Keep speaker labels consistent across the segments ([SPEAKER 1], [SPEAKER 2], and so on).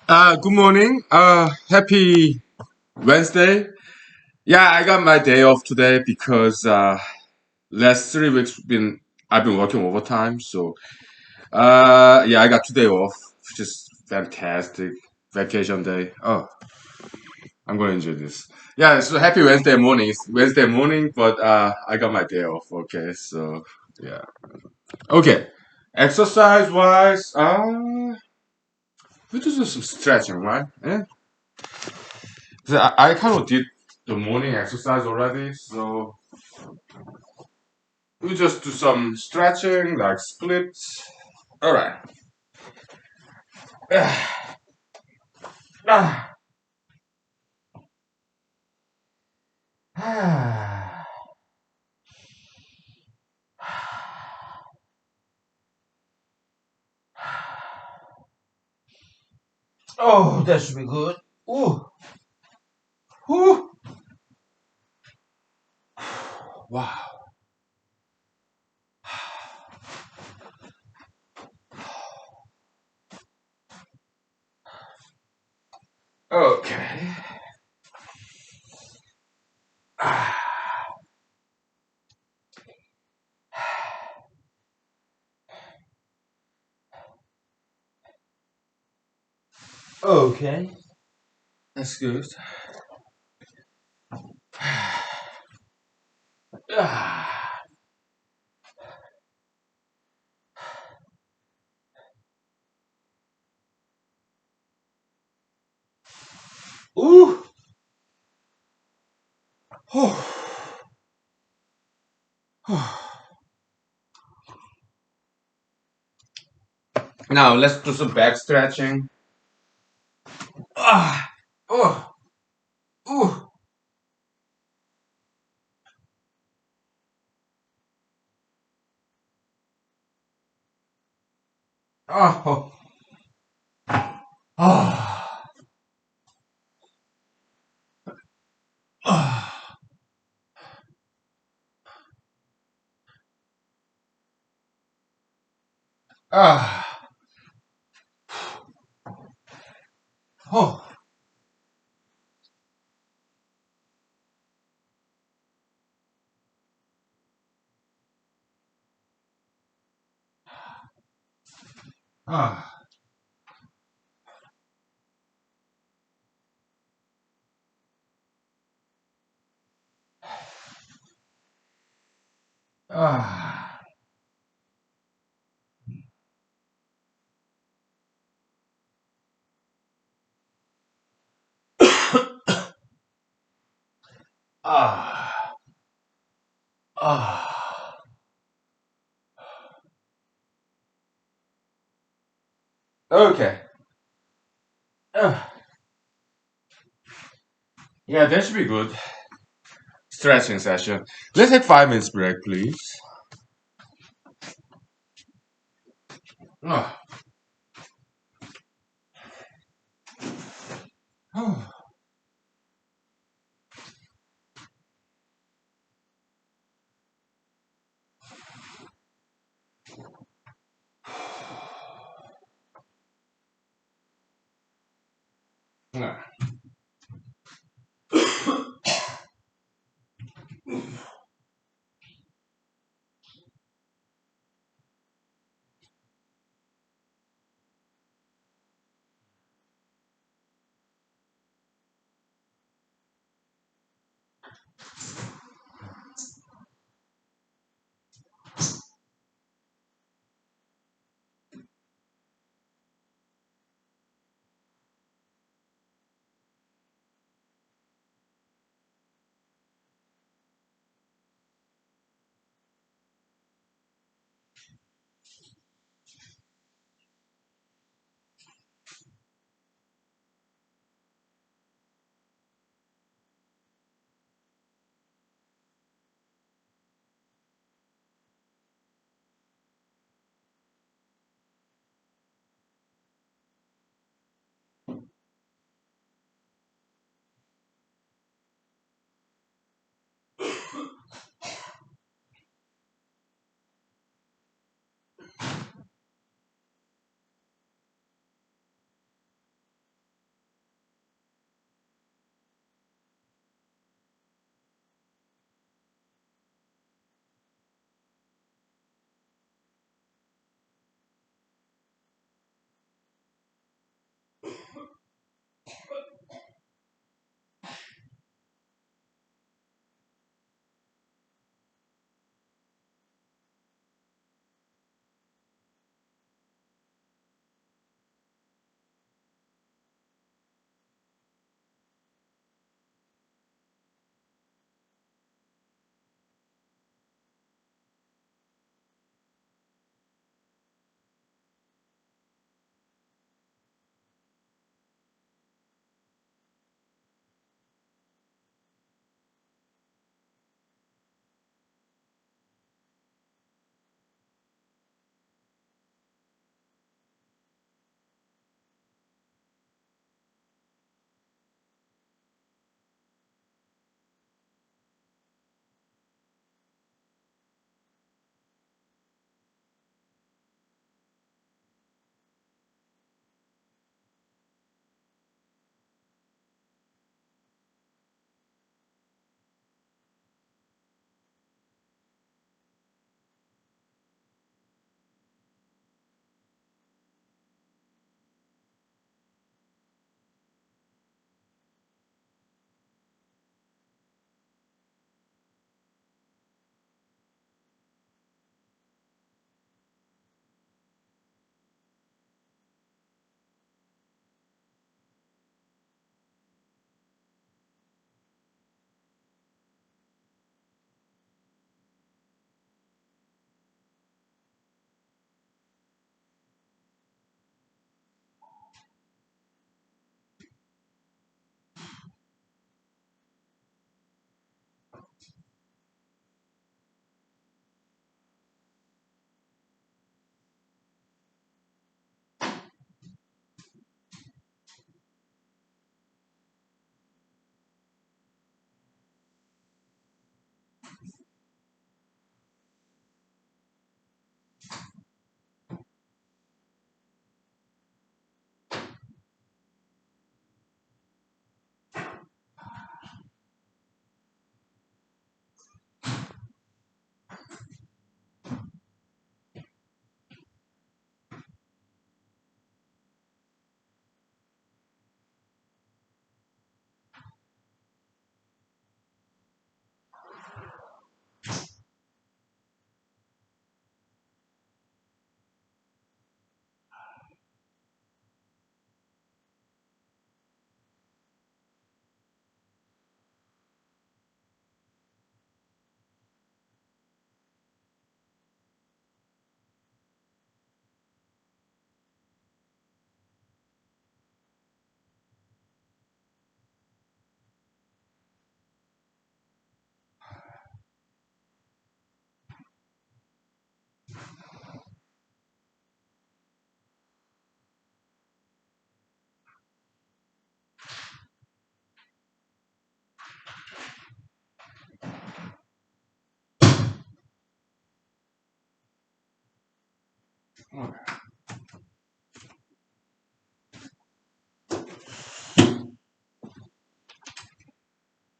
[SPEAKER 1] Good morning. Happy Wednesday. Yeah, I got my day off today because last 3 weeks I've been working overtime. So yeah, I got today off, which is fantastic. Vacation day. Oh, I'm gonna enjoy this. Yeah, so happy Wednesday morning. It's Wednesday morning, but I got my day off. Okay, so yeah. Okay, exercise wise, we do some stretching, right? Yeah. So I kind of did the morning exercise already, so we just do some stretching, like splits. All right. Oh, that should be good. Ooh, ooh, wow. Okay. Okay, that's good. Ah, ooh. Oh. Now let's do some back stretching. Ah, oh, ooh, oh, oh, oh, ah, oh, ah, ah. Ah, ah. Okay. Yeah, that should be good. Stretching session. Let's take 5 minutes break, please. Ah, oh, ah.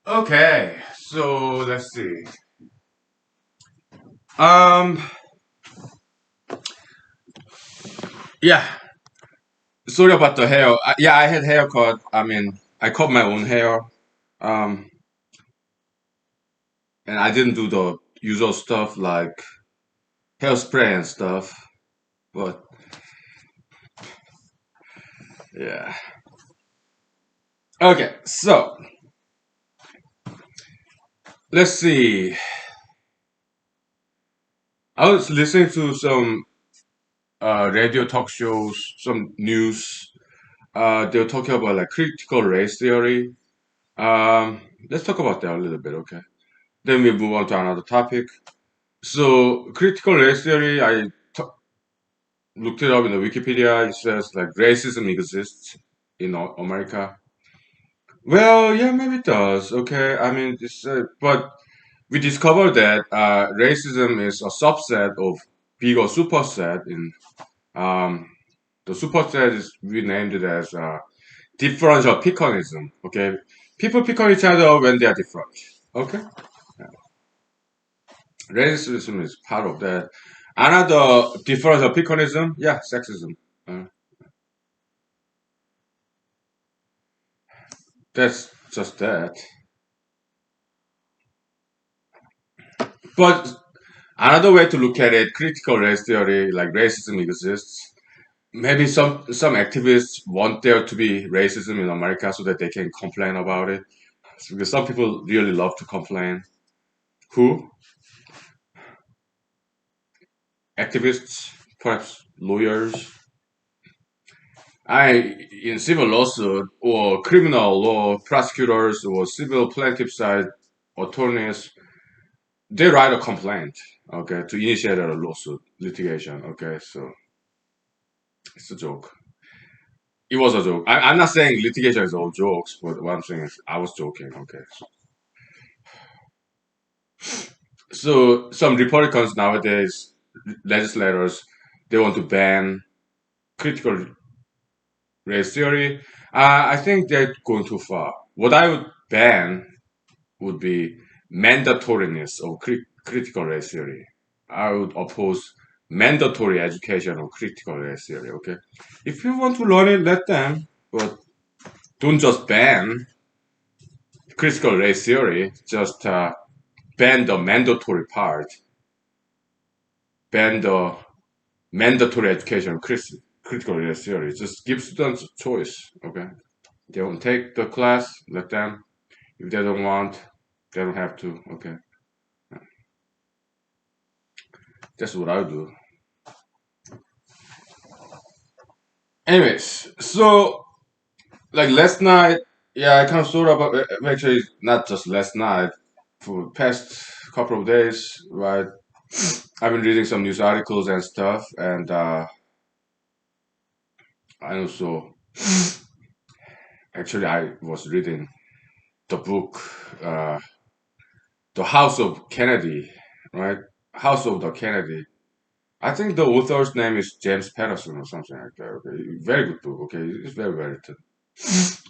[SPEAKER 1] Okay, so let's see. Um, yeah. Sorry about the hair. Yeah, I had haircut. I mean, I cut my own hair. Um, and I didn't do the usual stuff like hairspray and stuff. But yeah. Okay, so let's see. I was listening to some radio talk shows, some news. They were talking about like critical race theory. Um, let's talk about that a little bit, okay? Then we move on to another topic. So, critical race theory, looked it up in the Wikipedia. It says like racism exists in America. Well, yeah, maybe it does. Okay, I mean, but we discovered that racism is a subset of bigger superset. In um, the superset is we named it as differential piconism. Okay, people pick on each other when they are different. Okay, racism is part of that. Another differential piconism, yeah, sexism. Uh, that's just that. But another way to look at it, critical race theory, like racism exists. Maybe some activists want there to be racism in America so that they can complain about it. Because some people really love to complain. Who? Activists, perhaps lawyers. In civil lawsuit or criminal law, prosecutors or civil plaintiff side attorneys, they write a complaint, okay, to initiate a lawsuit litigation. Okay, so it's a joke. It was a joke. I'm not saying litigation is all jokes, but what I'm saying is I was joking. Okay, so some Republicans nowadays, legislators, they want to ban critical race theory. I think they're going too far. What I would ban would be mandatoriness of critical race theory. I would oppose mandatory education of critical race theory. Okay, if you want to learn it, let them, but don't just ban critical race theory. Just ban the mandatory part, ban the mandatory education of critical race theory. Just give students a choice. Okay, they don't take the class, let them. If they don't want, they don't have to. Okay, that's what I do. Anyways, so like last night, yeah, I kind of thought about actually not just last night, for the past couple of days, right? I've been reading some news articles and stuff, and I also actually I was reading the book, uh, The House of Kennedy, right? House of the Kennedy. I think the author's name is James Patterson or something like that. Okay, very good book. Okay, it's very well written,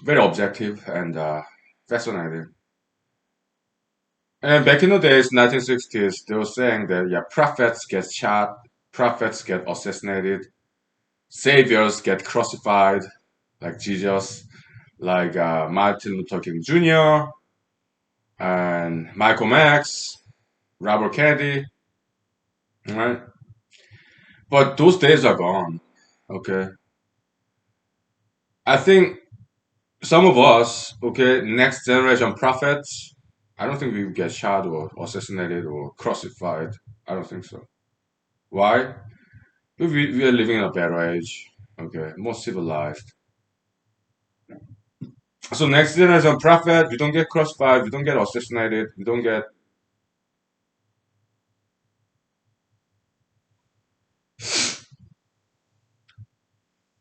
[SPEAKER 1] very objective and fascinating. And back in the days, 1960s, they were saying that yeah, prophets get shot, prophets get assassinated, saviors get crucified, like Jesus, like Martin Luther King Jr. and Michael X, Robert Kennedy, right? But those days are gone. Okay, I think some of us, okay, next generation prophets, I don't think we get shot or assassinated or crucified. I don't think so. Why? We are living in a better age, okay, more civilized. So next generation prophet, we don't get crucified, we don't get assassinated, we don't get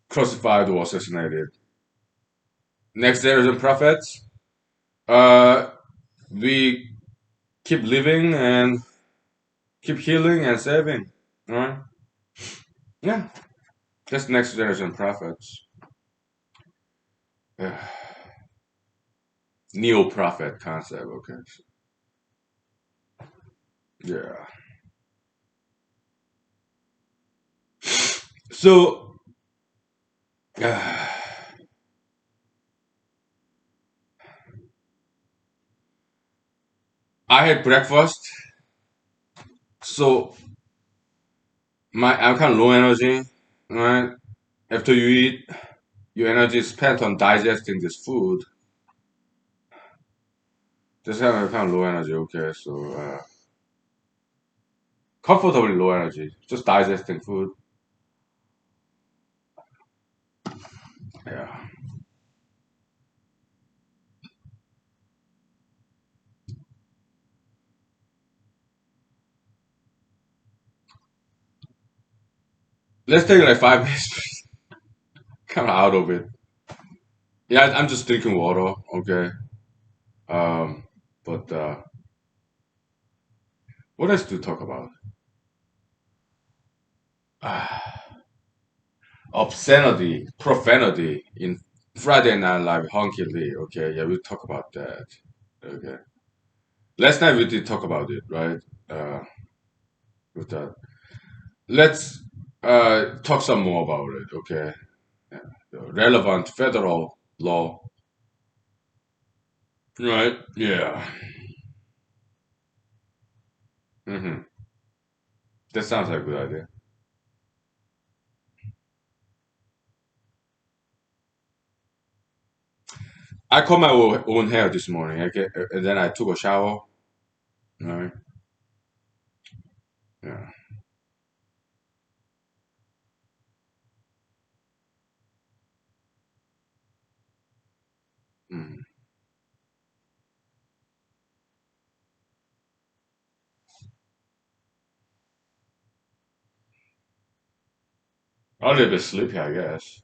[SPEAKER 1] crucified or assassinated. Next generation prophets, uh, we keep living and keep healing and saving, right? Yeah, that's next generation prophets. Yeah. Neo prophet concept. Okay. Yeah. So, uh, I had breakfast. So I'm kind of low energy, right? After you eat, your energy is spent on digesting this food. This kind of low energy. Okay, so comfortably low energy, just digesting food. Yeah. Let's take like 5 minutes. Kind of out of it. Yeah, I'm just drinking water. Okay. Um, but what else to talk about? Obscenity, profanity in Friday Night Live, Honky Lee. Okay, yeah, we'll talk about that. Okay. Last night we did talk about it, right? Uh, with that. Let's talk some more about it. Okay. Yeah. The relevant federal law. Right. Yeah. Hmm. That sounds like a good idea. I cut my own hair this morning. And then I took a shower. Right. Yeah. Mm. A little bit sleepy, I guess.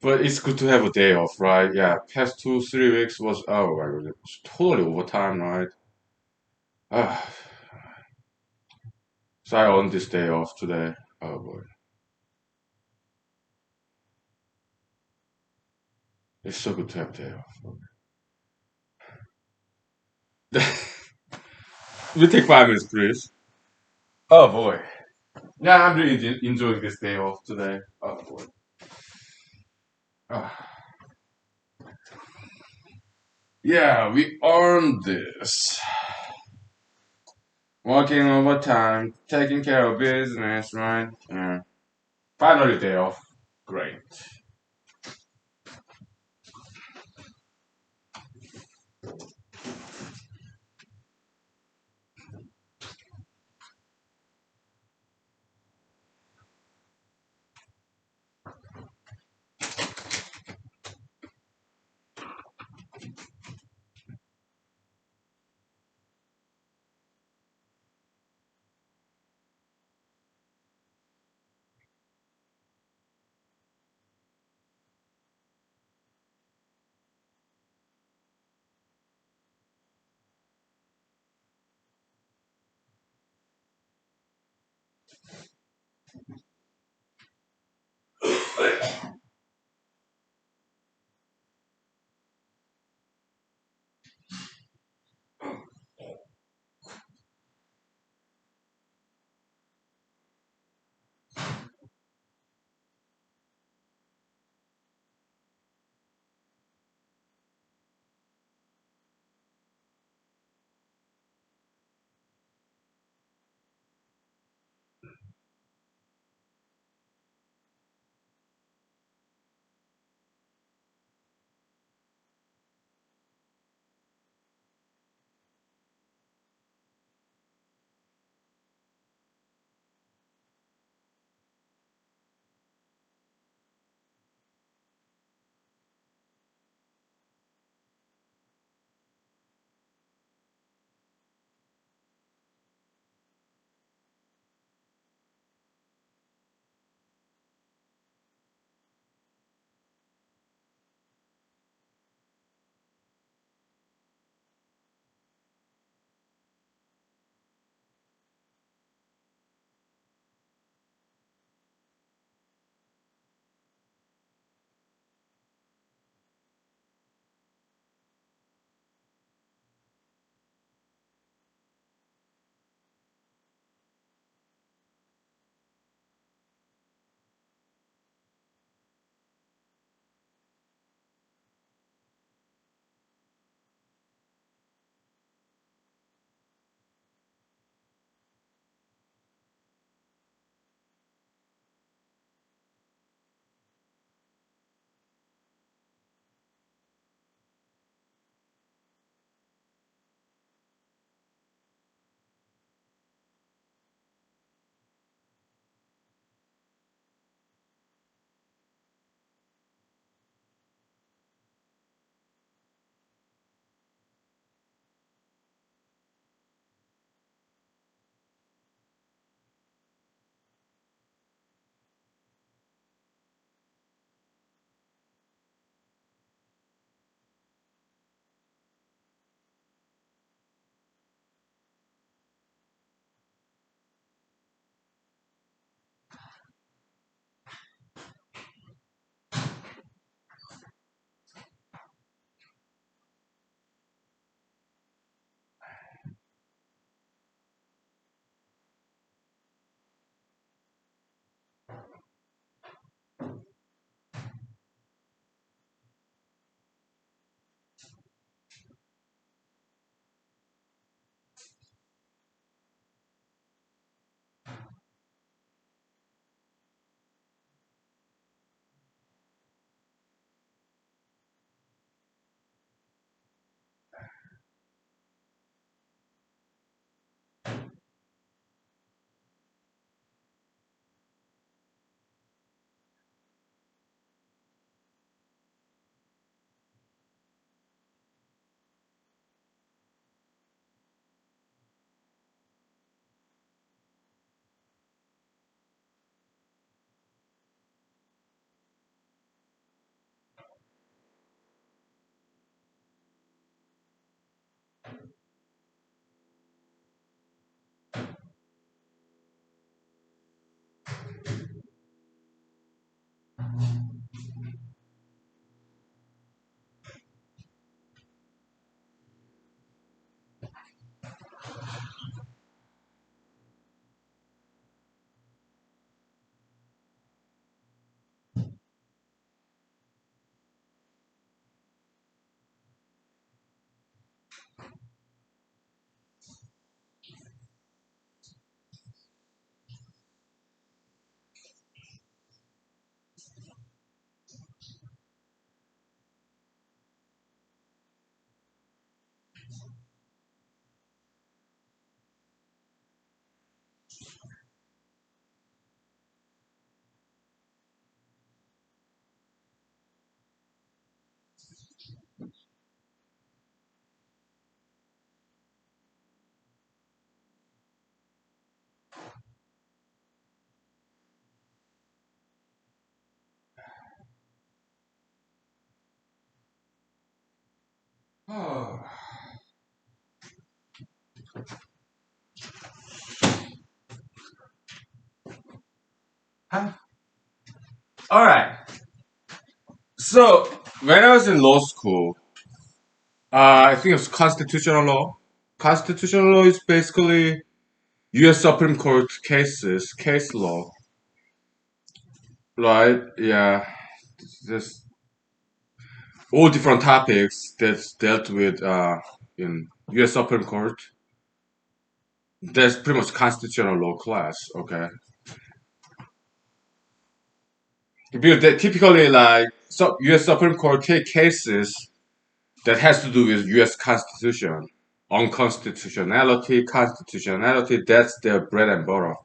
[SPEAKER 1] But it's good to have a day off, right? Yeah, past 2, 3 weeks was oh my god, it was totally overtime, right? Ah, so I earned this day off today. Oh boy, it's so good to have a day off. We take 5 minutes, please. Oh boy, yeah, I'm really enjoying this day off today. Oh boy, ah, yeah, we earned this. Working overtime, taking care of business, right? Yeah. Finally, day off. Great. Oh. Huh? All right. So when I was in law school, I think it was constitutional law. Constitutional law is basically U.S. Supreme Court cases, case law, right? Yeah, there's all different topics that's dealt with in U.S. Supreme Court. That's pretty much constitutional law class. Okay, because they typically like U.S. Supreme Court take cases that has to do with U.S. Constitution, unconstitutionality, constitutionality. That's their bread and butter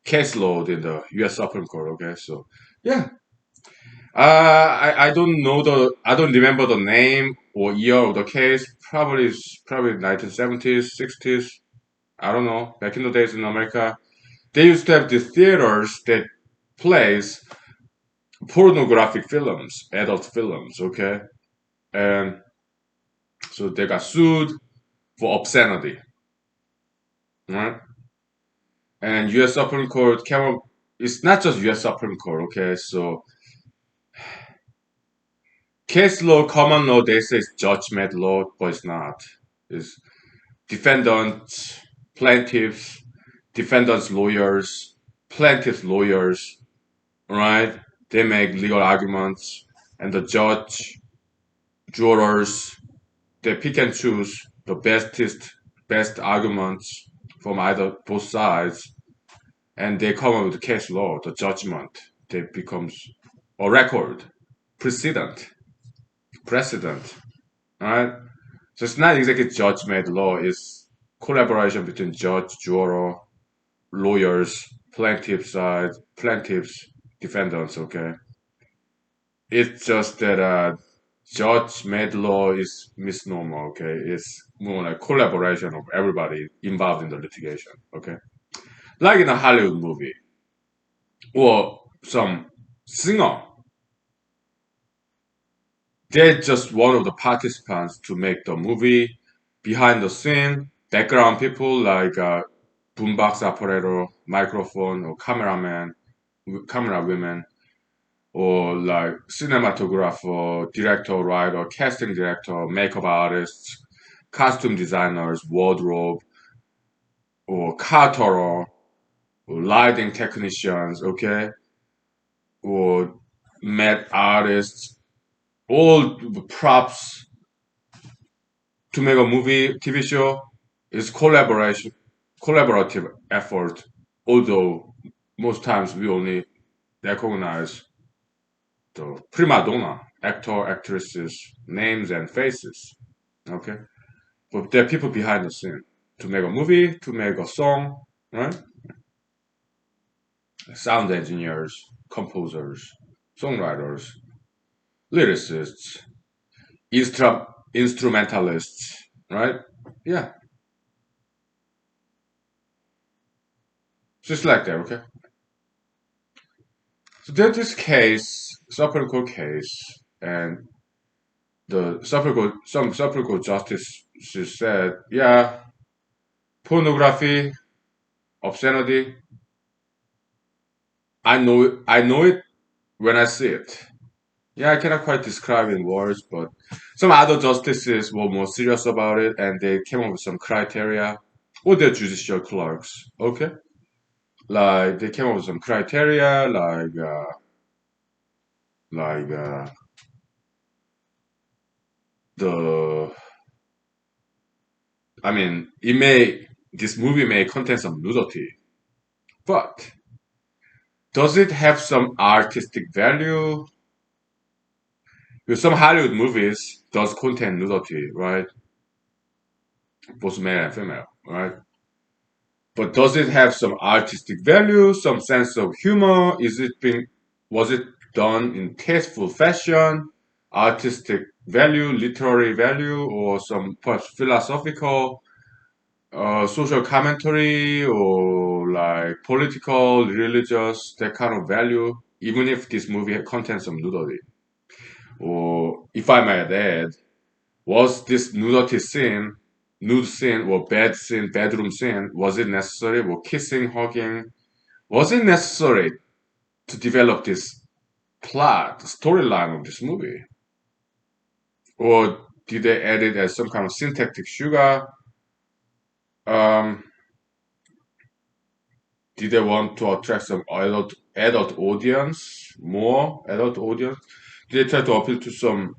[SPEAKER 1] case law in the U.S. Supreme Court. Okay, so yeah, I don't know I don't remember the name or year of the case. Probably 1970s, 60s. I don't know. Back in the days in America, they used to have these theaters that plays pornographic films, adult films. Okay, and so they got sued for obscenity, right? And U.S. Supreme Court came up. It's not just U.S. Supreme Court. Okay, so case law, common law, they say it's judgment law, but it's not. It's defendants, plaintiffs, defendants' lawyers, plaintiffs' lawyers, right? They make legal arguments, and the judge, jurors, they pick and choose the best arguments from either both sides, and they come up with the case law, the judgment. That becomes a record, precedent, precedent, right? So it's not exactly judge-made law. It's collaboration between judge, juror, lawyers, plaintiff side, plaintiffs, defendants. Okay, it's just that judge-made law is misnomer. Okay, it's more like collaboration of everybody involved in the litigation. Okay, like in a Hollywood movie or some singer, they're just one of the participants to make the movie. Behind the scene, background people like boombox operator, microphone, or cameraman, camera women, or like cinematographer, director, writer, casting director, makeup artists, costume designers, wardrobe, or caterer, or lighting technicians, okay, or met artists, all the props to make a movie, TV show is collaborative effort. Although most times we only recognize the prima donna, actor, actresses, names and faces. Okay, but there are people behind the scene to make a movie, to make a song, right? Sound engineers, composers, songwriters, lyricists, instrumentalists, right? Yeah, just like that. Okay. So there's this case, Supreme Court case, and some Supreme Court justice said, yeah, pornography, obscenity, I know it when I see it. Yeah, I cannot quite describe in words, but some other justices were more serious about it, and they came up with some criteria, or their judicial clerks, okay? Like they came up with some criteria, like the I mean, this movie may contain some nudity, but does it have some artistic value? Because some Hollywood movies does contain nudity, right? Both male and female, right? But does it have some artistic value, some sense of humor? Was it done in tasteful fashion, artistic value, literary value, or some perhaps philosophical social commentary or like political, religious, that kind of value, even if this movie contains some nudity. Or if I might add, Was this nude scene or bad scene, bedroom scene, was it necessary? Or kissing, hugging, was it necessary to develop this plot, storyline of this movie? Or did they add it as some kind of syntactic sugar? Um, did they want to attract some adult audience, more adult audience? Did they try to appeal to some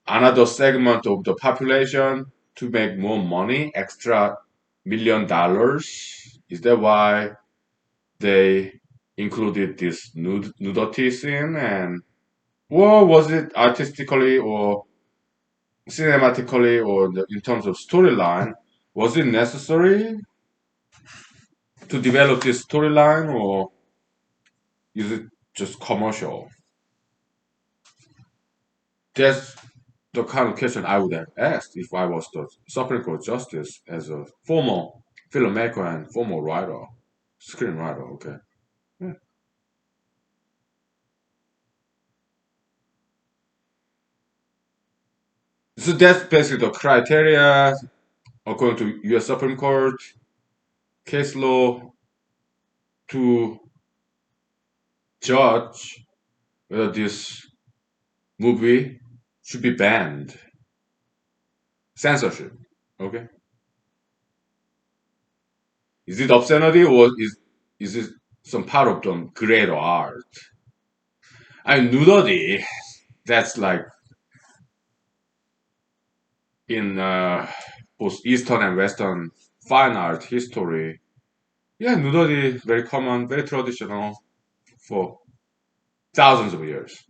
[SPEAKER 1] another segment of the population to make more money, extra $1 million? Is that why they included this nudity scene? And or was it artistically or cinematically or in terms of storyline? Was it necessary to develop this storyline, or is it just commercial? That's the kind of question I would have asked if I was the Supreme Court justice as a former filmmaker and former writer, screenwriter. Okay. Yeah. So that's basically the criteria according to U.S. Supreme Court case law to judge whether this movie should be banned. Censorship. Okay. Is it obscenity, or is it some part of the greater art? I mean, nudity. That's like in both Eastern and Western fine art history. Yeah, nudity is very common, very traditional for thousands of years.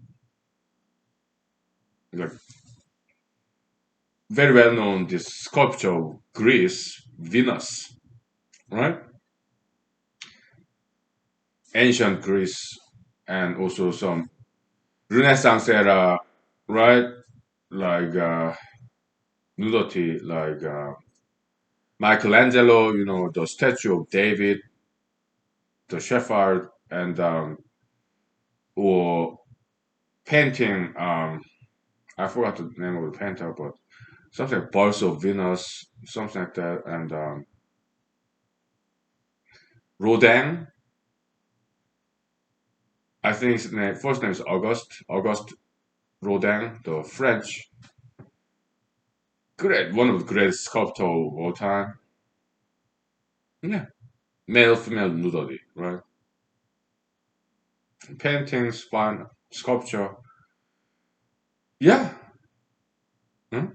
[SPEAKER 1] Like very well known, this sculpture of Greece, Venus, right? Ancient Greece, and also some Renaissance era, right? Like nudity, like Michelangelo, the statue of David, the shepherd, and or painting. I forgot the name of the painter, but something like Balls of Venus, something like that. And Rodin, I think his first name is Auguste Rodin, the French, one of the greatest sculptors of all time. Yeah, male female nudity, right? Paintings, fine sculpture. Yeah. Hmm?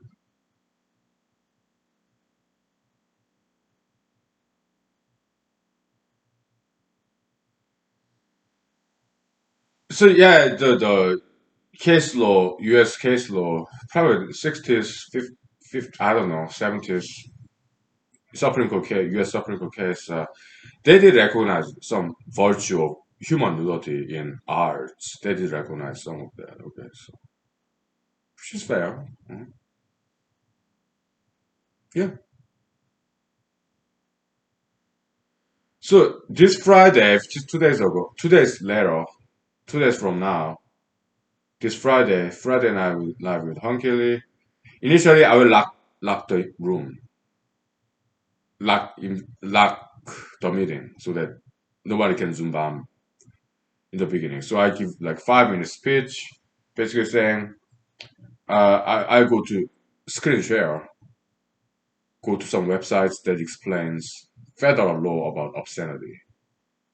[SPEAKER 1] So yeah, the case law, U.S. case law, probably 60s, 50, I don't know, 70s, Supreme Court case, U.S. Supreme Court case, they did recognize some virtue of human nudity in arts. They did recognize some of that. Okay, so which is fair. Mhm. Yeah. So this Friday, just 2 days ago, 2 days later, 2 days from now, this Friday night, we live with Hunky. Initially, I will lock the room, lock the meeting so that nobody can zoom bomb in the beginning. So I give like 5 minute speech, basically saying I go to screen share, go to some websites that explains federal law about obscenity.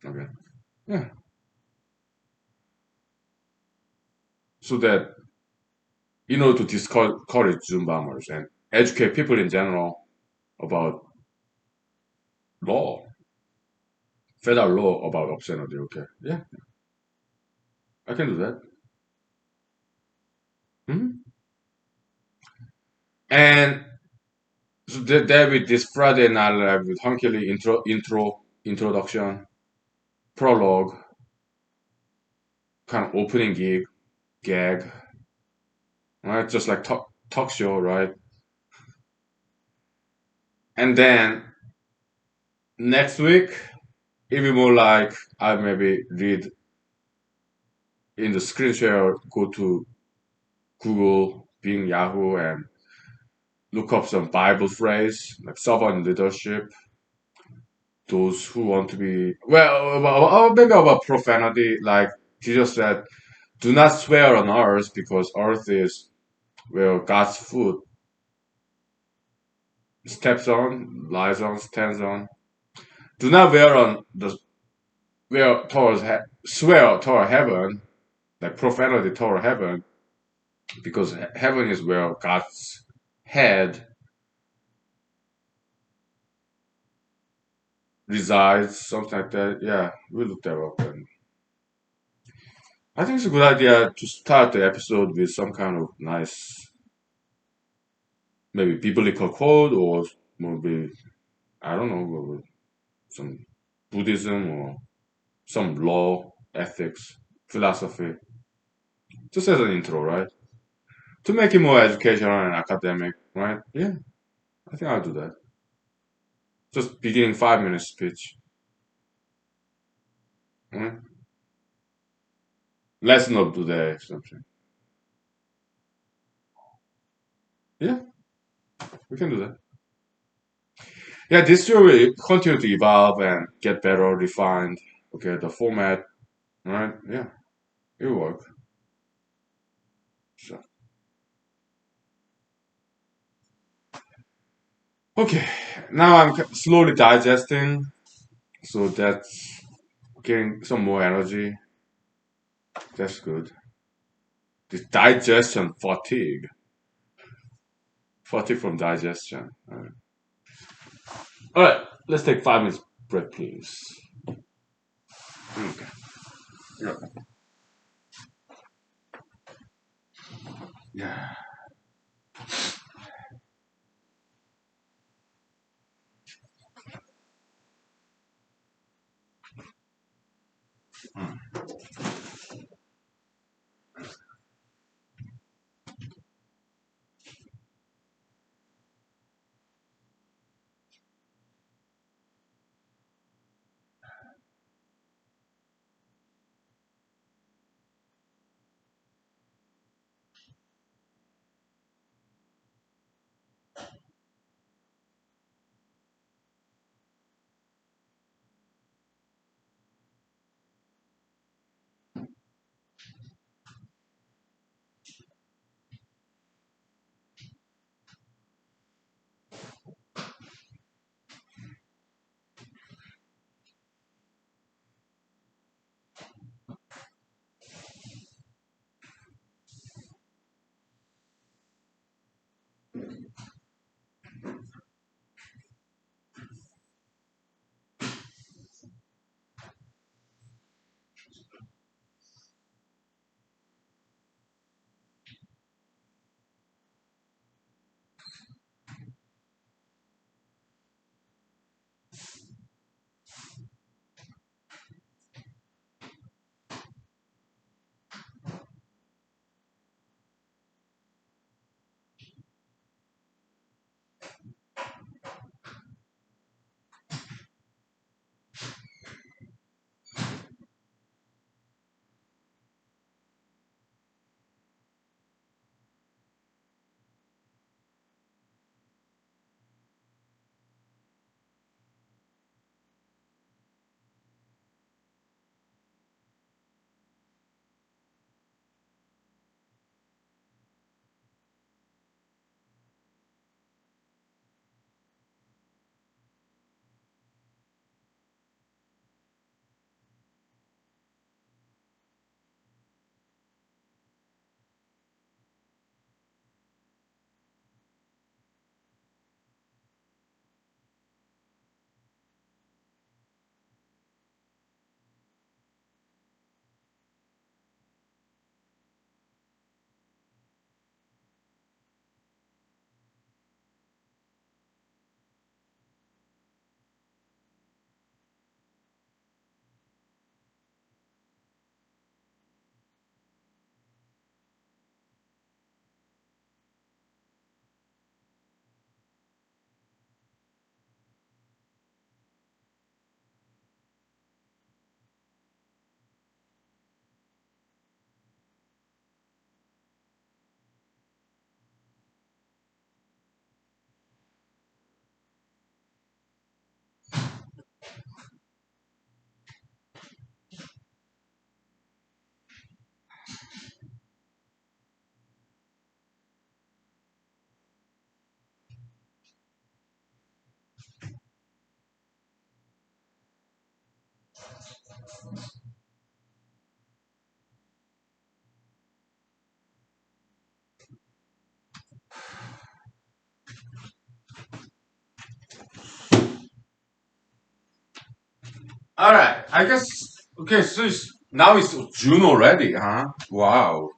[SPEAKER 1] Okay, yeah, so that to discourage zoom bombers and educate people in general about law, federal law about obscenity. Okay, yeah, I can do that. Mhm. And so there with this Friday night live with Hunky introduction, prologue, kind of opening gag, right? Just like talk show, right? And then next week, it will be more like I maybe read in the screen share, go to Google, Bing, Yahoo, and look up some Bible phrase like servant leadership. Those who want to be maybe about profanity. Like Jesus said, "Do not swear on earth because earth is where God's foot steps on, lies on, stands on. Do not swear toward heaven, like profanity toward heaven, because heaven is where God's head resides, something like that. Yeah, we looked that up, and I think it's a good idea to start the episode with some kind of nice, maybe biblical quote, or maybe I don't know, maybe some Buddhism or some law, ethics, philosophy, just as an intro, right? To make it more educational and academic, right? Yeah, I think I'll do that. Just beginning 5 minute speech. Right? Lesson of today, something. Yeah, we can do that. Yeah, this show will continue to evolve and get better, refined. Okay, the format, right? Yeah, it will work. So, okay, now I'm slowly digesting, so that's getting some more energy. That's good. This digestion fatigue from digestion. All right, let's take 5 minutes break, please. Okay. Yeah. Yeah. All right. I guess. Okay. So now it's June already, huh? Wow.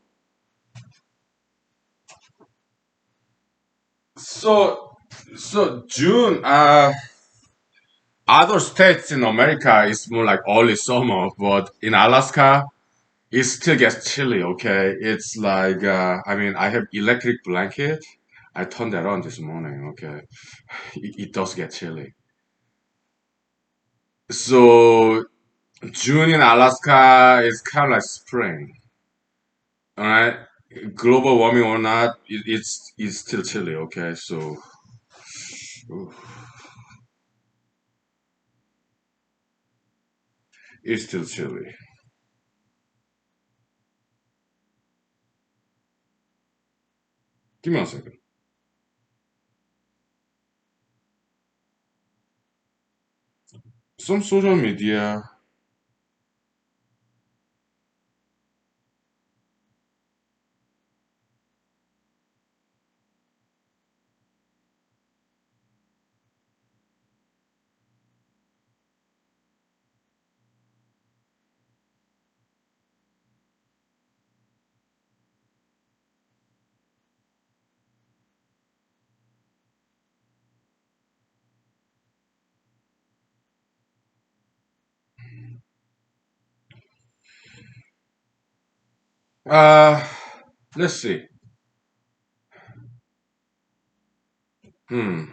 [SPEAKER 1] So June. Other states in America is more like early summer, but in Alaska it still gets chilly. Okay. It's like I mean I have electric blanket. I turned that on this morning. Okay. It does get chilly. So June in Alaska is kind of like spring. All right, global warming or not, it's still chilly. Okay, so ooh, it's still chilly. Give me a second. Some social media. Uh, let's see. Hmm.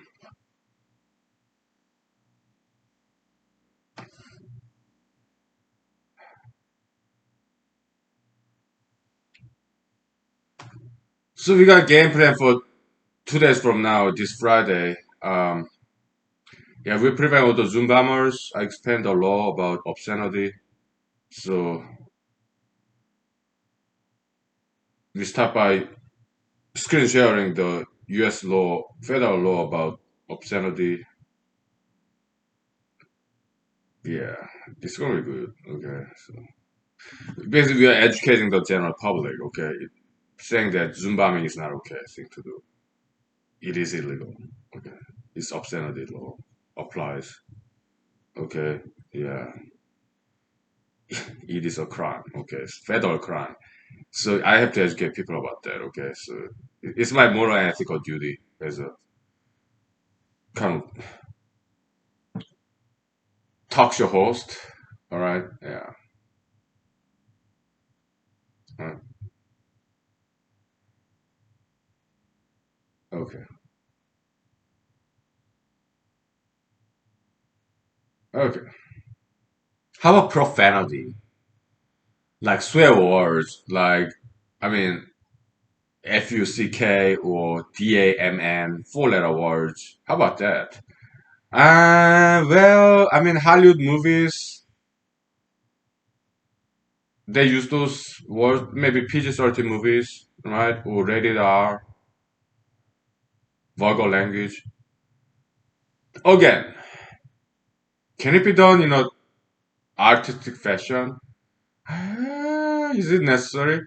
[SPEAKER 1] So we got game plan for 2 days from now, this Friday. Yeah, we prevent all the Zoom bombers. I expand the law about obscenity. So we start by screen sharing the U.S. law, federal law about obscenity. Yeah, it's gonna be good. Okay, so basically we are educating the general public. Okay, saying that Zoom bombing is not okay thing to do. It is illegal. Okay, it's obscenity law applies. Okay, yeah, it is a crime. Okay, it's federal crime. So I have to educate people about that. Okay, so it's my moral and ethical duty as a kind of talk show host. All right, yeah. All right. Okay, okay. How about profanity? Like swear words, like I mean FUCK or DAMN, 4 letter words. How about that? Well, I mean Hollywood movies, they use those words, maybe PG-13 movies, right? Or rated R, vulgar language. Again, can it be done in a artistic fashion? Is it necessary?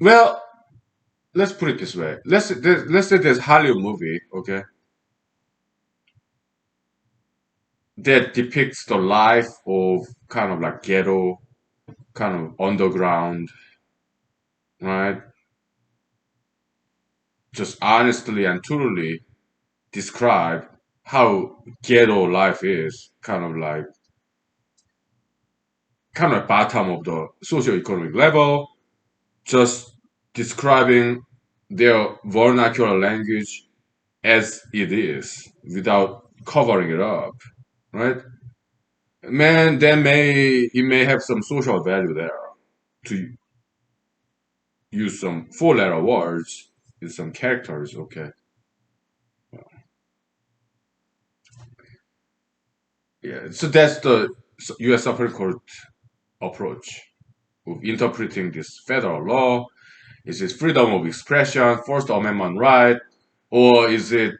[SPEAKER 1] Well, let's put it this way. Let's say there's Hollywood movie, okay, that depicts the life of kind of like ghetto, kind of underground, right? Just honestly and truly describe how ghetto life is, kind of bottom of the socioeconomic level, just describing their vernacular language as it is without covering it up, right? Man, then it may have some social value there to use some 4 letter words with some characters, okay? Yeah, so that's the U.S. Supreme Court approach of interpreting this federal law. Is it freedom of expression, First Amendment right, or is it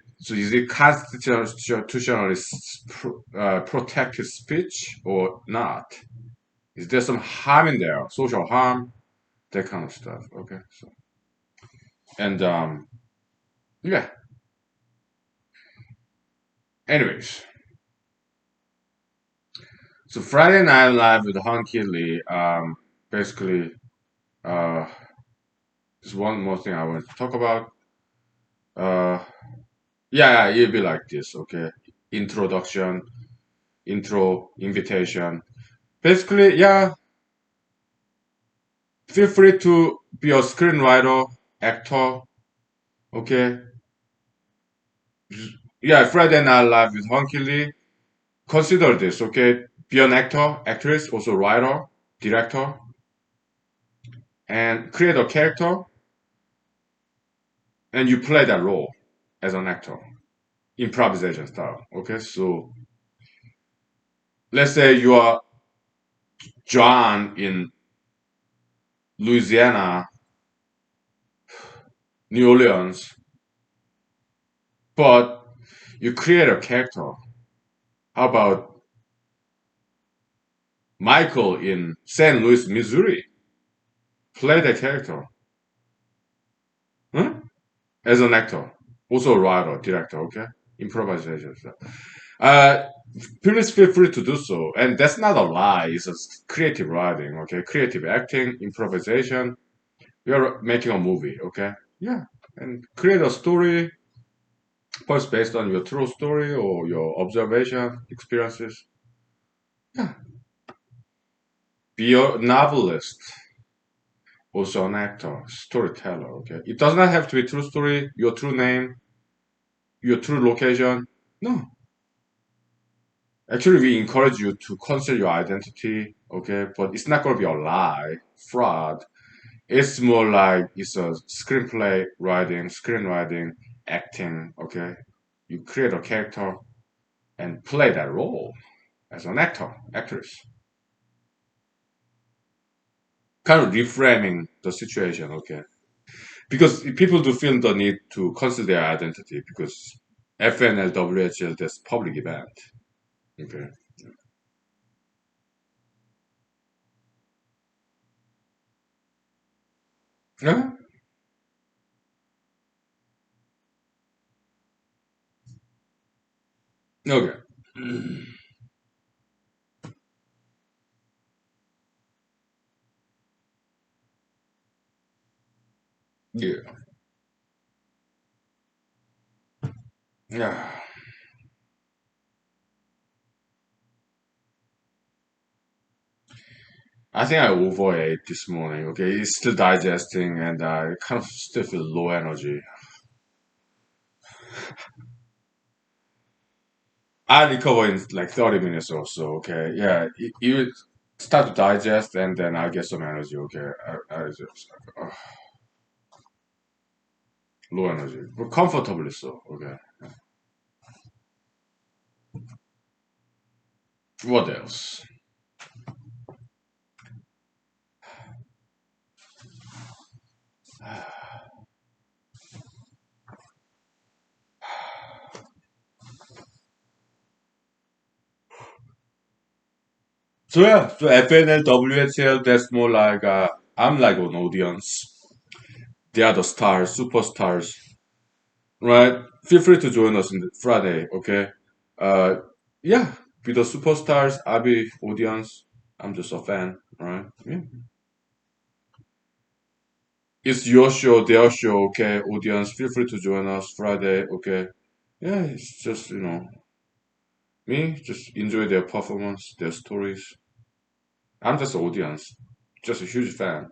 [SPEAKER 1] constitutionally protected speech or not? Is there some harm in there, social harm, that kind of stuff? Okay, so and yeah. Anyways, So Friday Night Live with Honky Lee, basically, uh, there's one more thing I want to talk about. Uh, yeah, it'll be like this, okay? Introduction, intro, invitation. Basically, yeah, feel free to be a screenwriter, actor, okay? Yeah, Friday Night Live with Honky Lee. Consider this, okay? Be an actor, actress, also writer, director, and create a character, and you play that role as an actor, improvisation style, okay? So let's say you are John in Louisiana, New Orleans, but you create a character. How about Michael in St. Louis, Missouri? Play the character, huh? As an actor, also a writer, director, okay? Improvisation. So. Uh, please feel free to do so. And that's not a lie, it's just creative writing, okay? Creative acting, improvisation. You're making a movie, okay? Yeah. And create a story, first based on your true story or your observation, experiences. Yeah. Be a novelist, also an actor, storyteller, okay? It does not have to be true story, your true name, your true location. No. Actually, we encourage you to conceal your identity, okay? But it's not going to be a lie, fraud. It's more like it's a screenplay writing, screenwriting, acting, okay? You create a character and play that role as an actor, actress. Kind of reframing the situation, okay? Because people do feel the need to conceal their identity because FNLWHL, that's public event, okay? Yeah, okay. Yeah. Yeah. I think I overate this morning. Okay, it's still digesting, and I kind of still feel low energy. I recover in like 30 minutes or so. Okay, yeah, you start to digest, and then I get some energy. Okay, I just low energy, but comfortably so. Okay, what else? So yeah, so FNL WHL, that's more like I'm like an audience. They are the stars, superstars, right? Feel free to join us on the Friday, okay? Uh, yeah, be the superstars. I'll be audience. I'm just a fan, right? Yeah. It's your show, their show, okay? Audience, feel free to join us Friday, okay? Yeah, it's just, me, just enjoy their performance, their stories. I'm just an audience, just a huge fan.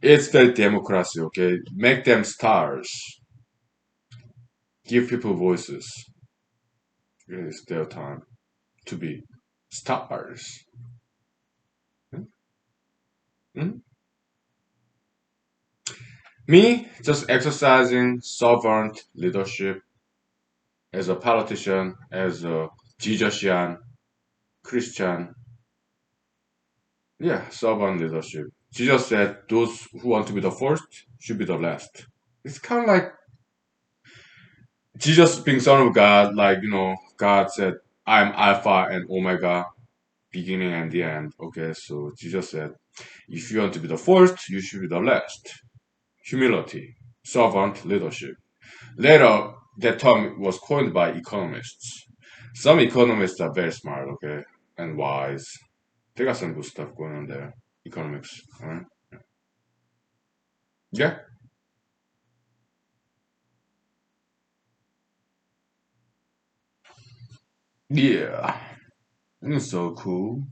[SPEAKER 1] It's very democracy, okay? Make them stars. Give people voices. It's their time to be stars. Mhm. Me, just exercising sovereign leadership as a politician, as a Jesusian Christian. Yeah, sovereign leadership. Jesus said those who want to be the first should be the last. It's kind of like Jesus being Son of God, like, God said, I'm Alpha and Omega, beginning and the end. Okay, so Jesus said, if you want to be the first, you should be the last. Humility, sovereign leadership. Later, that term was coined by economists. Some economists are very smart, okay, and wise. They got some good stuff going on there. Economics, alright? Yeah, yeah. It's so cool.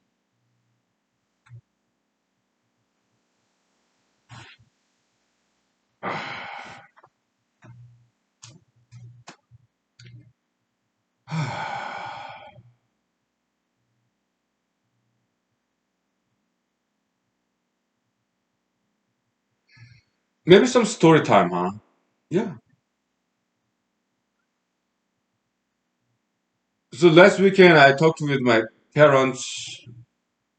[SPEAKER 1] Maybe some story time, huh? Yeah. So last weekend I talked with my parents.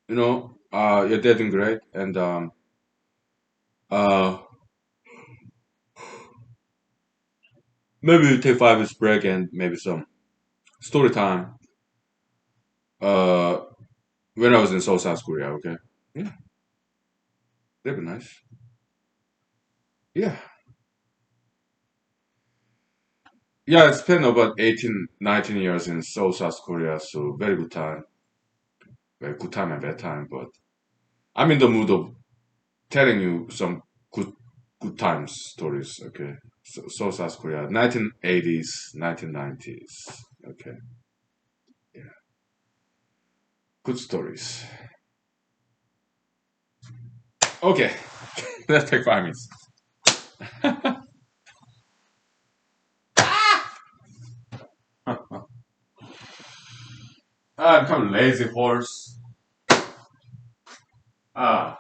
[SPEAKER 1] Yeah, they're doing great, and uh, maybe we take 5 minutes break and maybe some story time. Uh, when I was in Seoul, South Korea. Okay. Yeah, that'd be nice. Yeah. Yeah, I spent about 18, 19 years in Seoul, South Korea, so very good time. Very good time and bad time, but I'm in the mood of telling you some good times stories, okay? So South Korea, 1980s, 1990s, okay? Yeah, good stories. Okay, let's take 5 minutes. I'm kind of lazy horse. Ah,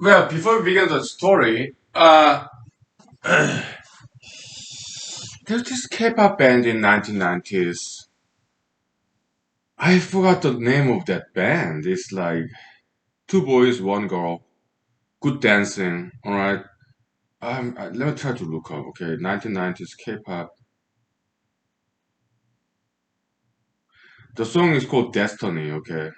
[SPEAKER 1] Well, before we begin the story, there's this K-pop band in 1990s. I forgot the name of that band. It's like two boys, one girl, good dancing. All right. Let me try to look up. Okay, 1990s K-pop. The song is called Destiny. Okay,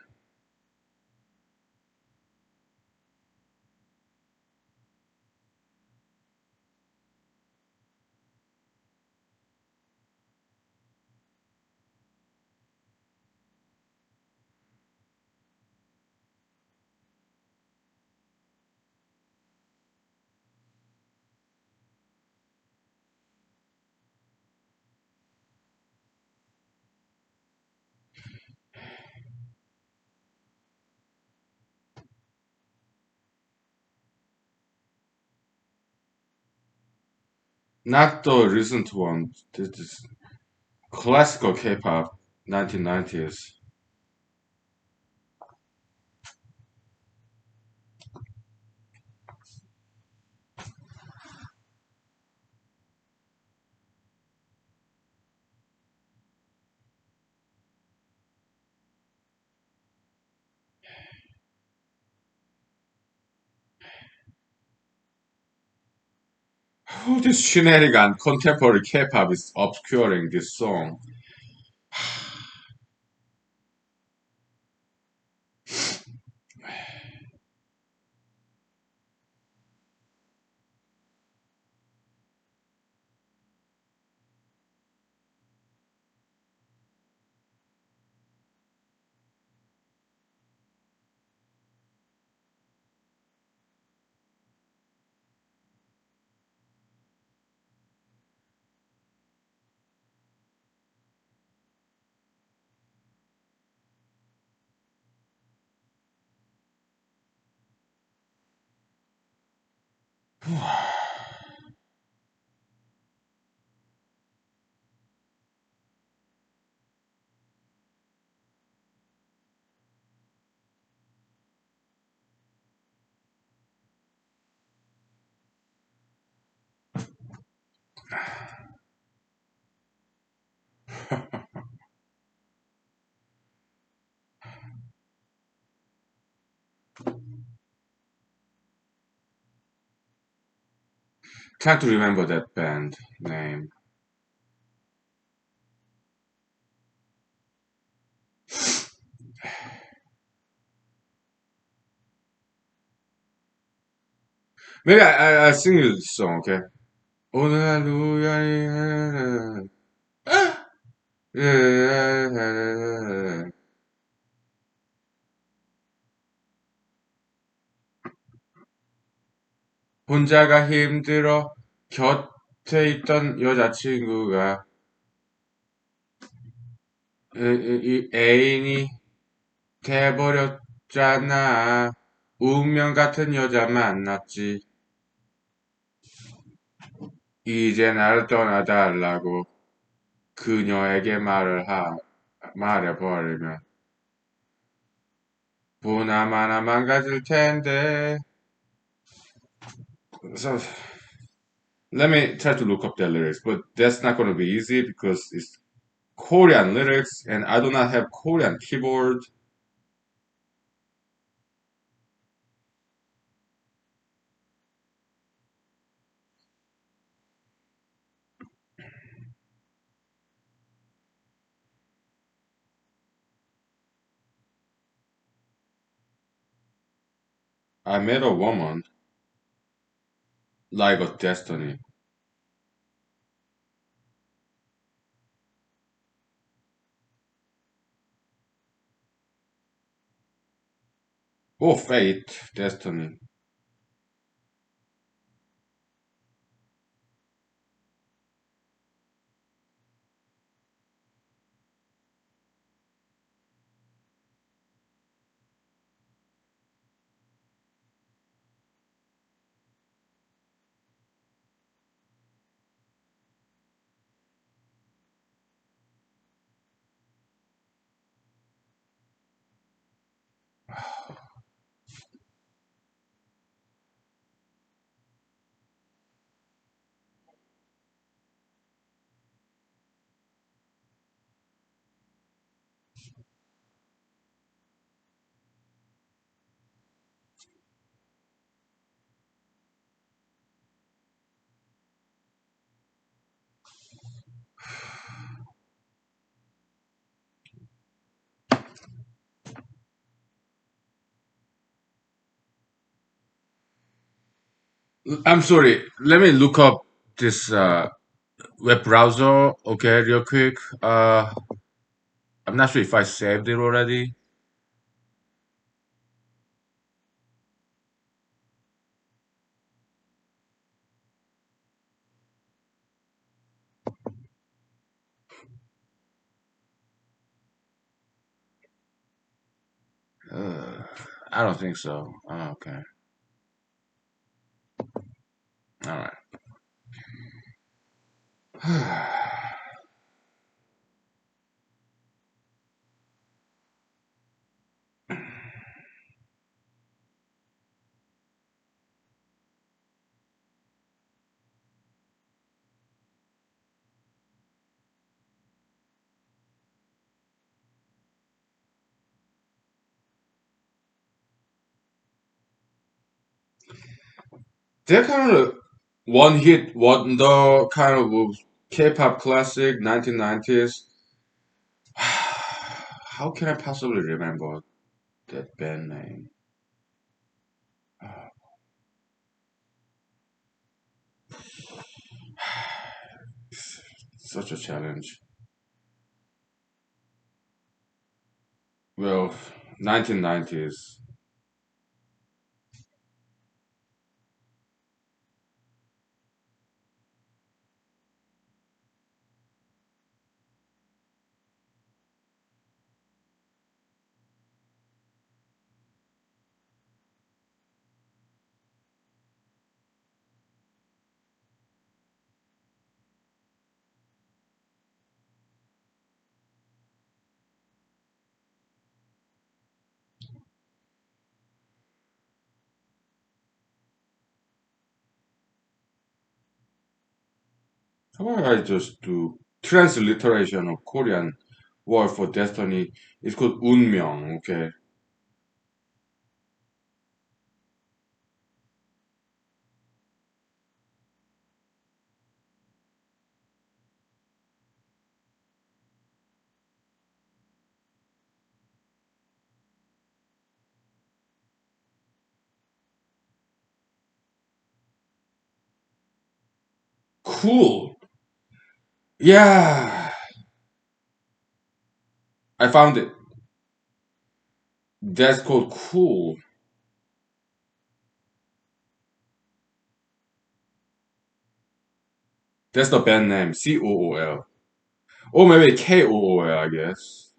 [SPEAKER 1] not the recent one. This is classical K-pop, 1990s. Oh, this shenanigan contemporary K-pop is obscuring this song. Trying to remember that band name. Maybe I sing you the song. Okay. 오늘 하루야 혼자가 힘들어 곁에 있던 여자친구가 애인이 돼버렸잖아. 운명 같은 여자 만났지. 이제 나를 떠나달라고 그녀에게 말해버리면 보나마나 망가질 텐데. So let me try to look up the lyrics, but that's not going to be easy because it's Korean lyrics and I do not have Korean keyboard. I met a woman like a destiny. Oh, fate, destiny. I'm sorry. Let me look up this web browser. Okay, real quick. I'm not sure if I saved it already. Uh, I don't think so. Oh, okay. All right. They're kind of one hit wonder kind of K-pop classic 1990s. How can I possibly remember that band name? Such a challenge. Well, 1990s. How about I just do transliteration of Korean word for destiny? It's called 운명. Okay. Cool. Yeah, I found it. That's called cool. That's the band name. Cool. Or maybe Kool, I guess.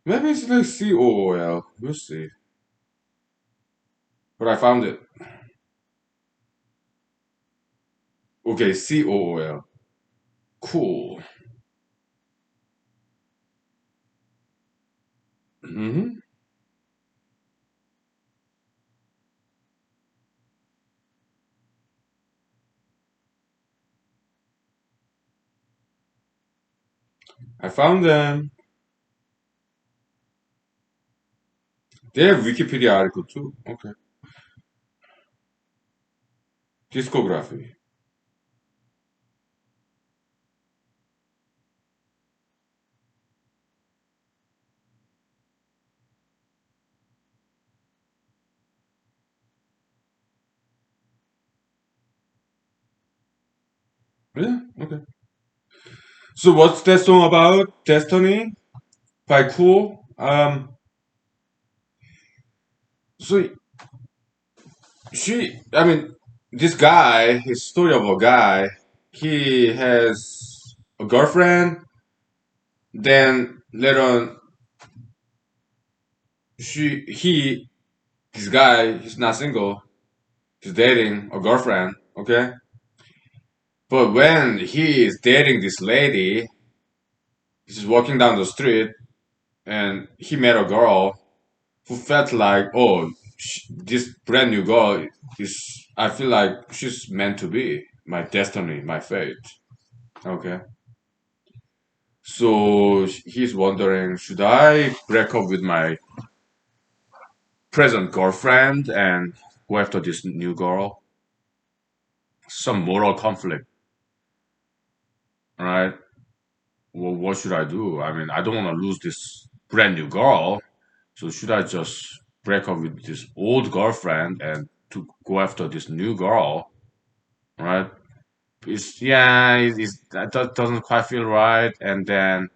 [SPEAKER 1] Maybe it's like Cool. We'll see. But I found it. Okay, Cool. Cool. Hmm. I found them. They have Wikipedia article too. Okay. Discography. Yeah, okay. So what's that song about? Destiny by Cool. So I mean, this guy, his story of a guy, he has a girlfriend. Then later on, this guy, he's not single. He's dating a girlfriend. Okay, but when he is dating this lady, he's just walking down the street and he met a girl who felt like, oh, this brand new girl is. I feel like she's meant to be my destiny, my fate. Okay. So he's wondering, should I break up with my present girlfriend and go after this new girl? Some moral conflict, right? Well, what should I do? I mean, I don't want to lose this brand new girl. So should I just break up with this old girlfriend and to go after this new girl, right? It's yeah, that doesn't quite feel right. And then,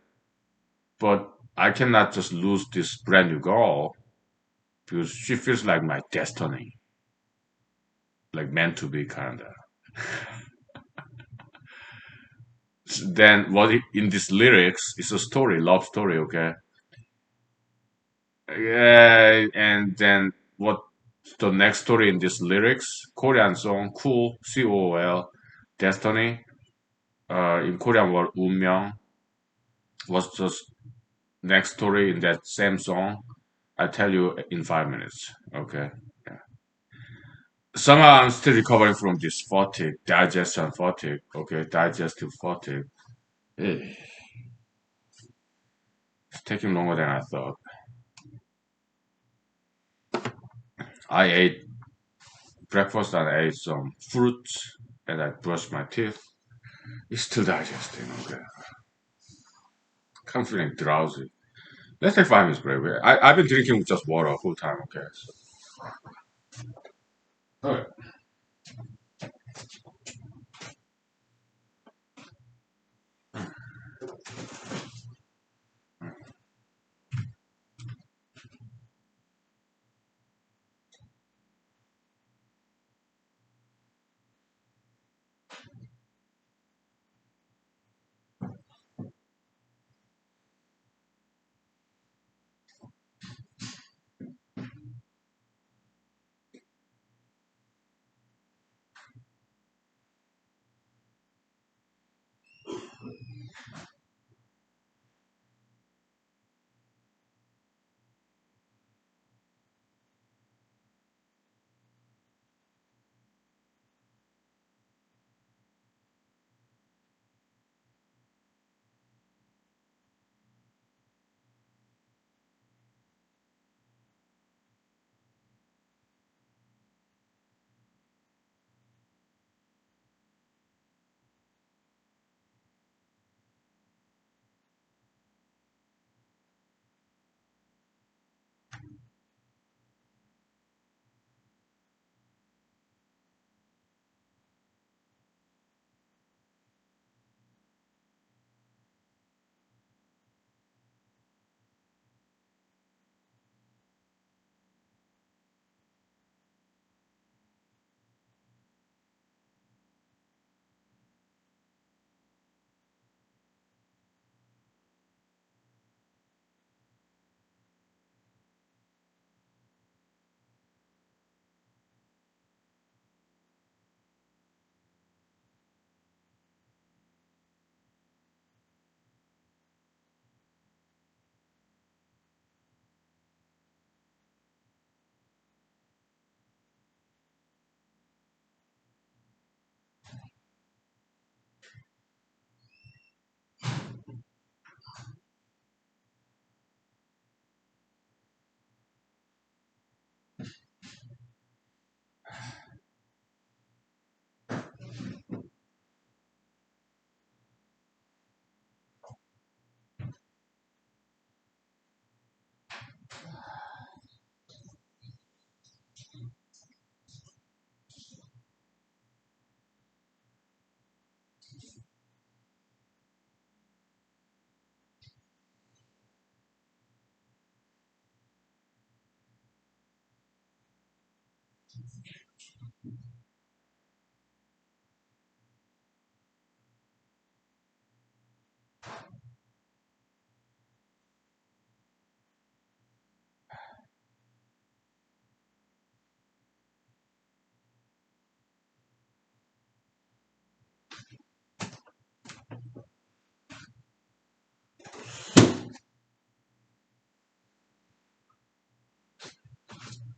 [SPEAKER 1] but I cannot just lose this brand new girl because she feels like my destiny, like meant to be, kinda. Then in these lyrics is a story, love story, okay? Yeah, and then what the next story in these lyrics? Korean song, cool, COOL, destiny. In Korean word, 운명. What's the next story in that same song? I tell you in 5 minutes. Okay. Yeah. Somehow I'm still recovering from this fatigue, digestion fatigue. Okay, digestive fatigue. Eh, It's taking longer than I thought. I ate breakfast and I ate some fruits and I brushed my teeth. It's still digesting. Okay, I'm feeling drowsy. Let's take 5 minutes break. I've been drinking just water the whole time. Okay. Okay.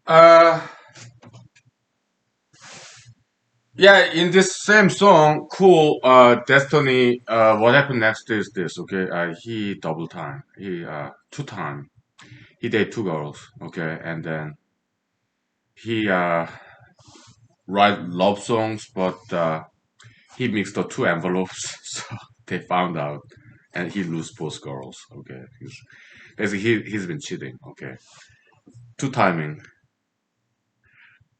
[SPEAKER 1] Uh, yeah, in this same song, cool, Destiny, what happened next is this, okay? He double time. He, two time. He dated two girls, okay? And then he, write love songs, but, he mixed the two envelopes, so they found out. And he lose both girls, okay? Basically, he's been cheating, okay? Two timing.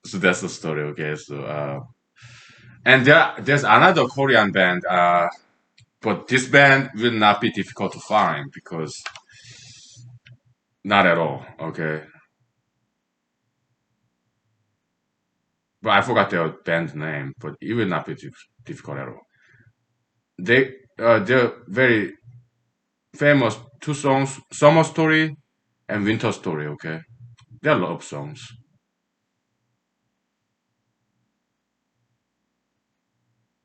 [SPEAKER 1] So that's the story, okay? So, and there's another Korean band, but this band will not be difficult to find because not at all. Okay, but I forgot their band name, but it will not be difficult at all. They're very famous two songs: "Summer Story" and "Winter Story." Okay, they're love songs.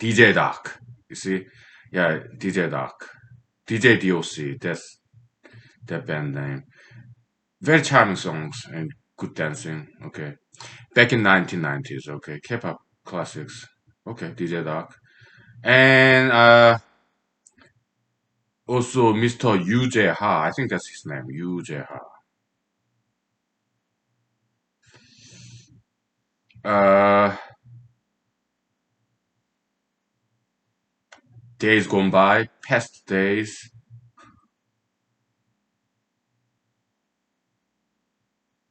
[SPEAKER 1] DJ Doc, you see, yeah, DJ Doc, DJ DOC. That's their band name. Very charming songs and good dancing. Okay. Back in 1990s, okay, K-pop classics. Okay, DJ Doc. And also Mr. Yu Ha. I think that's his name, Yu Ha. Uh, Days Gone By, Past Days.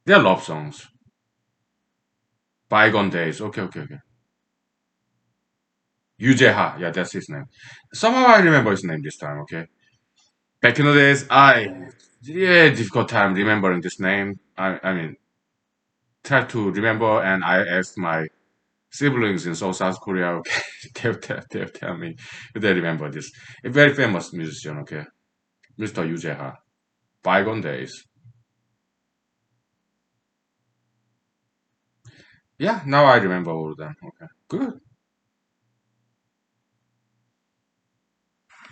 [SPEAKER 1] They're love songs. Bygone Days. Okay, okay, okay. Yu Ha. Yeah, that's his name. Somehow I remember his name this time, okay. Back in the days, yeah, difficult time remembering this name. I mean, try to remember, and I asked my siblings in South Korea, okay, they'll tell me if they remember this. A very famous musician, okay, Mr. Yu Ha. Bygone days. Yeah, now I remember all of them. Okay, good.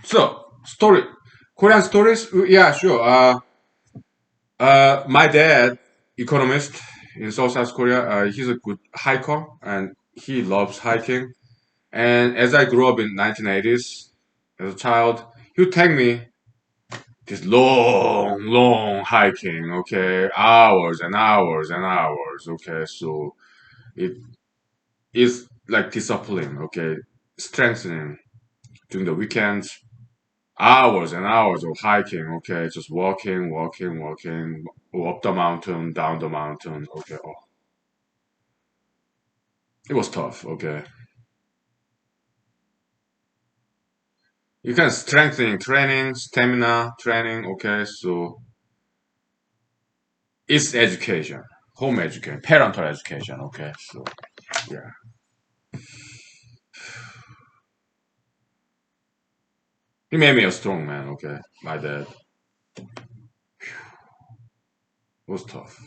[SPEAKER 1] So, story, Korean stories. Yeah, sure. My dad, economist in South Korea, he's a good hiker and he loves hiking. And as I grew up in 1980s as a child, he would take me this long, long hiking, okay, hours and hours and hours, okay. So it is like discipline, okay, strengthening during the weekends, hours and hours of hiking, okay, just walking, walking, walking, up the mountain, down the mountain, okay. Oh, it was tough, okay. You can strengthening training, stamina training, okay. So it's education, home education, parental education, okay. So yeah. He made me a strong man, okay? My dad was tough.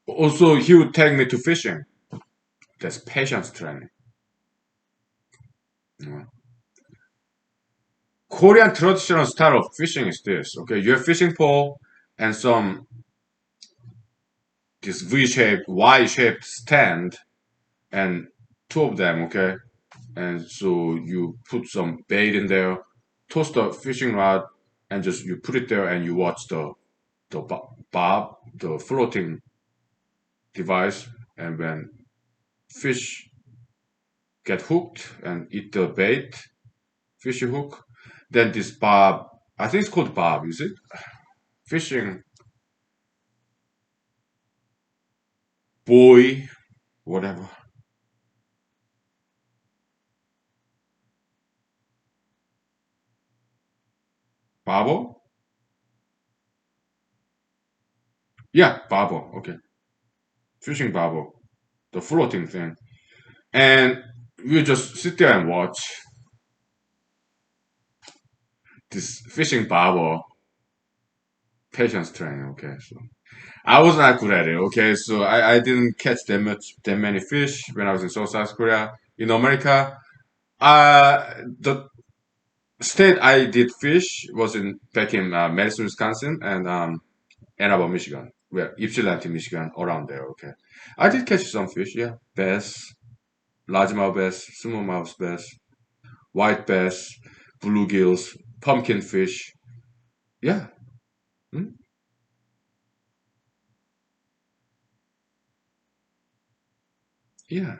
[SPEAKER 1] Also, he would take me to fishing. That's patience training. You know. Korean traditional style of fishing is this, okay? You have fishing pole and some this V-shaped, Y-shaped stand, and two of them, okay? And so you put some bait in there, toss the fishing rod, and just you put it there, and you watch the bob, the floating device, and when fish get hooked and eat the bait, fishy hook, then this bob, I think it's called bob, is it? Fishing buoy, whatever. Bobble? Yeah, bobble. Okay. Fishing bobble. The floating thing. And you just sit there and watch this fishing bobble patience training. Okay. So I was not good at it. Okay. So I didn't catch that many fish when I was in South Korea. In America, the state I did fish was in back in Madison, Wisconsin, and Ann Arbor, Michigan, where Ypsilanti, Michigan, around there. Okay, I did catch some fish. Yeah, bass. largemouth bass, smallmouth bass, white bass, bluegills, pumpkin fish. Yeah, mm, yeah.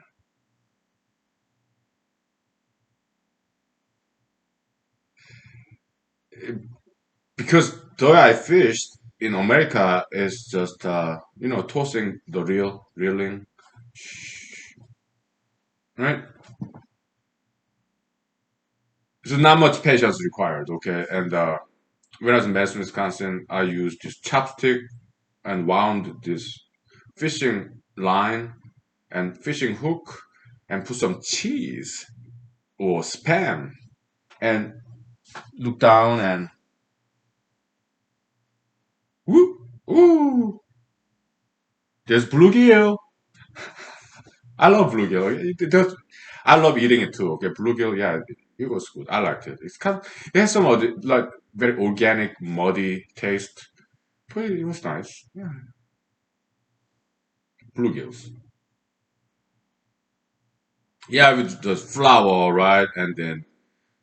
[SPEAKER 1] Because the way I fished in America is just tossing the reel, reeling, right? So not much patience required. Okay, and when I was in Madison, Wisconsin, I used this chopstick and wound this fishing line and fishing hook and put some cheese or spam and look down and whoop, ooh, there's bluegill. I love bluegill. I love eating it too. Okay, bluegill, yeah, it was good. I liked it. It has some of the, like very organic, muddy taste, but it was nice. Yeah, bluegills. Yeah, with the flour, right, and then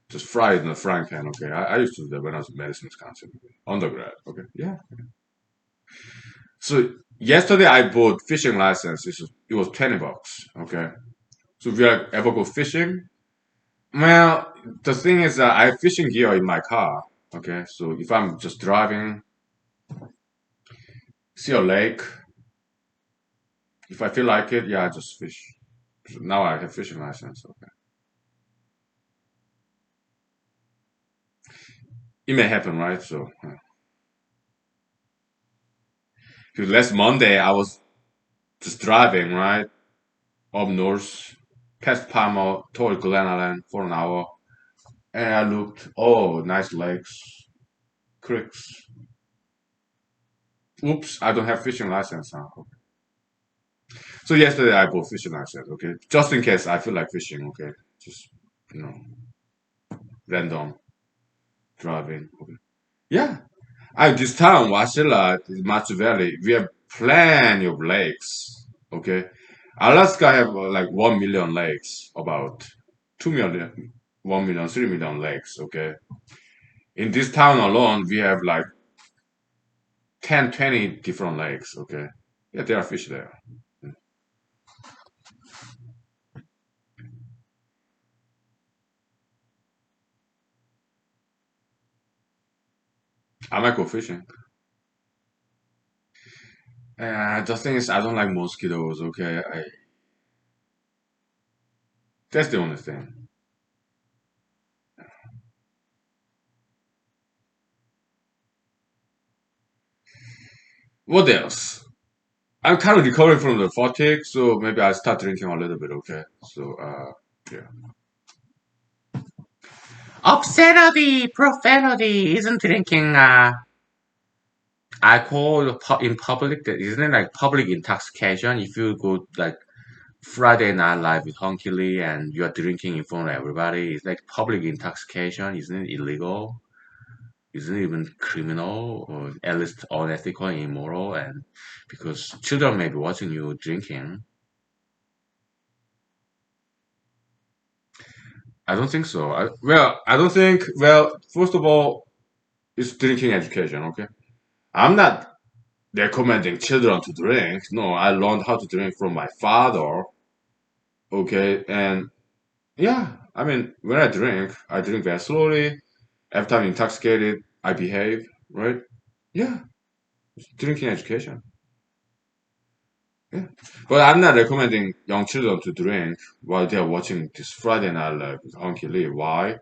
[SPEAKER 1] just fry it in a frying pan. Okay, I used to do that when I was in Madison, Wisconsin, undergrad. Okay, yeah. So yesterday I bought fishing license. It was $20. Okay, so if you ever go fishing, well, the thing is that I have fishing gear in my car. Okay, so if I'm just driving, see a lake, if I feel like it, yeah, I just fish. So now I have fishing license. Okay, it may happen, right? So, because last Monday I was just driving, right, up north, past Palmer toward Glen Allen for an hour, and I looked, oh, nice lakes, creeks. Oops, I don't have fishing license now. Okay. So yesterday I bought fishing license. Okay, just in case I feel like fishing. Okay, just you know, random driving. Okay. Yeah, this town, Wasilla, Matsu Valley, we have plenty of lakes. Okay, Alaska have like 1 million lakes, about 2 million, 1 million, 3 million lakes. Okay, in this town alone, we have like 10, 20 different lakes. Okay, yeah, there are fish there. I might go fishing. The thing is, I don't like mosquitoes. Okay, that's the only thing. What else? I'm kind of recovering from the fatigue, so maybe I start drinking a little bit. Okay, so yeah. Obscenity, profanity, isn't drinking alcohol in public. That isn't it like public intoxication? If you go like Friday Night Live with Honky Lee and you're drinking in front of everybody, it's like public intoxication. Isn't it illegal? Isn't it even criminal or at least unethical and immoral? And because children may be watching you drinking, I don't think so. I don't think. Well, first of all, it's drinking education. Okay, I'm not recommending children to drink. No, I learned how to drink from my father. Okay, and yeah, I mean, when I drink very slowly. After I'm intoxicated, I behave, right? Yeah, drinking education. Yeah, but I'm not recommending young children to drink while they're watching this Friday Night Live with Uncle Lee. Why?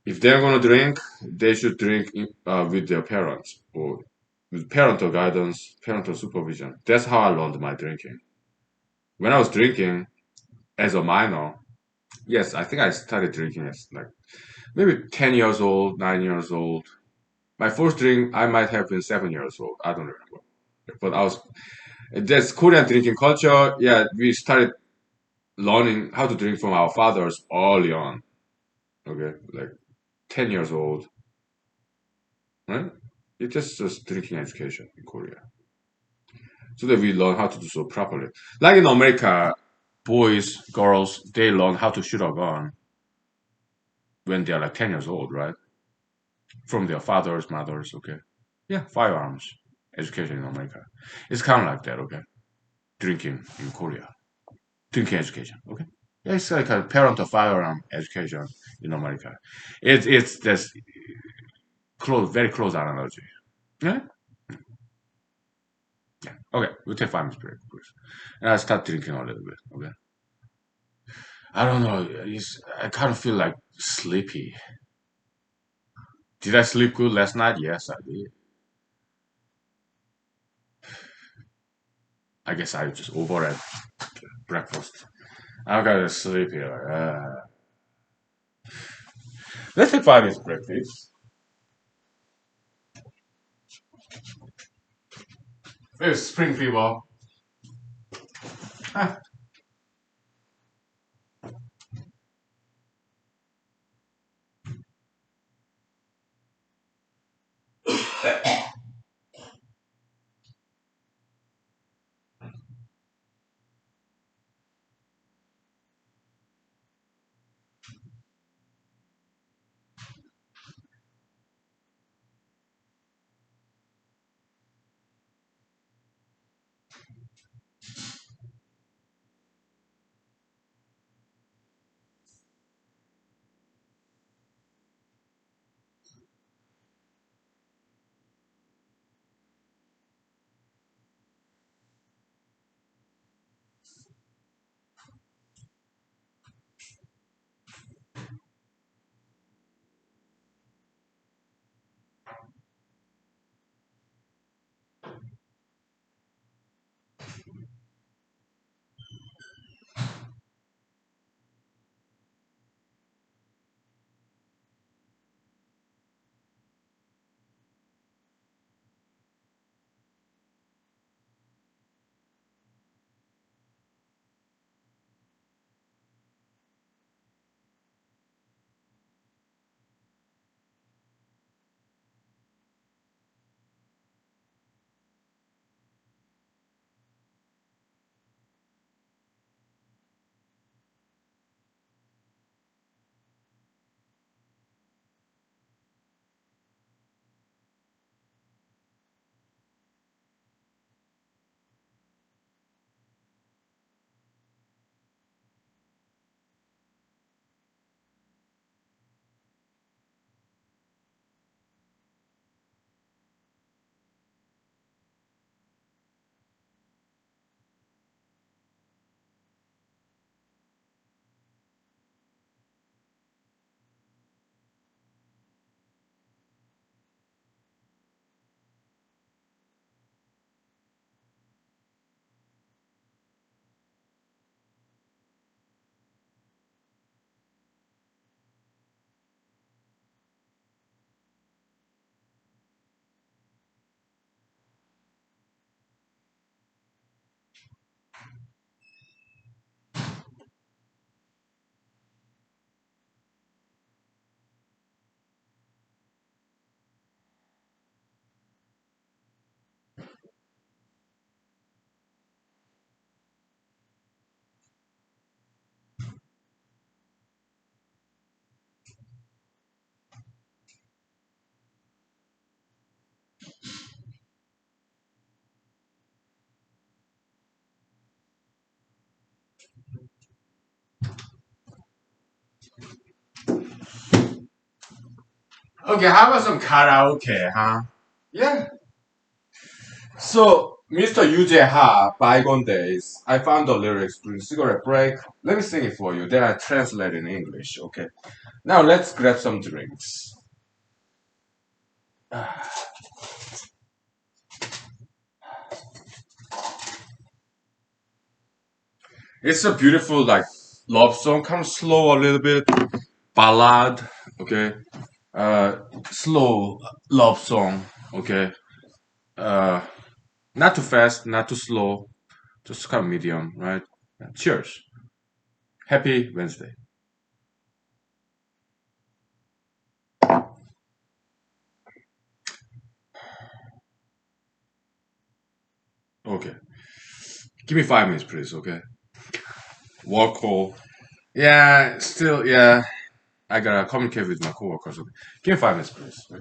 [SPEAKER 1] If they're gonna drink, they should drink with their parents or with parental guidance, parental supervision. That's how I learned my drinking. When I was drinking as a minor, yes, I think I started drinking as like maybe 10 years old, 9 years old. My first drink, I might have been 7 years old. I don't remember. But that's Korean drinking culture. Yeah, we started learning how to drink from our fathers early on. Okay, like 10 years old, right? It's just drinking education in Korea. So that we learn how to do so properly. Like in America, boys, girls, they learn how to shoot a gun when they're like 10 years old, right? From their fathers, mothers, okay? Yeah, firearms education in America. It's kind of like that, okay? Drinking in Korea. Drinking education, okay? Yeah, it's like a parent of firearm education in America. It's this close, very close analogy. Yeah? Yeah. Okay, we'll take 5 minutes break, please. And I start drinking a little bit, okay? I don't know. I kind of feel like sleepy. Did I sleep good last night? Yes, I did. I guess I just overate breakfast. I gotta sleep here. Let's take 5 minutes break, please. It's spring fever. Ah. Okay, how about some karaoke, huh? Yeah. So, Mr. Yuji Ha, Bygone Days, I found the lyrics during cigarette break. Let me sing it for you, then I translate in English, okay? Now let's grab some drinks. It's a beautiful, like, love song, kind of slow a little bit, ballad, okay? Uh, Slow love song, okay? Uh, Not too fast, not too slow, just kind of medium, right? Cheers. Happy Wednesday. Okay. Give me 5 minutes, please, okay? work call. Yeah, still, yeah. I gotta communicate with my coworkers. Okay. Give me 5 minutes, please.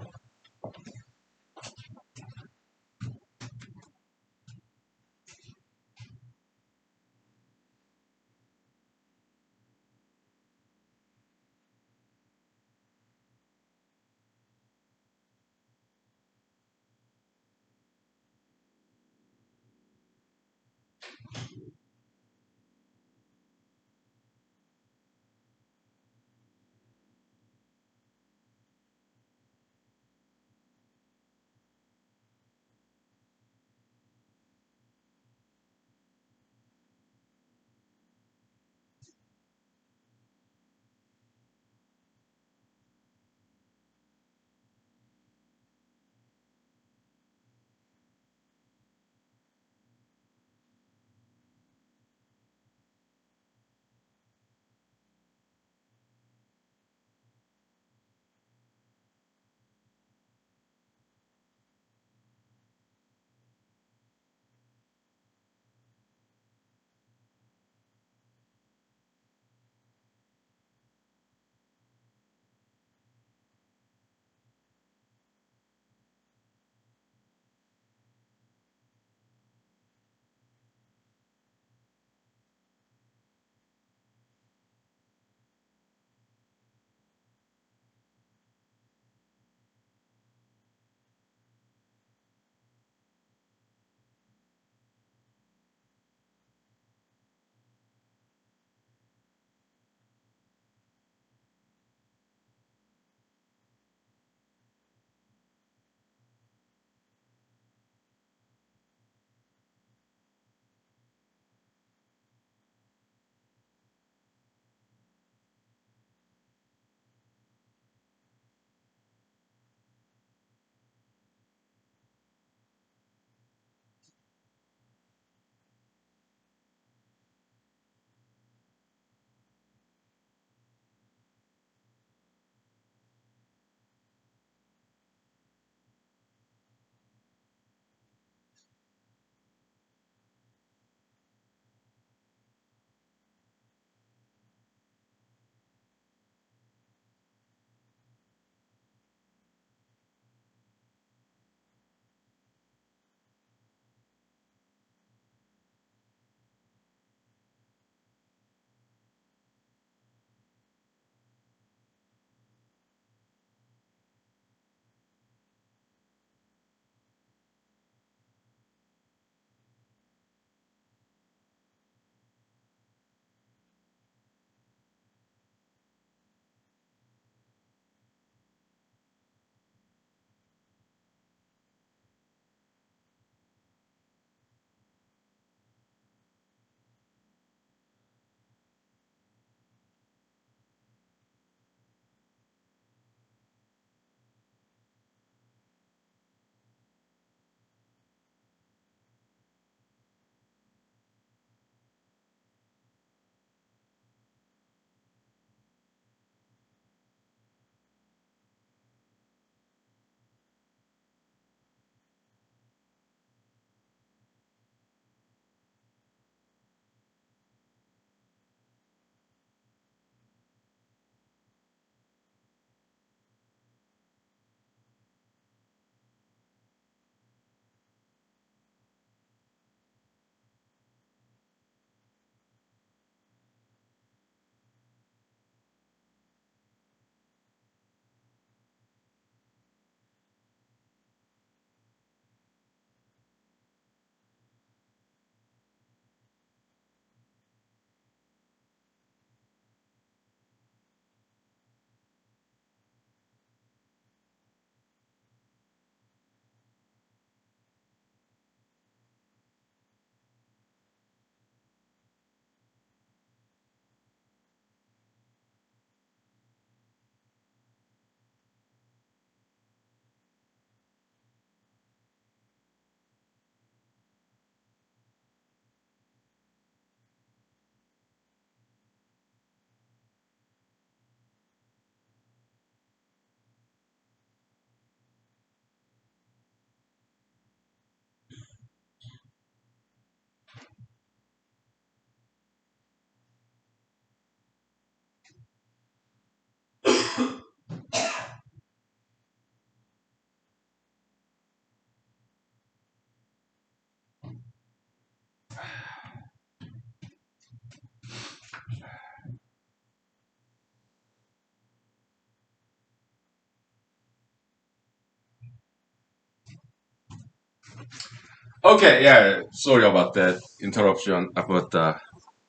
[SPEAKER 1] Okay, yeah, sorry about that interruption, but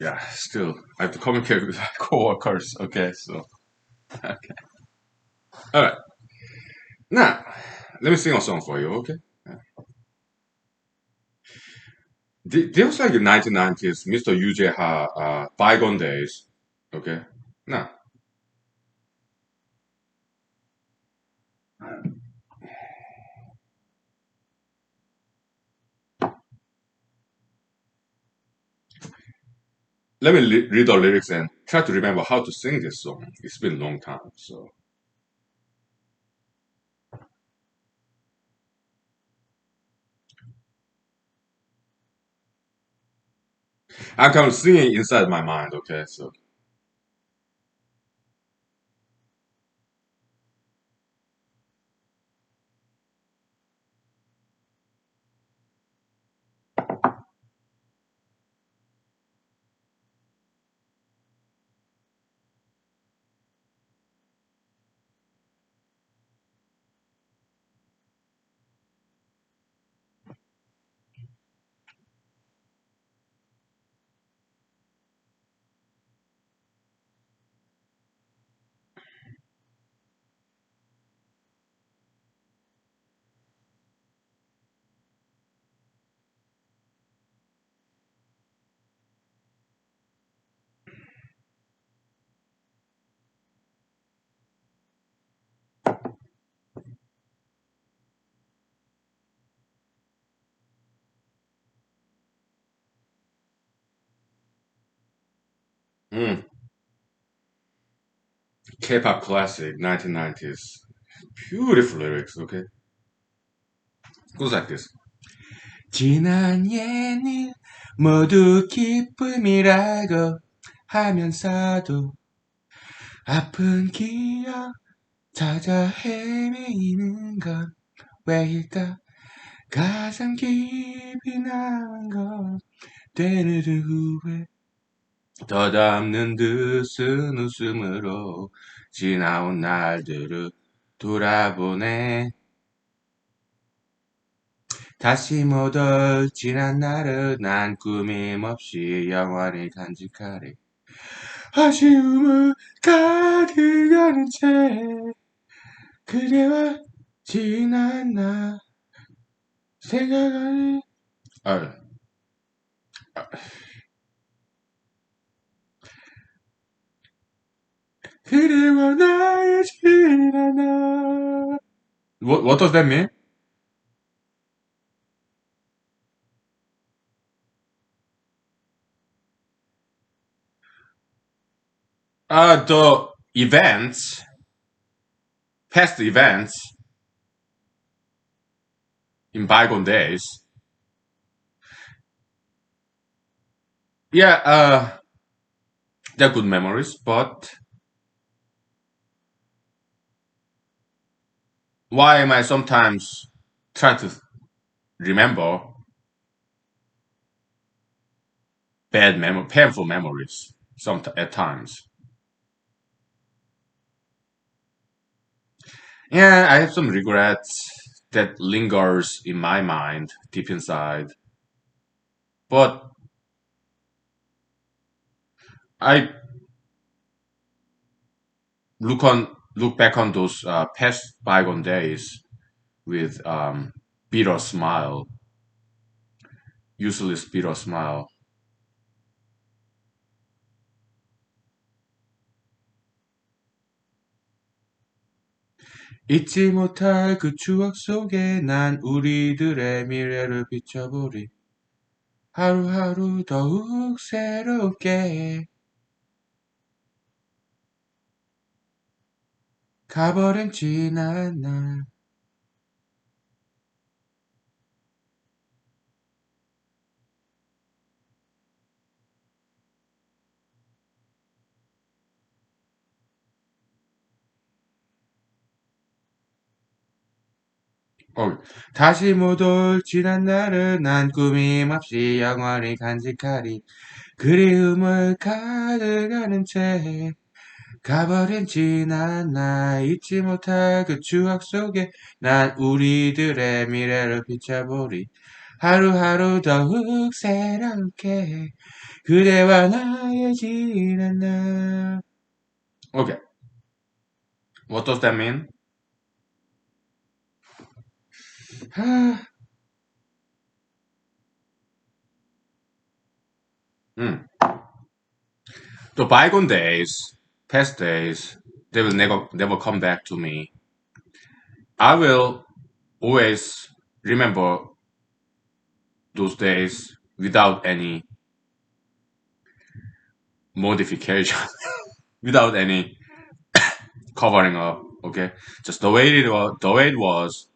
[SPEAKER 1] yeah, still, I have to communicate with my coworkers. Okay, so okay, all right. Now, let me sing a song for you. Okay, there was like in 1990s, Mr. Yuji had bygone days. Okay, now let me read the lyrics and try to remember how to sing this song. It's been a long time, so I'm kind of singing inside my mind. Okay, so mm, K-pop classic, 1990s, beautiful lyrics. Okay, goes like this. 지난 옛일 모두 기쁨이라고 하면서도 아픈 기억 찾아 헤매이는 건 왜일까? 가장 깊이 남은 건 때려든 후회 더담는 듯은 웃음으로 지나온 날들을 돌아보네. 다시 못 올 지난 날을 난 꾸밈없이 영원히 간직하리. 아쉬움을 가득하는 채 그대와 지난 날 생각하니 아, 그대와 나의 지난 날. What does that mean? The events, past events in bygone days. Yeah, they're good memories, but why am I sometimes trying to remember painful memories? Some at times. Yeah, I have some regrets that lingers in my mind deep inside. But I look back on those past bygone days with bitter smile, useless bitter smile. 잊지 못할 그 추억 속에 난 우리들의 미래를 비춰보리. 하루하루 더욱 새롭게 가버린 지난 날. 다시 못 올 지난 날을 난 꾸밈없이 영원히 간직하리. 그리움을 가득하는 채 가버린 지난 날 잊지 못할 그 추억 속에 난 우리들의 미래를 비춰보리. 하루하루 더욱 새롭게 그대와 나의 지난 날. Okay, what does that mean? Hmm. The bygone days, past days, they will never come back to me. I will always remember those days without any modification, without any covering up. Okay, just the way it was.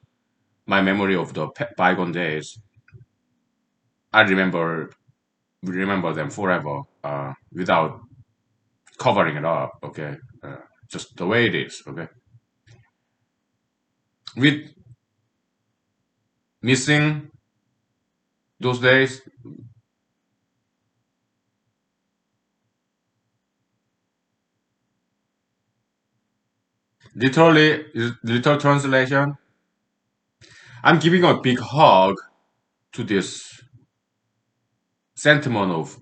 [SPEAKER 1] My memory of the bygone days. I remember them forever, without covering it up. Okay, just the way it is. Okay, with missing those days, literally, literal translation. I'm giving a big hug to this sentiment of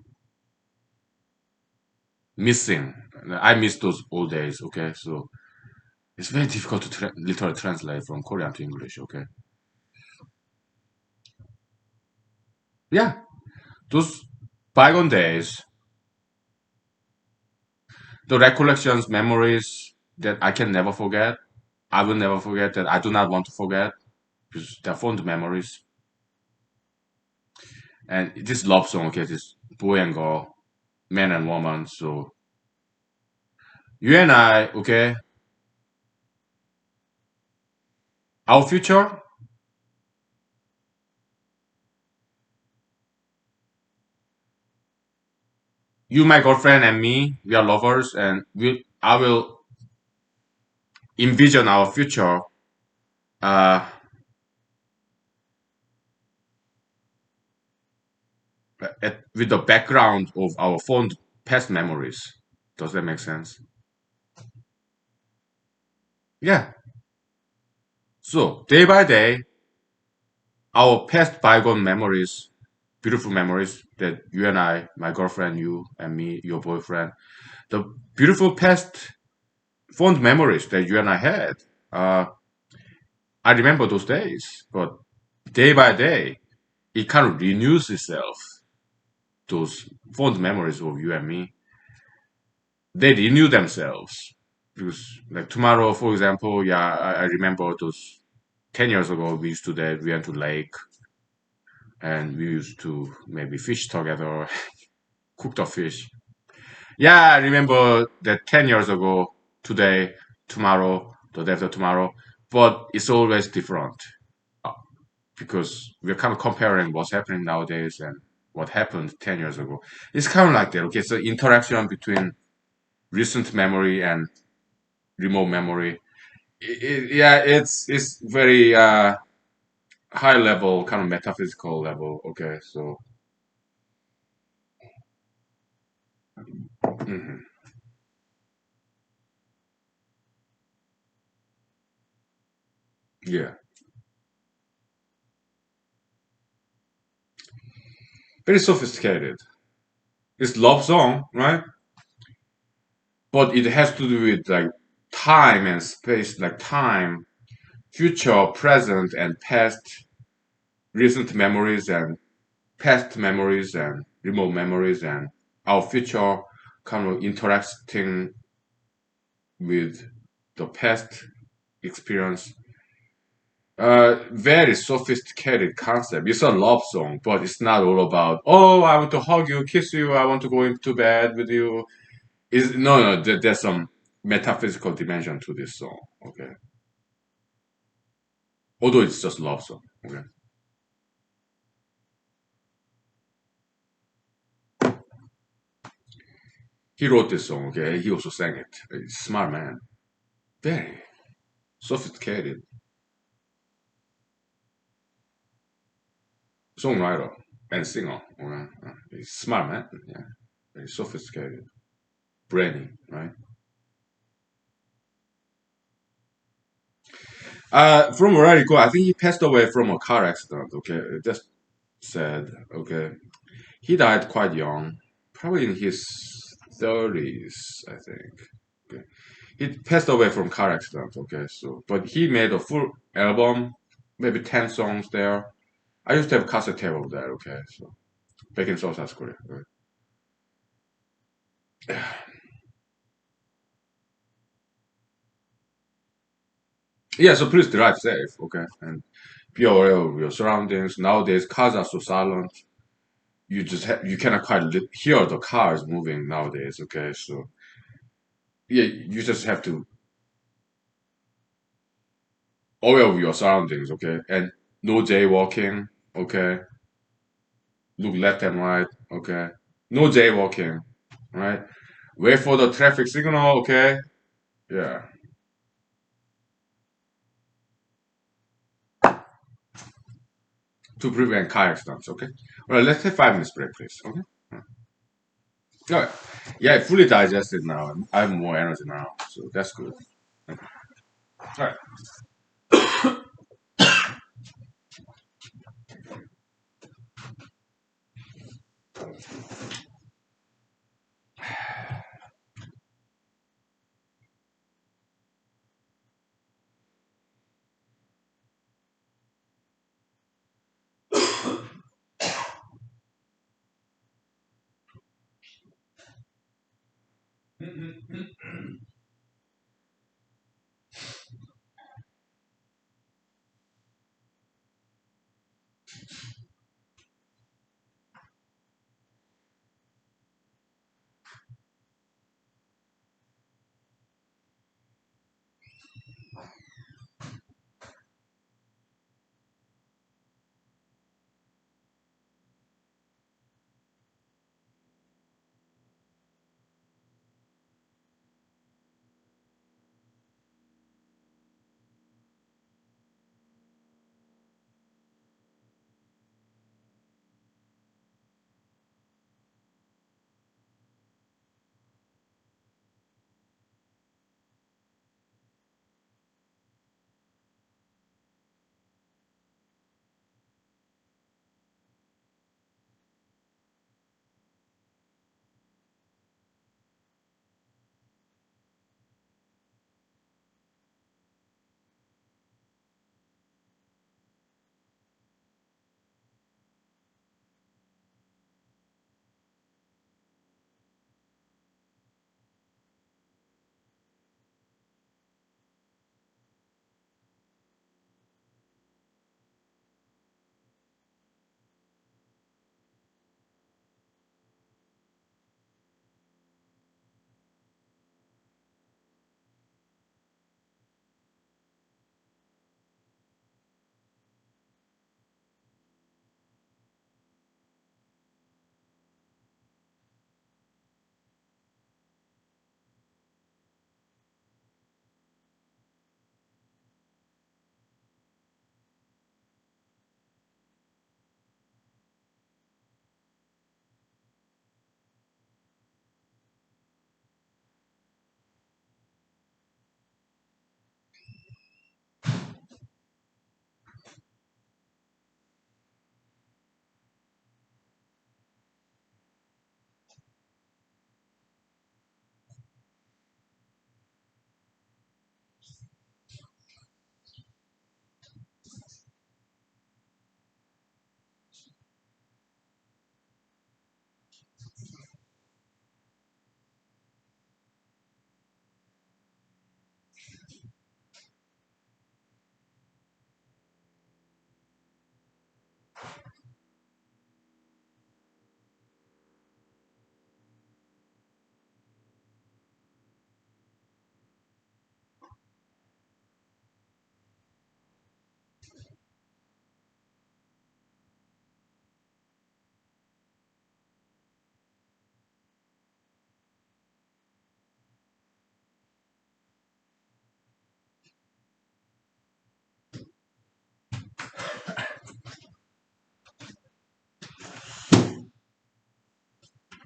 [SPEAKER 1] missing. I miss those old days. Okay, so it's very difficult to literally translate from Korean to English. Okay, yeah, those bygone days, the recollections, memories that I can never forget. I will never forget that. I do not want to forget because they're fond memories. And this love song, okay, this boy and girl, man and woman. So you and I, okay, our future, you, my girlfriend, and me, we are lovers, and I will envision our future, uh, with the background of our fond past memories. Does that make sense? Yeah. So day by day, our past bygone memories, beautiful memories that you and I, my girlfriend, you and me, your boyfriend, the beautiful past fond memories that you and I had. Uh, I remember those days, but day by day, it kind of renews itself. Those fond memories of you and me, they renew themselves. Because, like tomorrow, for example, yeah, I remember those 10 years ago, we went to lake and we used to maybe fish together, cook the fish. Yeah, I remember that 10 years ago, today, tomorrow, the day after tomorrow, but it's always different, uh, because we're kind of comparing what's happening nowadays and what happened 10 years ago. It's kind of like that. Okay, so interaction between recent memory and remote memory. Yeah, it's very high level, kind of metaphysical level. Okay, so mhm, yeah, very sophisticated. It's love song, right? But it has to do with like time and space, like time, future, present, and past, recent memories and past memories and remote memories and our future kind of interacting with the past experience. Very sophisticated concept. It's a love song, but it's not all about, oh, I want to hug you, kiss you, I want to go into bed with you. Is no, no, there's some metaphysical dimension to this song. Okay. Although it's just love song. Okay. He wrote this song, okay? He also sang it. He's a smart man. Very sophisticated songwriter and singer. Okay? He's a smart man. Yeah. Very sophisticated. Brainy, right? From where I recall, I think he passed away from a car accident. Okay. That's said. Okay, he died quite young, probably in his 30s, I think. Okay, he passed away from car accident. Okay, so but he made a full album, maybe 10 songs there. I used to have cassette tape of that. Okay, so back in South Korea. Okay. Yeah, so please drive safe. Okay, and be aware of your surroundings. Nowadays, cars are so silent. You cannot quite hear the cars moving nowadays. Okay, so yeah, you just have to aware of your surroundings. Okay, and no jaywalking. Okay, look left and right. Okay, no jaywalking. Right, wait for the traffic signal. Okay, yeah, to prevent car accidents. Okay, well, let's take 5 minutes break, please. Okay. All right. Yeah, I fully digested now. I have more energy now, so that's good. All right.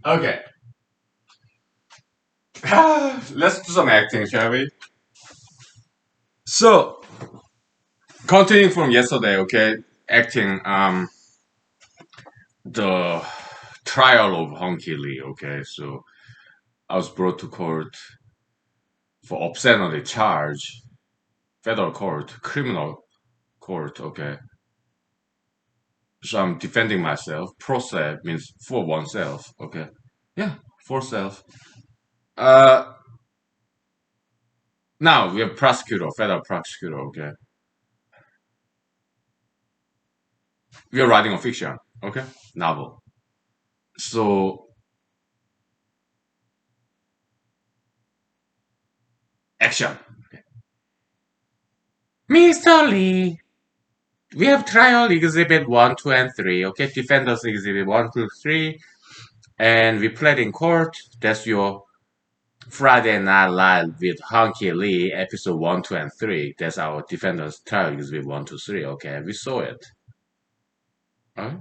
[SPEAKER 1] Okay. Let's do some acting, shall we? So, continuing from yesterday, okay, acting. the trial of Honky Lee. Okay, so I was brought to court for obscenity charge, federal court, criminal court. Okay, so I'm defending myself. Pro se means for oneself. Okay, yeah, for self. Uh, Now we have prosecutor, federal prosecutor. Okay, we are writing a fiction. Okay, novel. So action. Mr. Lee, we have trial exhibit 1, 2, and 3. Okay, defenders exhibit 1, 2, 3. And we played in court. That's your Friday Night Live with Honky Lee, episode 1, 2, and 3. That's our defenders trial exhibit 1, 2, 3. Okay, we saw it. Huh?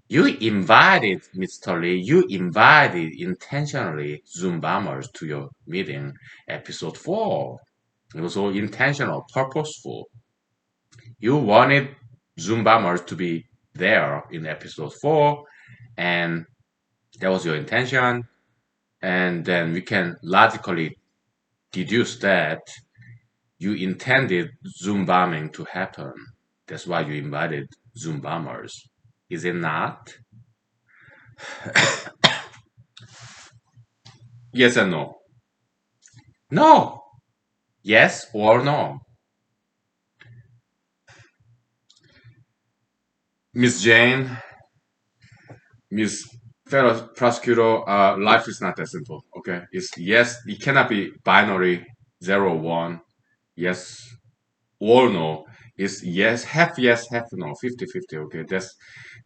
[SPEAKER 1] You invited, Mr. Lee, you invited intentionally Zoom bombers to your meeting, episode 4. It was all intentional, purposeful. You wanted Zoom bombers to be there in episode 4, and that was your intention. And then we can logically deduce that you intended Zoom bombing to happen. That's why you invited Zoom bombers. Is it not? Yes and no. No. Yes or no. Miss Jane, Miss Fellow Prosecutor, life is not that simple. Okay. It's yes, it cannot be binary, zero, one, yes or no. It's yes, half no, 50-50. Okay. That's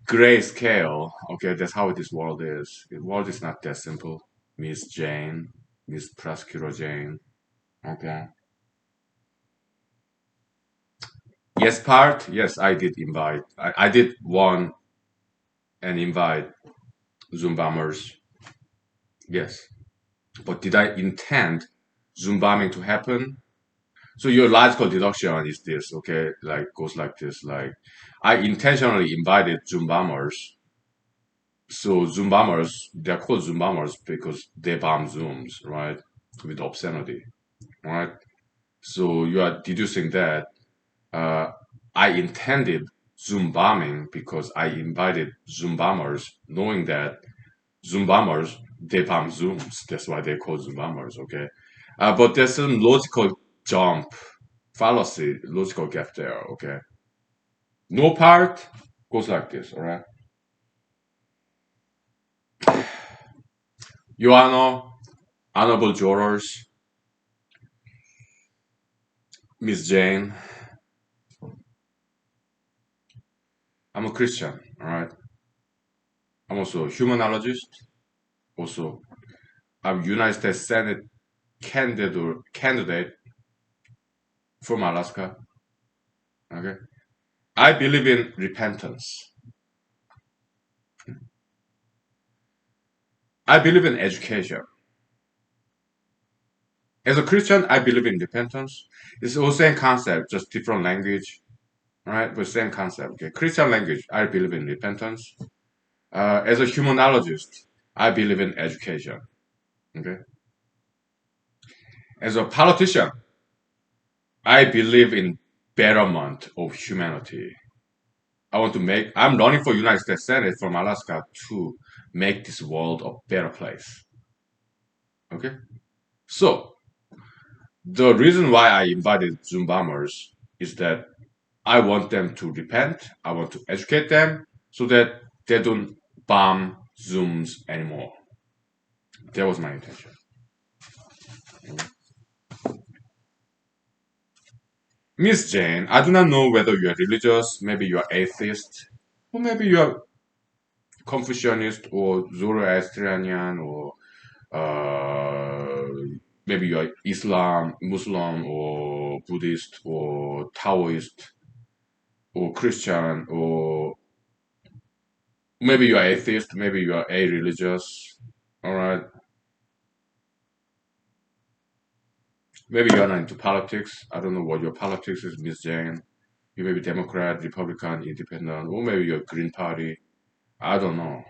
[SPEAKER 1] gray scale. Okay. That's how this world is. The world is not that simple. Miss Jane, Miss Prosecutor Jane. Okay. Yes, part. Yes, I did invite. I did want and invite Zoom bombers. Yes. But did I intend Zoom bombing to happen? So your logical deduction is this, okay? Like goes like this, like I intentionally invited Zoom bombers. So Zoom bombers, they're called Zoom bombers because they bomb Zooms, right? With obscenity, right? So you are deducing that uh, I intended Zoom bombing because I invited Zoom bombers, knowing that Zoom bombers they bomb Zooms. That's why they call Zoom bombers. Okay, but there's some logical jump, fallacy, logical gap there. Okay, no part goes like this. All right, Your Honor, honorable jurors, Miss Jane, I'm a Christian. All right, I'm also a humanologist. Also, I'm United States Senate candidate from Alaska. Okay, I believe in repentance. I believe in education. As a Christian, I believe in repentance. It's all same concept, just different language, right? But same concept. Okay, Christian language, I believe in repentance. As a humanologist, I believe in education. Okay. As a politician, I believe in betterment of humanity. I'm running for United States Senate from Alaska to make this world a better place. Okay. So the reason why I invited Zoom bombers is that I want them to repent. I want to educate them so that they don't bomb Zooms anymore. That was my intention. Miss Jane, I do not know whether you are religious, maybe you are atheist, or maybe you are Confucianist or Zoroastrian or uh, maybe you are Islam, Muslim or Buddhist or Taoist or Christian or maybe you are atheist, maybe you are a-religious. All right. Maybe you're not into politics. I don't know what your politics is, Miss Jane. You may be Democrat, Republican, Independent, or maybe you're Green Party. I don't know.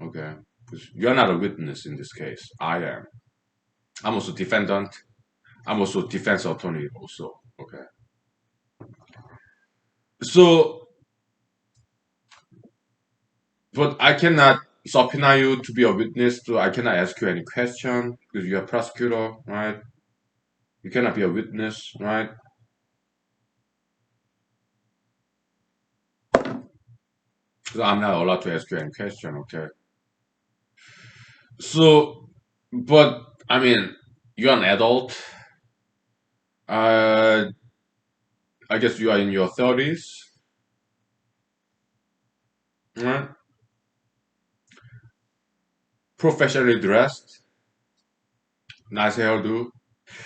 [SPEAKER 1] Okay, because you're not a witness in this case. I am. I'm also defendant. I'm also defense attorney. Also. Okay. So, but I cannot subpoena you to be a witness. So I cannot ask you any question because you're a prosecutor, right? You cannot be a witness, right? So I'm not allowed to ask you any question. Okay. So, but I mean, you're an adult. Uh, I guess you are in your 30s, right? Professionally dressed, nice hairdo.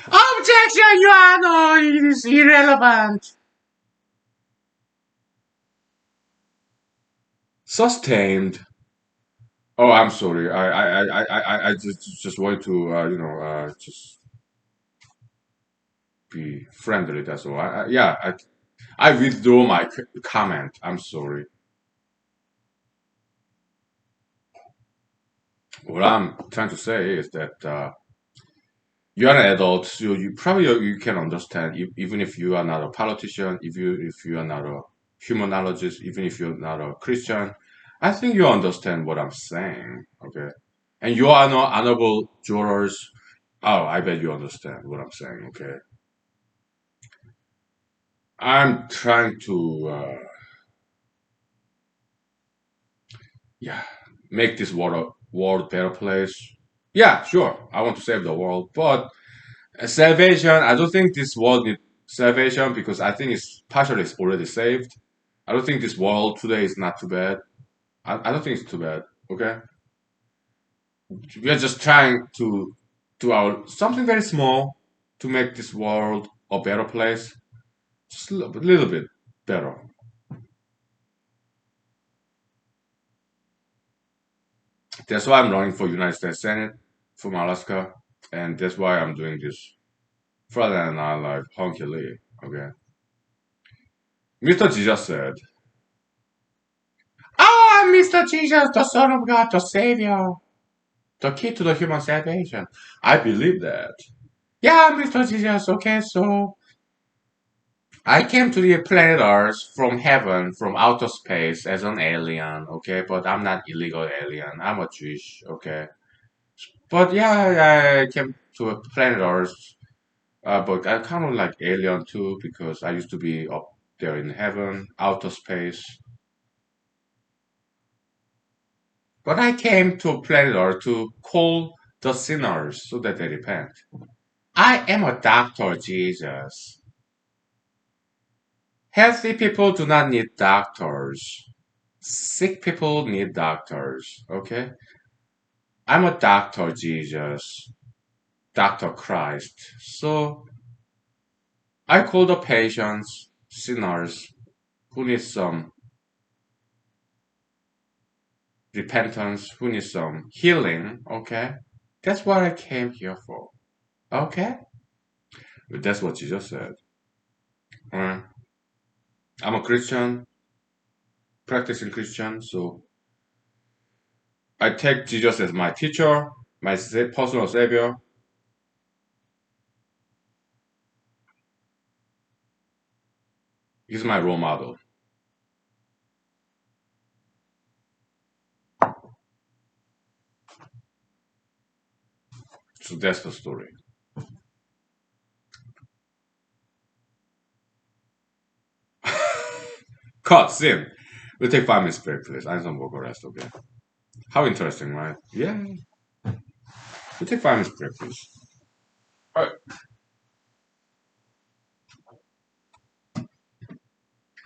[SPEAKER 1] Objection, Your Honor! It is irrelevant. Sustained. Oh, I'm sorry. I just wanted to, just be friendly. That's all. Yeah, I withdraw my comment. I'm sorry. What I'm trying to say is that you're an adult, so you probably you can understand, even if you are not a politician, if you are not a humanologist, even if you're not a Christian. I think you understand what I'm saying. Okay, and you are not honorable jurors. Oh, I bet you understand what I'm saying. Okay, I'm trying to, yeah, make this world better place. Yeah, sure, I want to save the world, but salvation, I don't think this world needs salvation because I think it's partially already saved. I don't think this world today is not too bad. I don't think it's too bad. Okay, we are just trying to do our something very small to make this world a better place, just a little bit better. That's why I'm running for United States Senate from Alaska, and that's why I'm doing this Friday Night Live Honky Lee. Okay, Mr. Jesus said, "Oh, I'm Mr. Jesus, the Son of God, the Savior, the key to the human salvation." I believe that. Yeah, Mr. Jesus. Okay, so I came to the planet Earth from heaven, from outer space as an alien. Okay, but I'm not illegal alien. I'm a Jewish. Okay, but yeah, I came to a planet Earth. But I kind of like alien too because I used to be up there in heaven, outer space. But I came to planet Earth to call the sinners so that they repent. I am a doctor, Jesus. Healthy people do not need doctors. Sick people need doctors, okay? I'm a doctor, Jesus. Doctor Christ. So I call the patients sinners who need some repentance, who need some healing, okay? That's what I came here for, okay? But that's what Jesus said. Uh, I'm a Christian, practicing Christian, so I take Jesus as my teacher, my personal savior. He's my role model. So that's the story. Cut, sin. We'll take 5 minutes break, please. I need some vocal rest, okay? How interesting, right? Yeah. We'll take 5 minutes break, please. All right.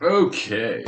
[SPEAKER 1] Okay.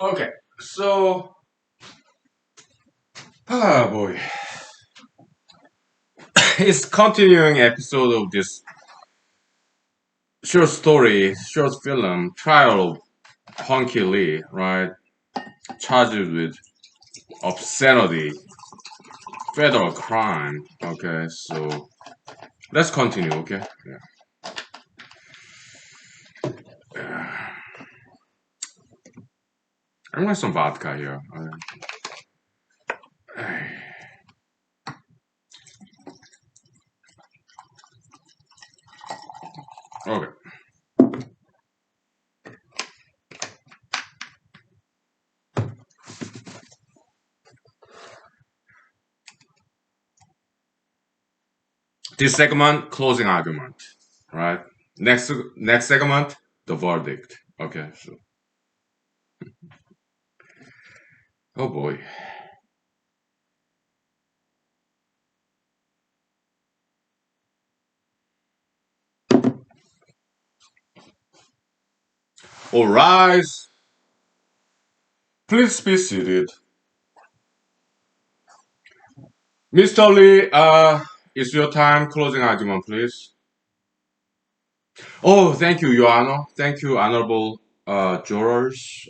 [SPEAKER 1] Okay, so ah boy, it's continuing episode of this short story, short film, trial of Honky Lee, right? Charged with obscenity, federal crime. Okay, so let's continue. Okay, yeah. I'm going some vodka here. Okay, this segment closing argument, right? Next segment the verdict. Okay, so oh boy. All rise. Please be seated. Mr. Lee, it's your time. Closing argument, please. Oh, thank you, Your Honor. Thank you, Honorable jurors.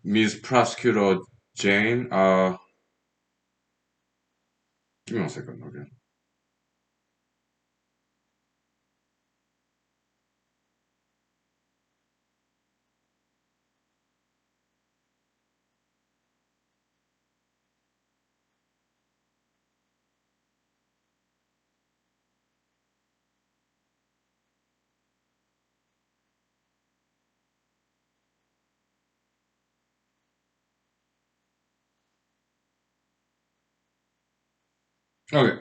[SPEAKER 1] Ms. Prosecutor Jane. Give me 1 second, okay? Okay.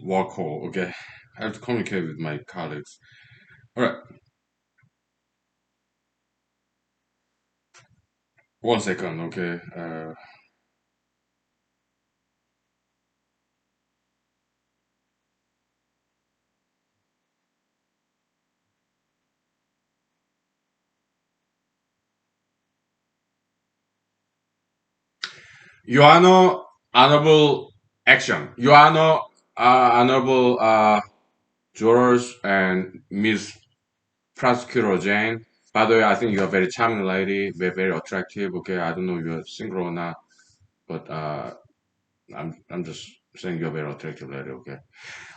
[SPEAKER 1] Work call. Okay. I have to communicate with my colleagues. All right. 1 second. Okay. Your Honor, honorable action. Your Honor, honorable jurors and Miss Prosecutor Jane. By the way, I think you're a very charming lady, very attractive. Okay, I don't know if you're single or not, but I'm just saying you're a very attractive lady. Okay.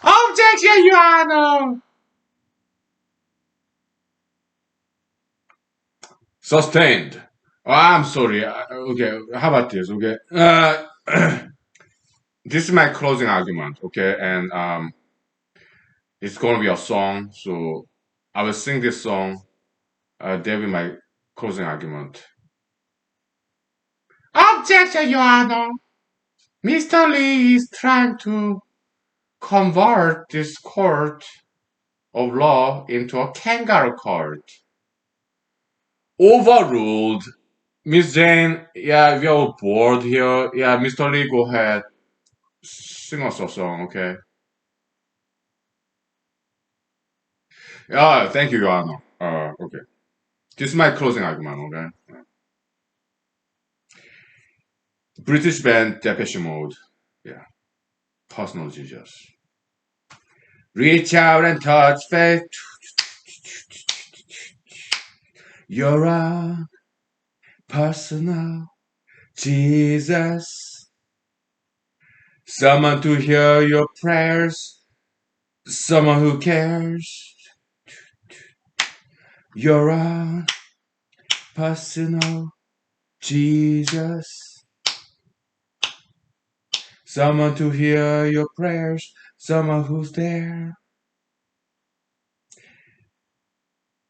[SPEAKER 1] Objection, Your Honor. Sustained. Oh, I'm sorry. Okay, how about this? Okay. This is my closing argument. Okay, and it's gonna be a song, so I will sing this song. That will be my closing argument. Objection, Your Honor. Mr. Lee is trying to convert this court of law into a kangaroo court. Overruled. Miss Jane, yeah, we are bored here. Yeah, Mr. Lee, go ahead. Sing us a song, okay? Yeah, thank you, Your Honor. Okay. This is my closing argument, okay? British band Depeche Mode. Yeah, personal Jesus. Reach out and touch faith. You're a personal Jesus. Someone to hear your prayers. Someone who cares. You're a personal Jesus. Someone to hear your prayers. Someone who's there.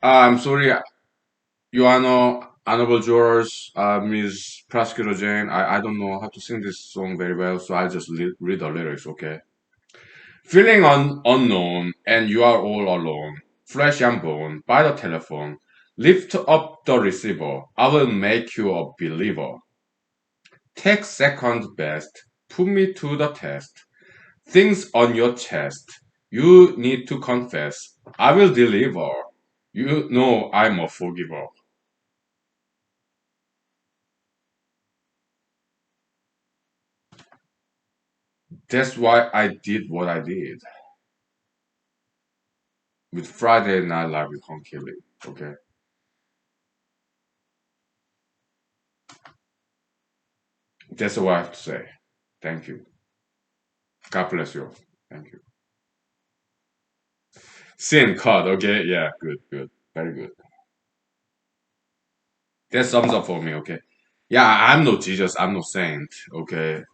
[SPEAKER 1] I'm sorry, Your Honor, Honorable Jurors, Ms. Prosecutor Jane. I don't know how to sing this song very well, so I'll just read the lyrics, okay? Feeling unknown, and you are all alone. Flesh and bone, by the telephone. Lift up the receiver. I will make you a believer. Take second best. Put me to the test. Things on your chest. You need to confess. I will deliver. You know I'm a forgiver. That's why I did what I did with Friday Night Live with Hon Kelly. Okay, that's what I have to say. Thank you. God bless you. Thank you. Sin cut. Okay, yeah, good, good, very good. That sums up for me. Okay, yeah, I'm no Jesus. I'm no saint. Okay,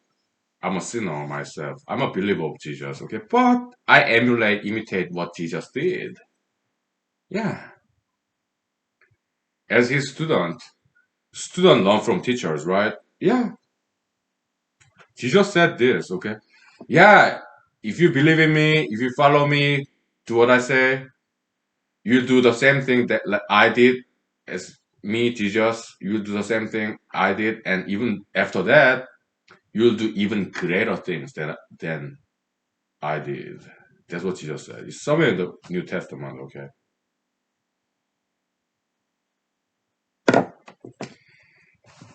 [SPEAKER 1] I'm a sinner myself. I'm a believer of Jesus. Okay, but I emulate, imitate what Jesus did. Yeah, as his student, student learn from teachers, right? Yeah, Jesus said this. Okay, yeah, if you believe in me, if you follow me, do what I say, you'll do the same thing that I did as me, Jesus. You'll do the same thing I did, and even after that, you'll do even greater things than I did. That's what Jesus said. It's somewhere in the New Testament, okay?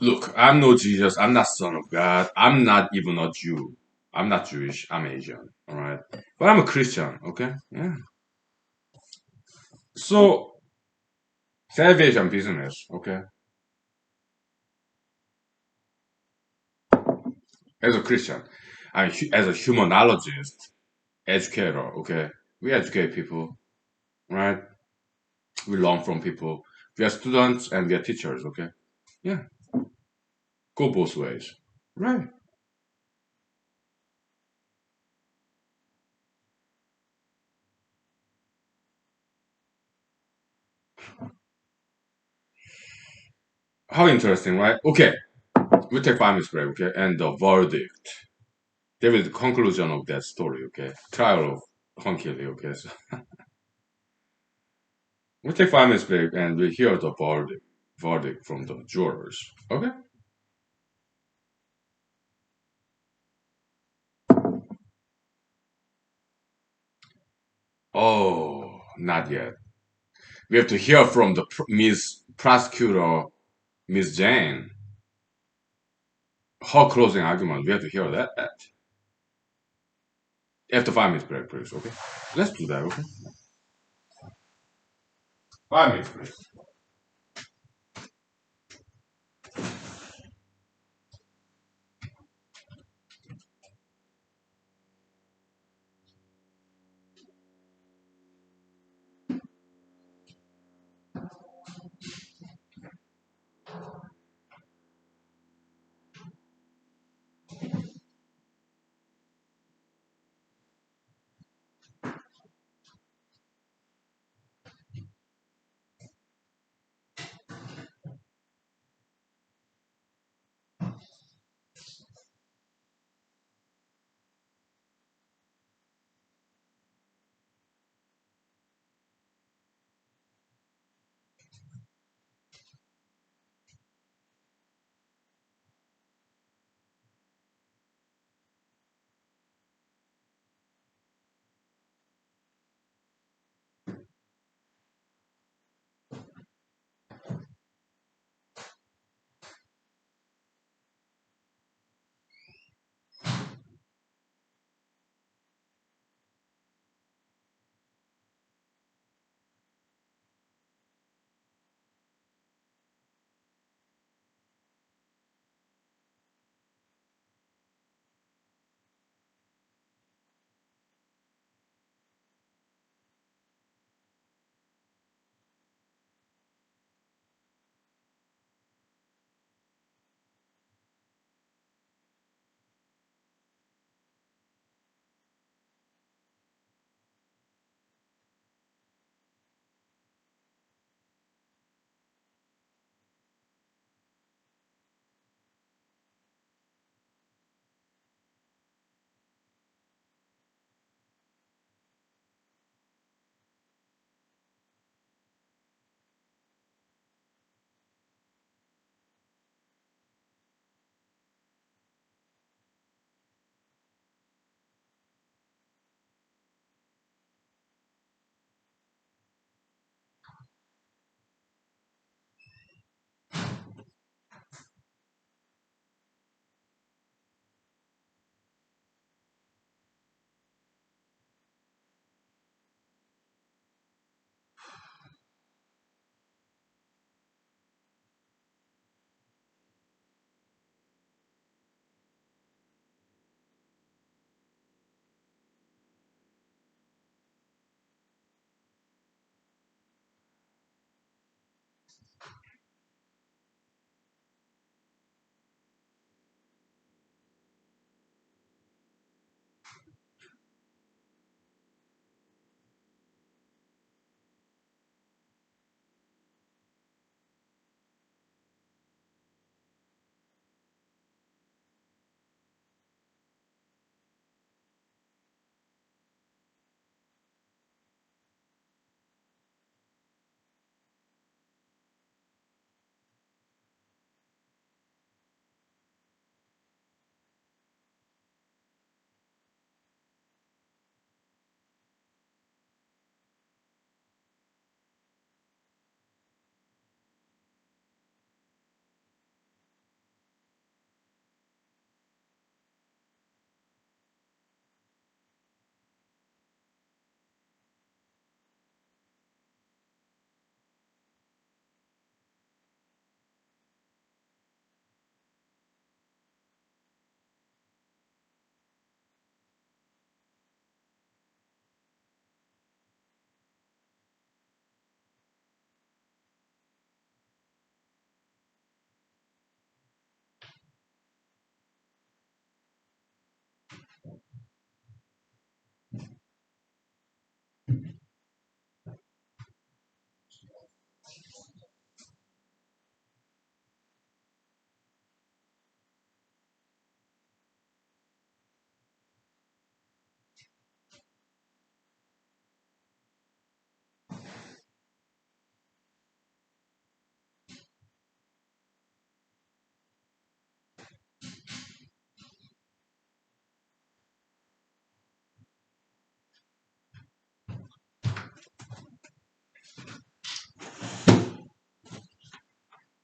[SPEAKER 1] Look, I'm no Jesus. I'm not Son of God. I'm not even a Jew. I'm not Jewish. I'm Asian, all right? But I'm a Christian, okay? Yeah. So, salvation business, okay? As a Christian, as a humanologist, educator, okay? We educate people, right? We learn from people. We are students and we are teachers, okay? Yeah, go both ways, right? How interesting, right? Okay, we take 5 minutes break, okay? And the verdict. There is the conclusion of that story, okay? Trial of Hunky, okay? So we take 5 minutes break and we hear the verdict from the jurors, okay? Oh, not yet. We have to hear from the Miss Prosecutor, Miss Jane, her closing argument. We have to hear that after 5 minutes break, please, okay? Let's do that, okay? 5 minutes, please.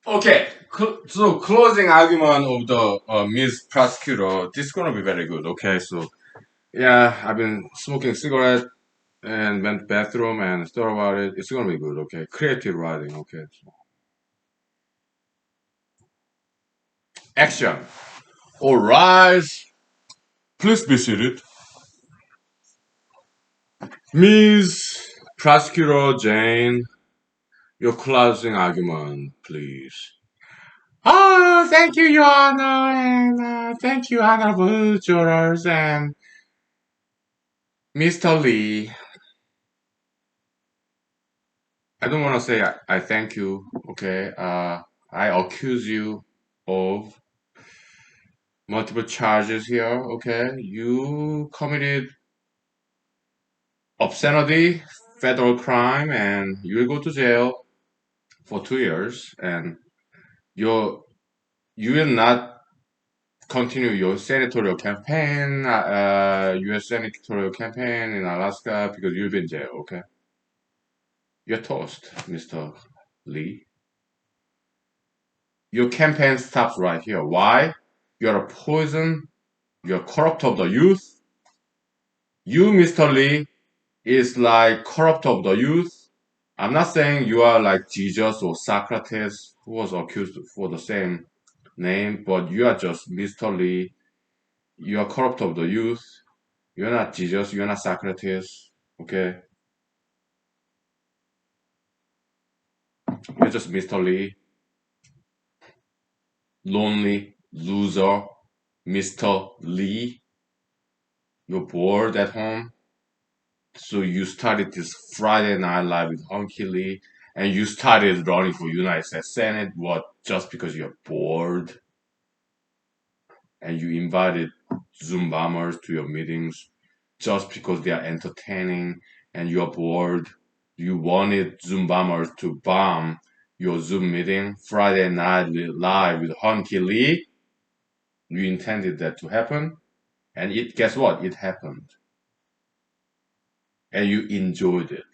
[SPEAKER 1] Okay, so closing argument of the Miss Prosecutor. This is gonna be very good. Okay, so yeah, I've been smoking cigarette and went to bathroom and thought about it. It's gonna be good. Okay, creative writing. Okay, so action. All rise. Please be seated. Miss Prosecutor Jane, your closing argument, please. Oh, thank you, Your Honor, and thank you, honorable jurors, and Mr. Lee. I don't want to say I thank you, okay? I accuse you of multiple charges here, okay? You committed obscenity, federal crime, and you will go to jail for 2 years, and you're, you will not continue your senatorial campaign, U.S. senatorial campaign in Alaska because you'll be in jail, okay? You're toast, Mr. Lee. Your campaign stops right here. Why? You're a poison. You're corrupt of the youth. You, Mr. Lee, is like corrupt of the youth. I'm not saying you are like Jesus or Socrates, who was accused for the same name, but you are just Mr. Lee. You are corrupt of the youth. You're not Jesus. You're not Socrates. Okay? You're just Mr. Lee. Lonely loser, Mr. Lee. You're bored at home. So you started this Friday Night Live with Hunky Lee, and you started running for United States Senate. What? Just because you're bored, and you invited Zoom bombers to your meetings, just because they are entertaining, and you're bored. You wanted Zoom bombers to bomb your Zoom meeting, Friday Night Live with Hunky Lee. You intended that to happen, and it. Guess what? It happened, and you enjoyed it.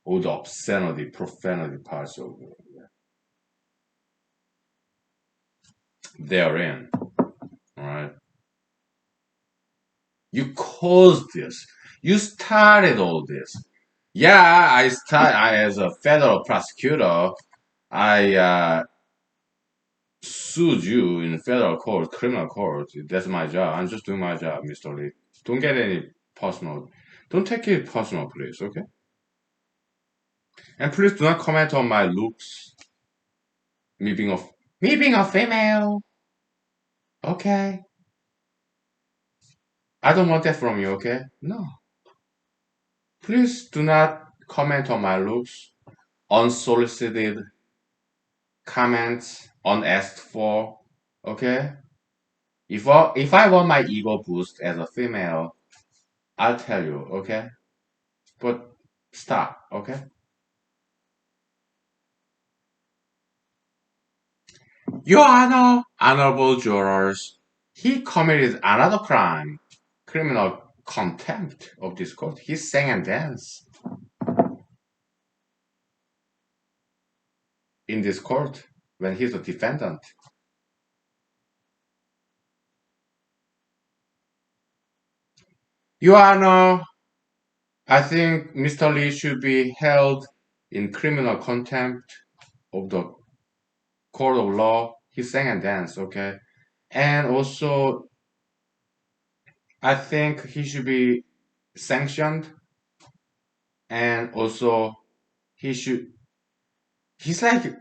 [SPEAKER 1] All the obscenity, profanity parts of therein. All right, you caused this. You started all this. Yeah, as a federal prosecutor, I sued you in federal court, criminal court. That's my job. I'm just doing my job, Mr. Lee. Don't get any personal. Don't take it personal, please. Okay. And please do not comment on my looks. Me being a female. Okay. I don't want that from you, okay? No. Please do not comment on my looks. Unsolicited comments, unasked for, okay? If I want my ego boost as a female, I'll tell you, okay? But stop, okay? Your Honor, honorable jurors, he committed another crime, criminal contempt of this court. He sang and danced in this court when he's a defendant. Your Honor, I think Mr. Lee should be held in criminal contempt of the court of law. He sang and danced, okay? And also, I think he should be sanctioned, and also he's like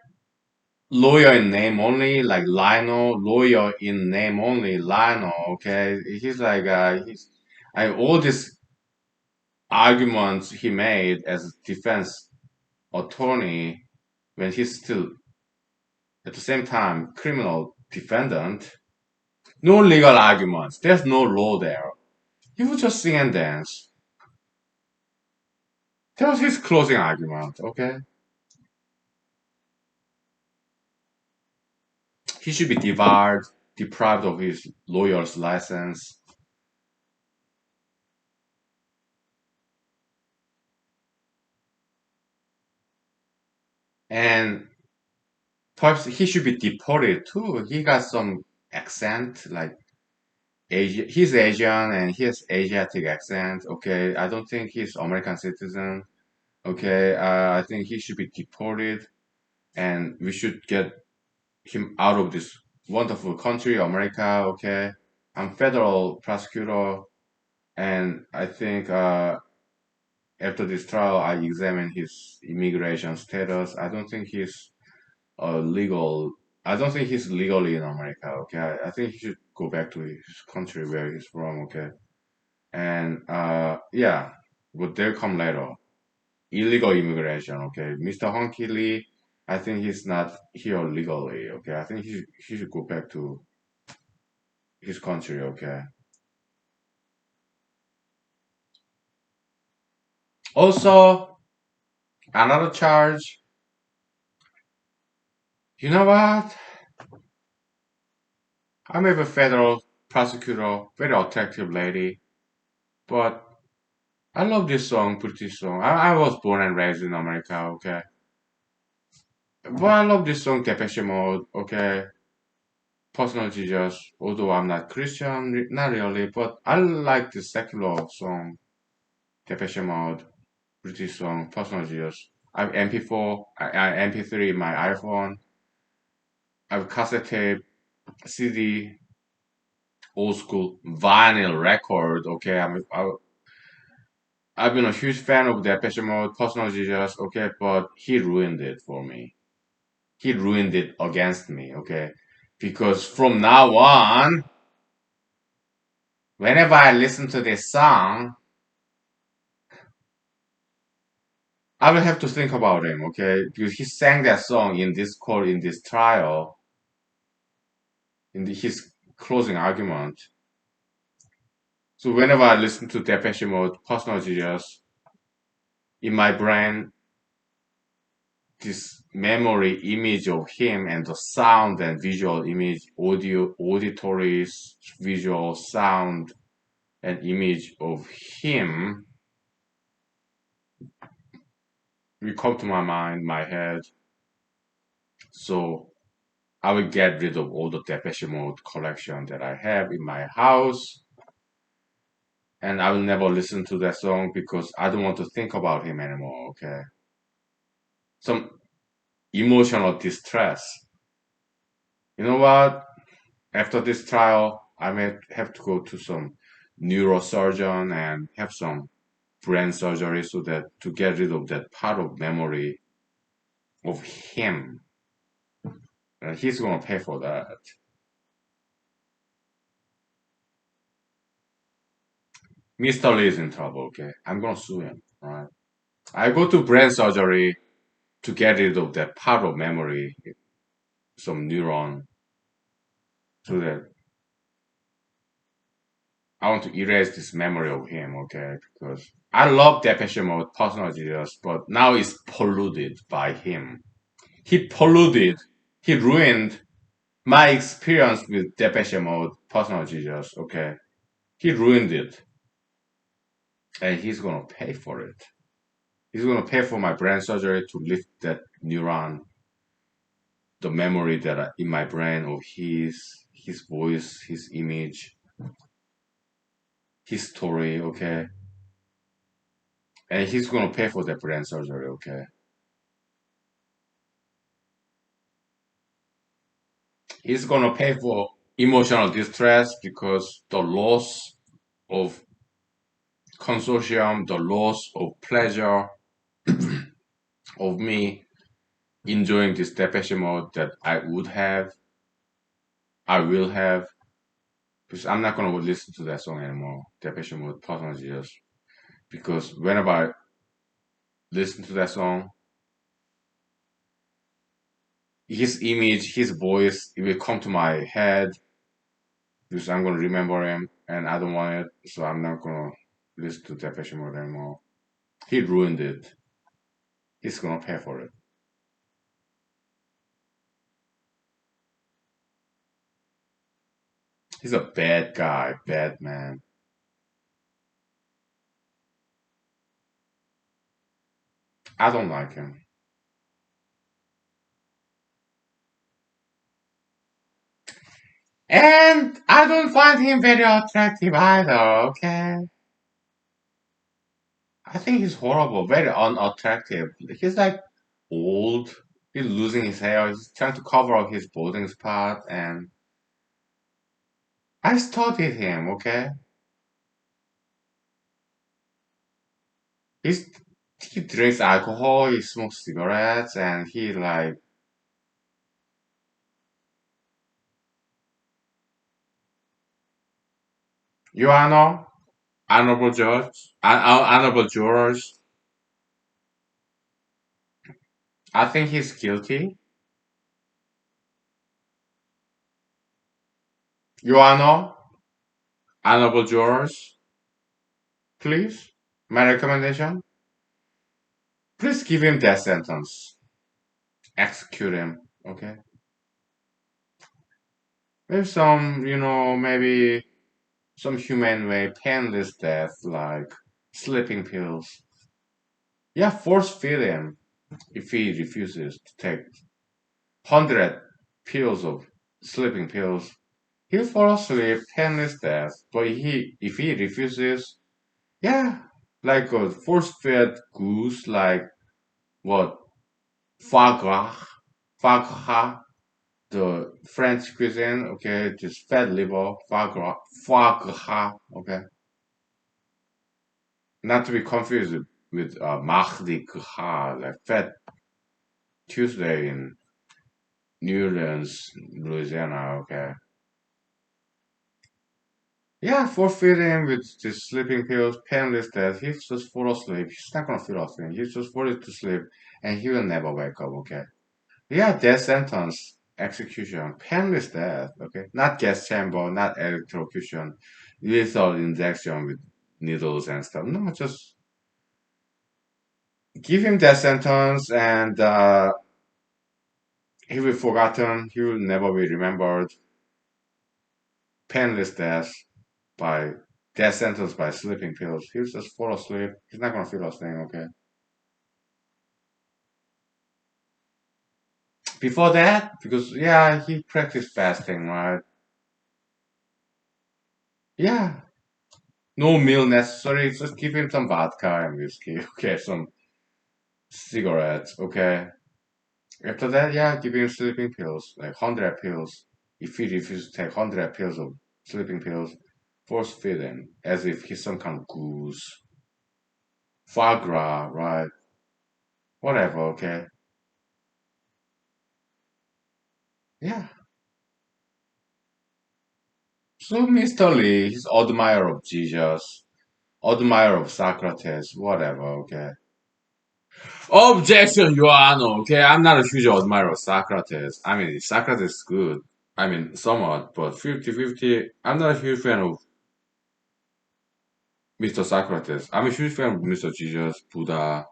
[SPEAKER 1] lawyer in name only, like Lionel, lawyer in name only, Lionel, okay? He's like, all these arguments he made as defense attorney when he's still at the same time criminal defendant. No legal arguments. There's no law there. He would just sing and dance. That was his closing argument, okay? He should be deprived of his lawyer's license. And Perhaps he should be deported too. He got some accent, like Asia. He's Asian and he has Asiatic accent. Okay, I don't think he's American citizen. Okay, I think he should be deported, and we should get him out of this wonderful country, America. Okay, I'm federal prosecutor, and I think after this trial, I examine his immigration status. I don't think he's legal. I don't think he's legally in America. Okay, I think he should go back to his country where he's from. Okay, and yeah, but they'll come later. Illegal immigration. Okay, Mr. Honky Lee. I think he's not here legally. Okay, I think he should go back to his country. Okay. Also, another charge. You know what? I'm a federal prosecutor, very attractive lady, but I love this song, British song. I was born and raised in America, okay? But I love this song, Depeche Mode, okay? Personal Jesus, although I'm not Christian, not really, but I like the secular song, Depeche Mode, British song, Personal Jesus. I have MP4, MP3 in my iPhone, I have cassette tape, CD, old school vinyl record, okay? I've been a huge fan of Depeche Mode, Personal Jesus, okay, but he ruined it for me. He ruined it against me, okay? Because from now on, whenever I listen to this song, I will have to think about him, okay? Because he sang that song in this court, in this trial, his closing argument. So whenever I listen to Depeche Mode, Personal Jesus, in my brain, this memory image of him and the sound and visual image, audio, auditory, visual, sound, and image of him will come to my mind, my head. So I will get rid of all the Depeche Mode collection that I have in my house, and I will never listen to that song because I don't want to think about him anymore. Okay, some emotional distress. You know what? After this trial, I may have to go to some neurosurgeon and have some brain surgery so that to get rid of that part of memory of him. And he's gonna pay for that. Mr. Lee is in trouble, okay? I'm gonna sue him, alright? I go to brain surgery to get rid of that part of memory, some neuron, so that I want to erase this memory of him, okay? Because I love Depeche Mode, personal Jesus, but now it's polluted by him. He polluted, he ruined my experience with Depeche Mode, personal Jesus, okay? He ruined it, and he's gonna pay for it. He's gonna pay for my brain surgery to lift that neuron, the memory that in my brain of his voice, his image, his story, okay? And he's gonna pay for the brain surgery, okay? He's gonna pay for emotional distress because the loss of consortium, the loss of pleasure of me enjoying this Depeche Mode that I would have, I will have, because I'm not gonna listen to that song anymore. Depeche Mode, Personal Jesus, because whenever I listen to that song, his image, his voice, it will come to my head because I'm gonna remember him, and I don't want it, so I'm not gonna listen to Depeche Mode anymore. He ruined it. He's gonna pay for it. He's a bad guy, bad man. I don't like him. And I don't find him very attractive either, okay? I think he's horrible, very unattractive. He's like old. He's losing his hair. He's trying to cover up his balding spot. And I studied him, okay? He's, he drinks alcohol, he smokes cigarettes, and he like, Your Honor, honorable judge, honorable jurors, I think he's guilty. Your Honor, honorable jurors, please, my recommendation, please give him death sentence. Execute him, okay? Maybe some, maybe some humane way, painless death, like sleeping pills. Yeah, force feed him if he refuses to take 100 pills of sleeping pills. He'll fall asleep, painless death. But if he refuses, yeah, like a force-fed goose, like what, foie gras, foie gras, the French cuisine, okay, just fat liver, foie gras, okay, not to be confused with mardi gras, like Fat Tuesday in New Orleans, Louisiana, okay. Yeah, forfeit him with just sleeping pills, painless death. He's just fall asleep. He's not gonna feel a thing. He's just falling to sleep, and he will never wake up. Okay. Yeah, death sentence, execution, painless death. Okay, not gas chamber, not electrocution, lethal injection with needles and stuff. No, just give him death sentence, and he will be forgotten. He will never be remembered. Painless death by death sentence by sleeping pills. He'll just fall asleep. He's not gonna feel a thing. Okay. Before that, because yeah, he practiced fasting, right? Yeah, no meal necessary. Just give him some vodka and whiskey. Okay, some cigarettes. Okay. After that, yeah, give him sleeping pills, like 100 pills. If he refuses to take 100 pills of sleeping pills, force feed him as if he's some kind of goose, foie gras, right? Whatever. Okay. Yeah. So Mr. Lee, he's admirer of Jesus, admirer of Socrates, whatever. Okay. Objection, Your Honor. Okay, I'm not a huge admirer of Socrates. I mean, Socrates is good. I mean, somewhat, but 50-50, I'm not a huge fan of Mr. Socrates. I'm a huge fan of Mr. Jesus, Buddha,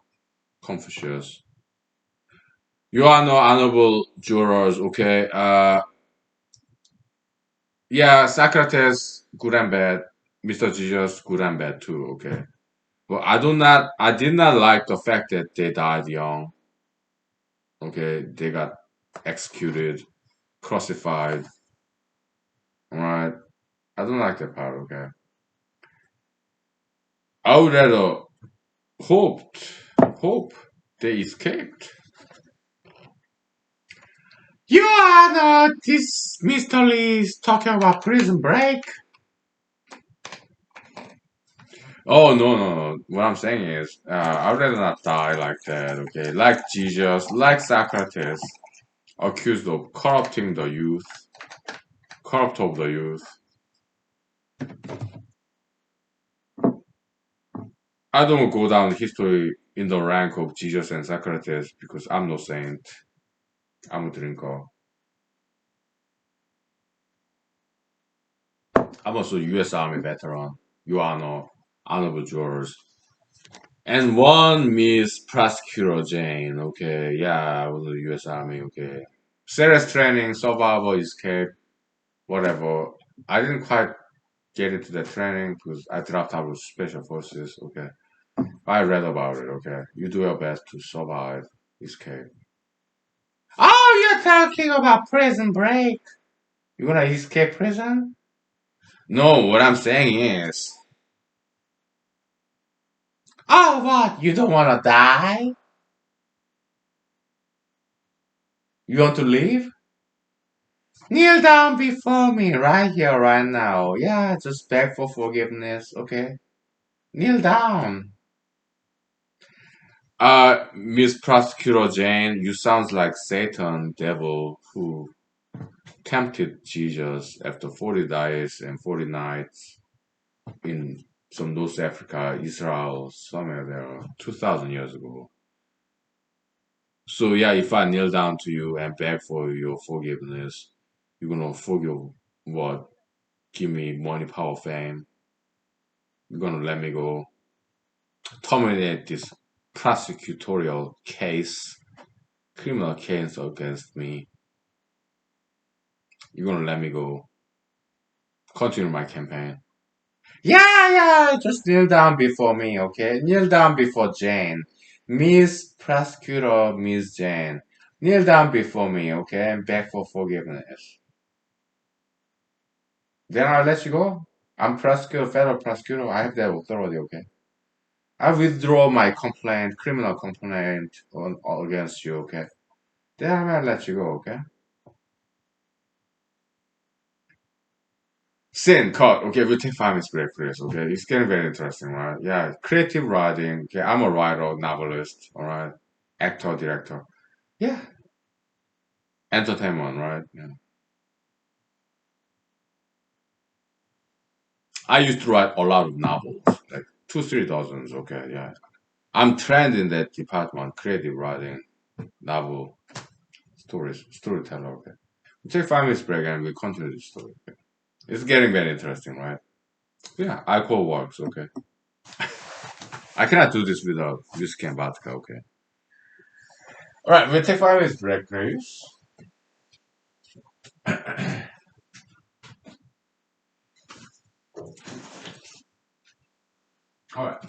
[SPEAKER 1] Confucius. Your Honor, honorable jurors, okay? Yeah, Socrates, good and bad. Mr. Jesus, good and bad too, okay? But I did not like the fact that they died young, okay? They got executed, crucified, right? I don't like that part, okay? I would rather hoped, hope they escaped. You are not this Mr. Lee is talking about prison break. Oh no. What I'm saying is, I'd rather not die like that. Okay, like Jesus, like Socrates, accused of corrupting the youth, corrupt of the youth. I don't go down history in the rank of Jesus and Socrates because I'm no saint. I'm a drinker. I'm also U.S. Army veteran. You are no honorable jurors. And one Miss Prosecutor Jane. Okay, yeah, I was the U.S. Army. Okay, serious training, survival, escape, whatever. I didn't quite get into the training because I dropped out of special forces. Okay, I read about it. Okay, you do your best to survive, escape. Oh, you're talking about prison break. You wanna escape prison? No, what I'm saying is, oh, what? You don't wanna die? You want to leave? Kneel down before me right here, right now. Yeah, just beg for forgiveness, okay? Kneel down. Miss Prosecutor Jane, you sounds like Satan, devil, who tempted Jesus after 40 days and 40 nights in some North Africa, Israel, somewhere there, 2,000 years ago. So yeah, if I kneel down to you and beg for your forgiveness, you're gonna forgive what? Give me money, power, fame. You're gonna let me go. Terminate this prosecutorial case, criminal case against me. You're gonna let me go. Continue my campaign. Yeah, yeah, just kneel down before me, okay? Kneel down before Jane. Miss Prosecutor, Miss Jane. Kneel down before me, okay? And beg for forgiveness. Then I'll let you go. I'm prosecutor, federal prosecutor. I have that authority, okay? I withdraw my complaint, criminal complaint against you, okay? Then I'll let you go, okay? Sin, cut. Okay, we'll take 5 minutes break for this, okay? It's getting very interesting, right? Yeah, creative writing. Okay, I'm a writer, novelist, all right? Actor, director. Yeah, entertainment, right? Yeah. I used to write a lot of novels, like two, three dozens, okay, yeah. I'm trained in that department, creative writing, novel, storyteller, okay? We'll take 5 minutes break and we'll continue the story, okay? It's getting very interesting, right? Yeah, alcohol works, okay? I cannot do this without whiskey and vodka, okay? All right, we'll take 5 minutes break, please. All right.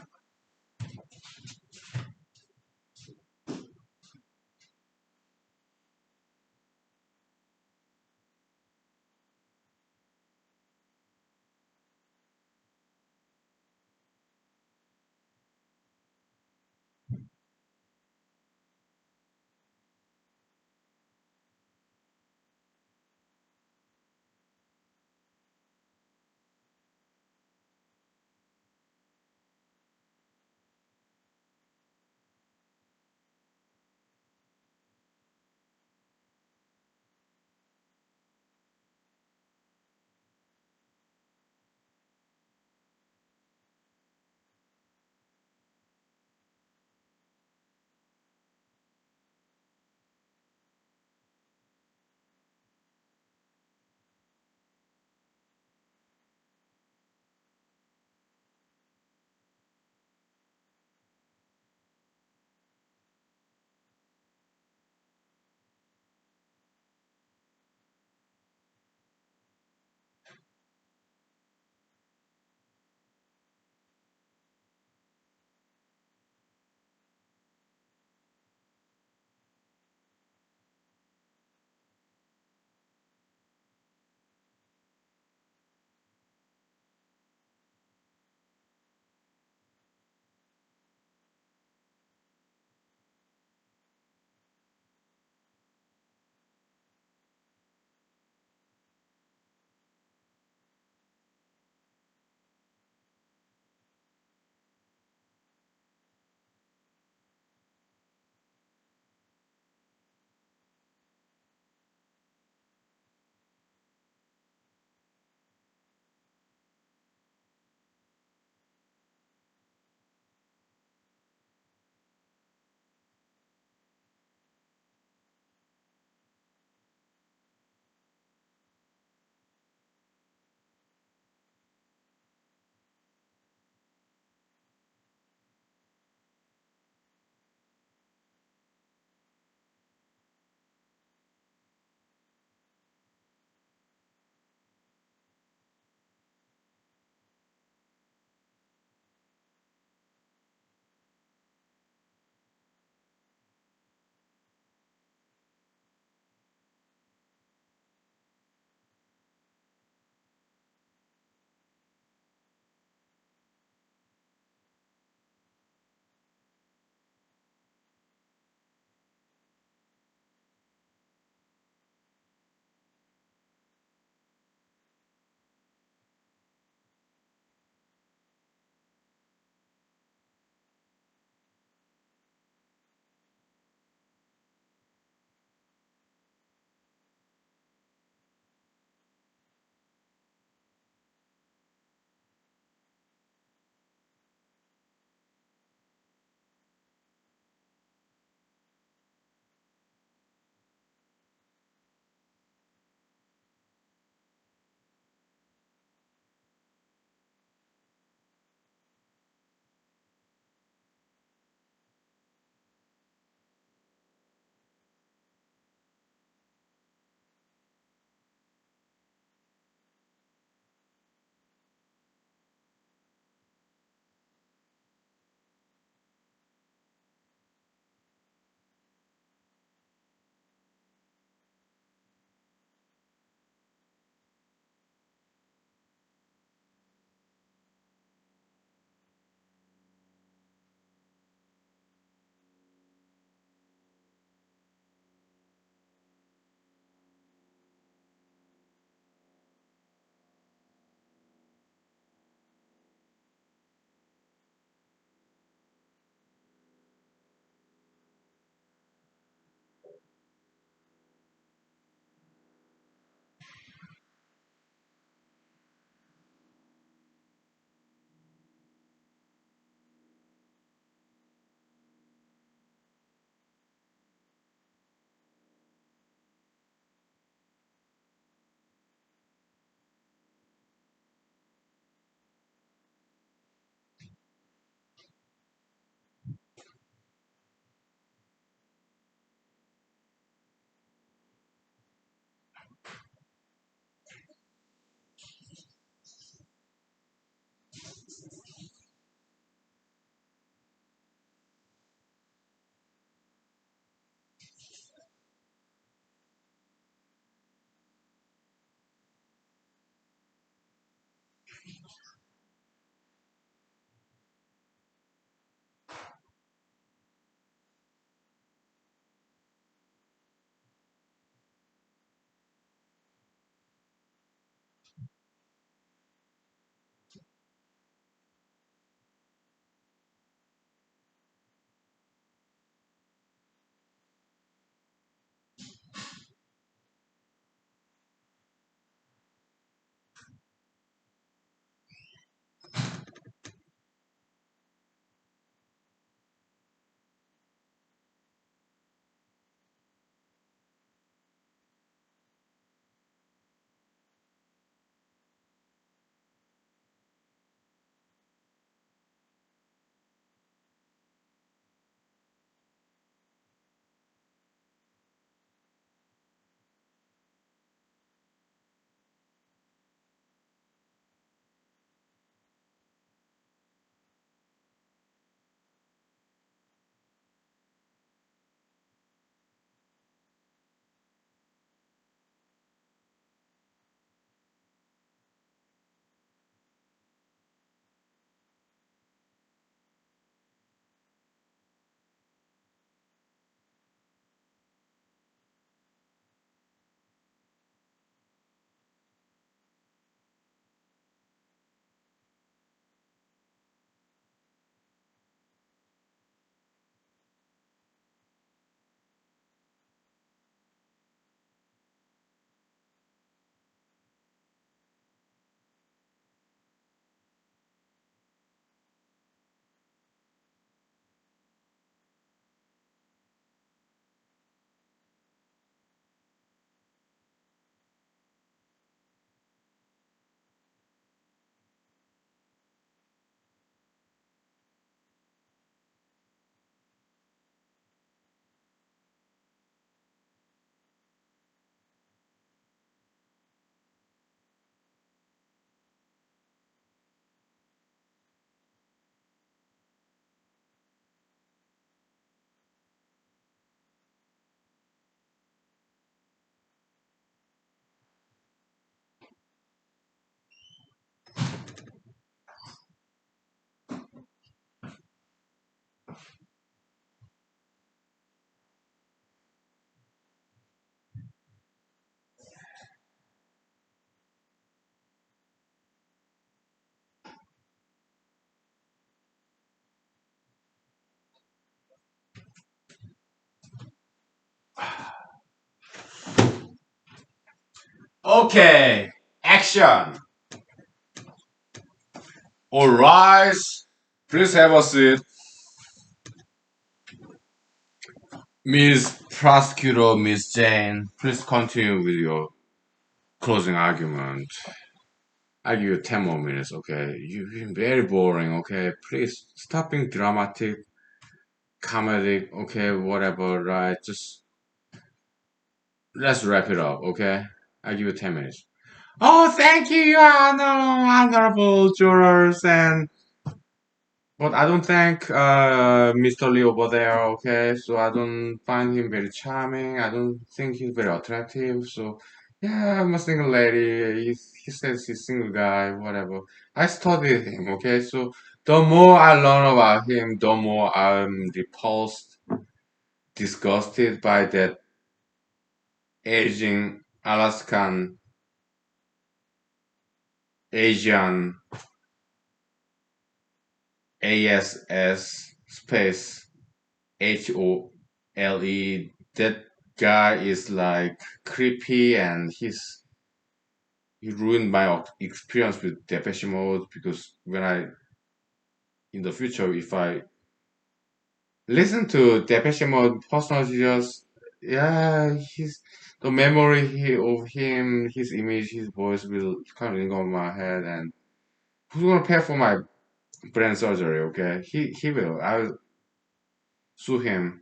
[SPEAKER 1] Okay, action. All rise. Please have a seat. Miss Prosecutor, Miss Jane, please continue with your closing argument. I give you 10 more minutes, okay? You've been very boring, okay? Please stop being dramatic, comedic, okay? Whatever, right? Just let's wrap it up, okay? I give you 10 minutes. Oh, thank you, Your Honor, honorable jurors, and but I don't think Mr. Lee over there, okay? So I don't find him very charming. I don't think he's very attractive. So yeah, I'm a single lady. He says he's single guy, whatever. I studied him, okay? So the more I learn about him, the more I'm repulsed, disgusted by that aging Alaskan Asian ASS space HOLE. That guy is like creepy, and he ruined my experience with Depeche Mode, because when I in the future, if I listen to Depeche Mode personally, just yeah, his the memory of him, his image, his voice will kind of ring on my head. And who's gonna pay for my brain surgery? Okay, he will. I'll sue him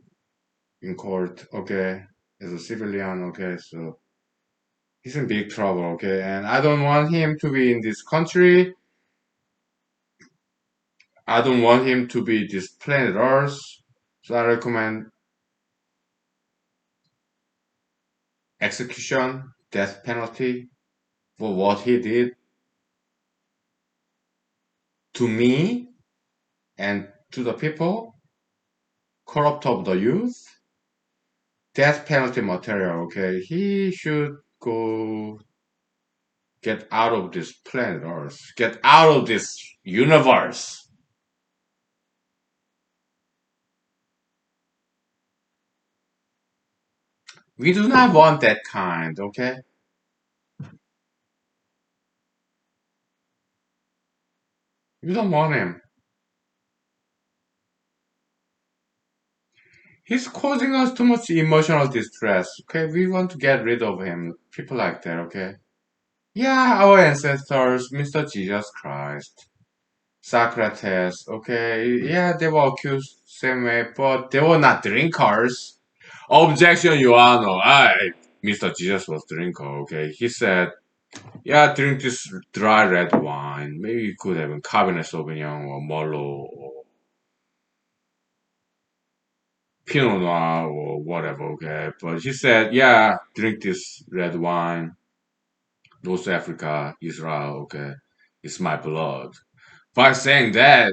[SPEAKER 1] in court. Okay, as a civilian. Okay, so he's in big trouble, okay? And I don't want him to be in this country. I don't want him to be this planet Earth. So I recommend execution, death penalty for what he did. to me and to the people, corrupt of the youth, death penalty material, okay? He should go get out of this planet Earth, get out of this universe. We do not want that kind, okay? We don't want him. He's causing us too much emotional distress, okay? We want to get rid of him. People like that, okay? Yeah, our ancestors, Mr. Jesus Christ, Socrates, okay? Yeah, they were accused same way, but they were not drinkers. Objection, Your Honor. Mr. Jesus was drinker, okay? He said, yeah, drink this dry red wine. Maybe you could have a Cabernet Sauvignon or Merlot or Pinot Noir or whatever, okay? But he said, yeah, drink this red wine. North Africa, Israel, okay? It's my blood. By saying that,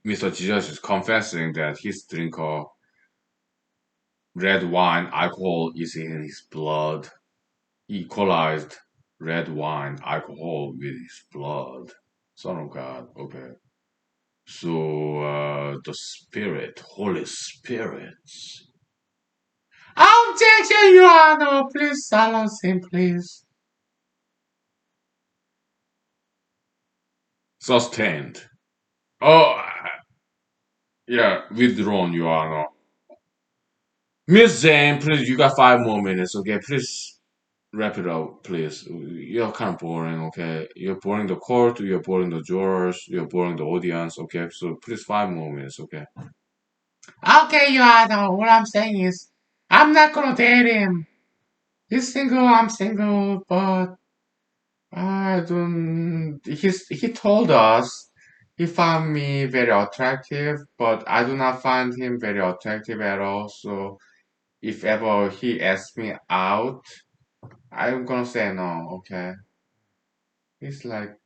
[SPEAKER 1] Mr. Jesus is confessing that his drink of red wine, alcohol is in his blood. He equalized red wine, alcohol with his blood. Son of God, okay? So, the Spirit, Holy Spirit. Objection, Your Honor! Please silence him, please. Sustained. Oh, yeah, withdrawn, Your Honor. Miss Jane, please, you got 5 more minutes, okay? Please wrap it up, please. You're kind of boring, okay? You're boring the court, you're boring the jurors, you're boring the audience, okay? So please, 5 more minutes, okay? Okay, Your Honor, what I'm saying is, I'm not gonna date him. He's single, I'm single, but I don't. He told us he found me very attractive, but I do not find him very attractive at all. So if ever he asks me out, I'm gonna say no. Okay? He's like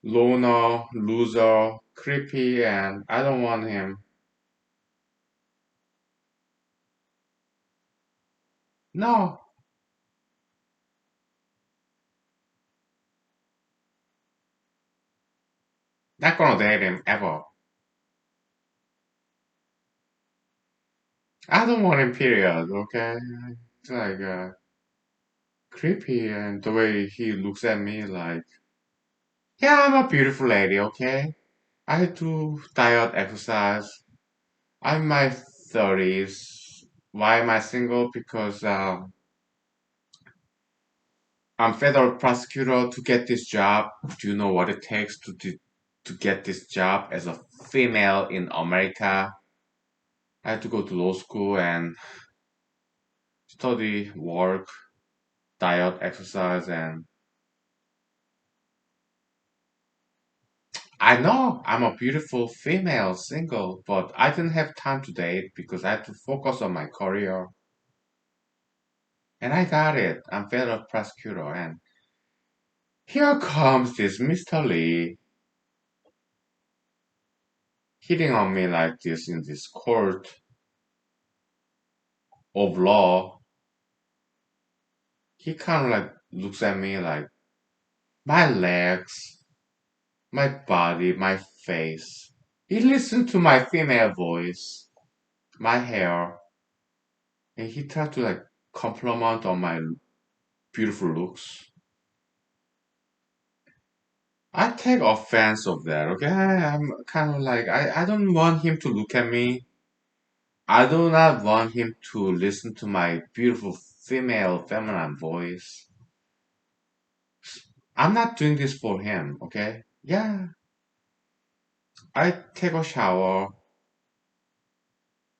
[SPEAKER 1] loner, loser, creepy, and I don't want him. No, not gonna date him ever. I don't want him. Period. Okay? It's like creepy, and the way he looks at me, like, yeah, I'm a beautiful lady. Okay? I do diet exercise. I'm in my 30s. Why am I single? Because I'm federal prosecutor to get this job. Do you know what it takes to get this job as a female in America? I had to go to law school and study, work, diet, exercise, and I know I'm a beautiful female single, but I didn't have time to date because I had to focus on my career. And I got it. I'm federal prosecutor, and here comes this Mr. Lee hitting on me like this in this court of law. He kind of like looks at me like my legs, my body, my face. He listened to my female voice, my hair, and he tried to like compliment on my beautiful looks. I take offense of that, okay? I'm kind of like, I don't want him to look at me. I do not want him to listen to my beautiful female feminine voice. I'm not doing this for him, okay? Yeah, I take a shower,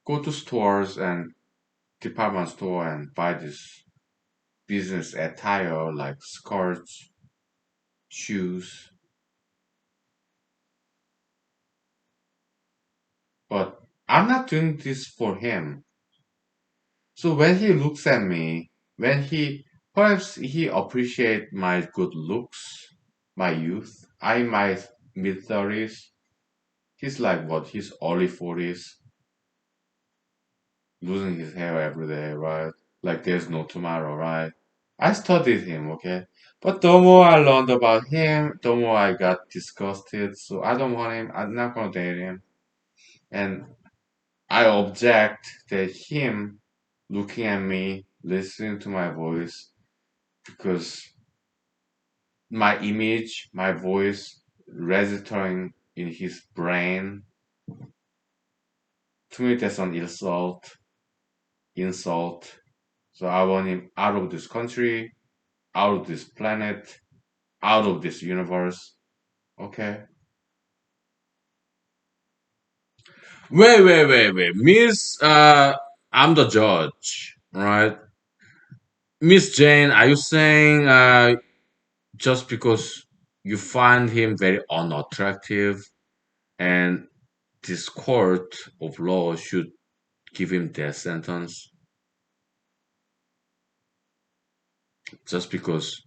[SPEAKER 1] go to stores and department store and buy this business attire like skirts, shoes. But I'm not doing this for him. So when he looks at me, when he perhaps he appreciate my good looks, my youth, I might. mid 30s. He's like what? He's early 40s, losing his hair every day, right? Like there's no tomorrow, right? I studied him, okay? But the more I learned about him, the more I got disgusted. So I don't want him. I'm not gonna date him. And I object that him looking at me, listening to my voice, because my image, my voice registering in his brain, to me that's an insult. So I want him out of this country, out of this planet, out of this universe. Okay. Wait. Miss, I'm the judge, right? Miss Jane, are you saying just because you find him very unattractive and this court of law should give him death sentence just because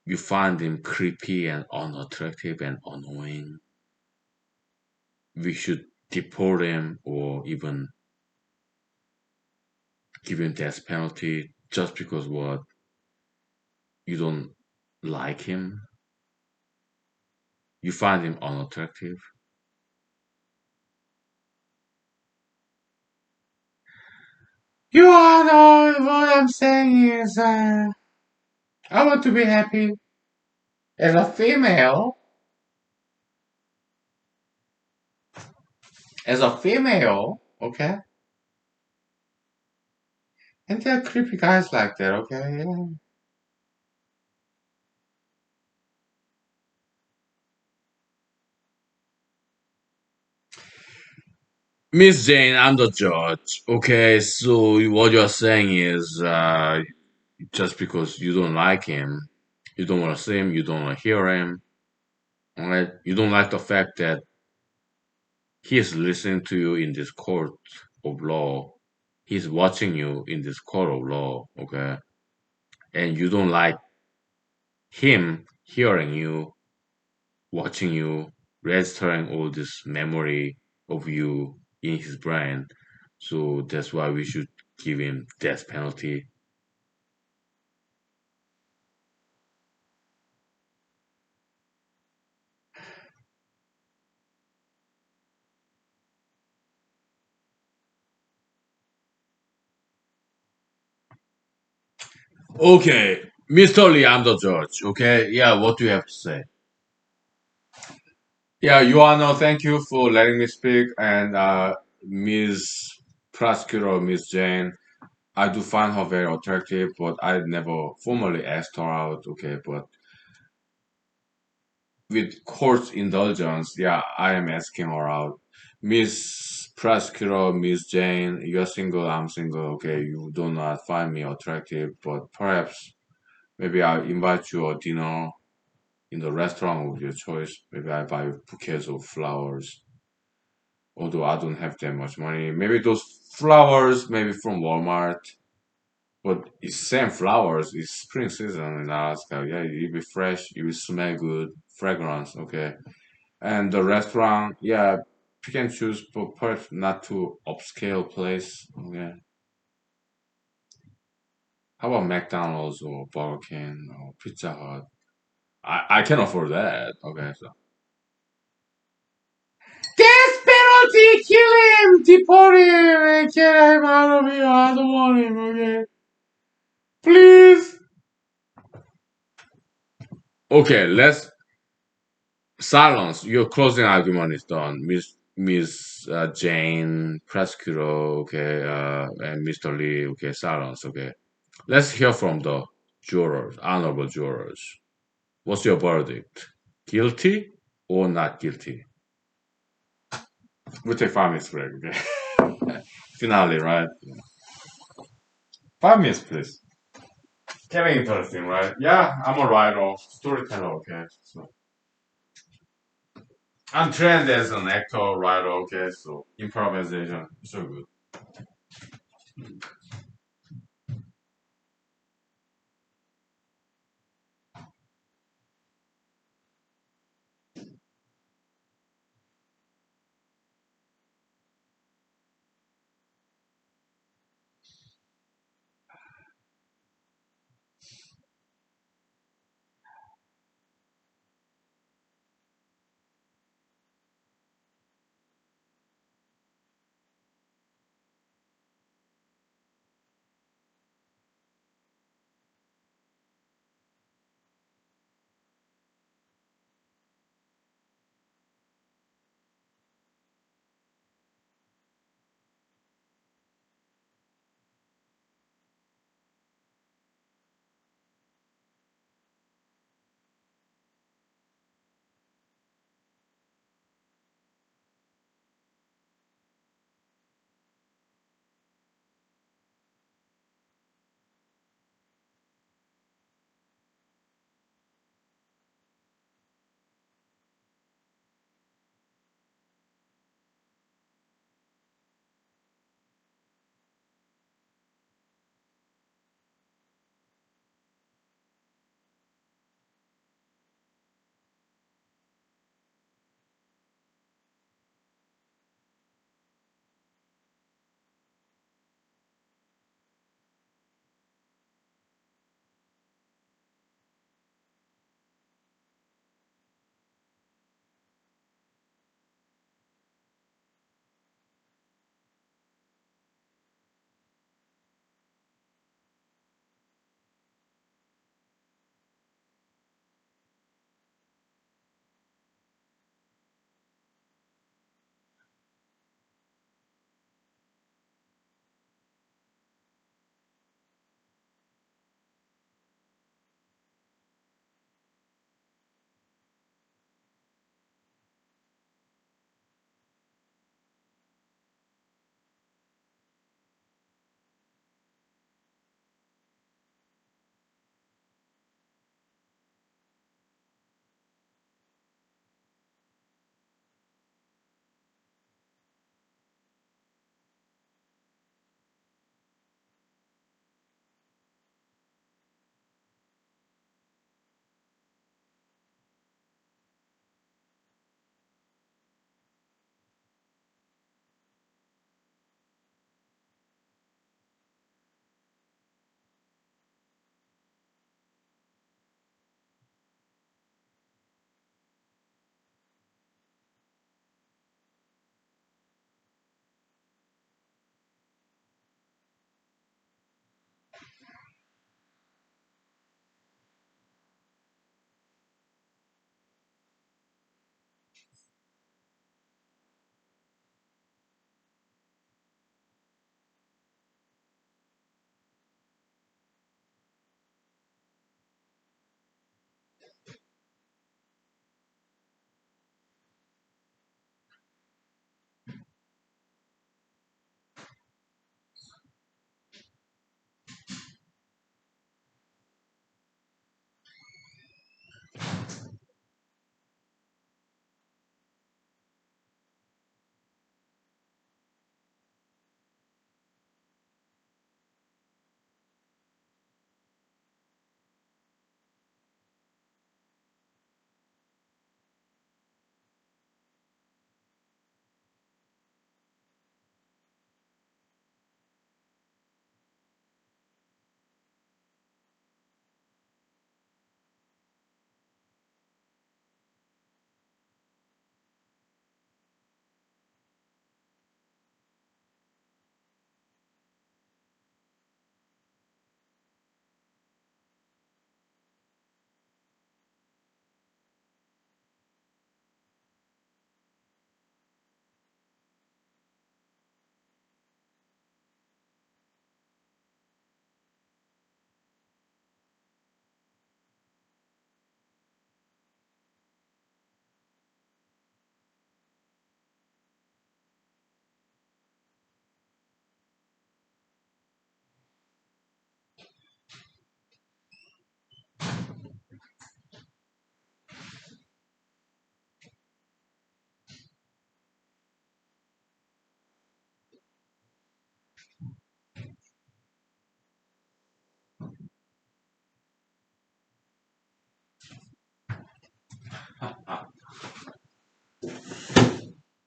[SPEAKER 1] you find him creepy and unattractive and annoying? We should deport him or even give him death penalty just because what, you don't like him, you find him unattractive. You all know what I'm saying is, I want to be happy as a female, okay? And there are creepy guys like that, okay? Yeah. Miss Jane, I'm the judge. Okay, so what you're saying is, just because you don't like him, you don't want to see him, you don't want to hear him, alright? You don't like the fact that he is listening to you in this court of law. He's watching you in this court of law, okay? And you don't like him hearing you, watching you, registering all this memory of you in his brain. So that's why we should give him death penalty. Okay, Mr. Lee, I'm the judge. Okay, yeah, what do you have to say? Yeah, you all know. Thank you for letting me speak. And Ms. Prosecutor, Ms. Jane, I do find her very attractive, but I never formally asked her out. Okay, but with court indulgence, yeah, I am asking her out. Miss Prosecutor, Miss Jane, you're single, I'm single. Okay, you do not find me attractive, but perhaps maybe I'll invite you a dinner in the restaurant of your choice. Maybe I buy you bouquets of flowers. Although I don't have that much money, maybe those flowers, maybe from Walmart. But it's same flowers. It's spring season in Alaska. Yeah, it will be fresh. It will smell good. Fragrance. Okay. And the restaurant, yeah, pick and choose, but perhaps not too upscale place. Okay. How about McDonald's or Burger King or Pizza Hut? I can afford that. Okay, so. Death penalty! Kill him! Deport him! And get him out of here! I don't want him, okay? Please! Okay, let's silence. Your closing argument is done, Miss Jane, prosecutor. Okay, and Mr. Lee. Okay, silence. Okay, let's hear from the jurors, honorable jurors. What's your verdict? Guilty or not guilty? We'll take 5 minutes break. Okay. Finale, right? Yeah. 5 minutes, please. Getting interesting, right? Yeah, I'm a writer, storyteller. Okay, so I'm trained as an actor, writer. Okay, so improvisation, so good.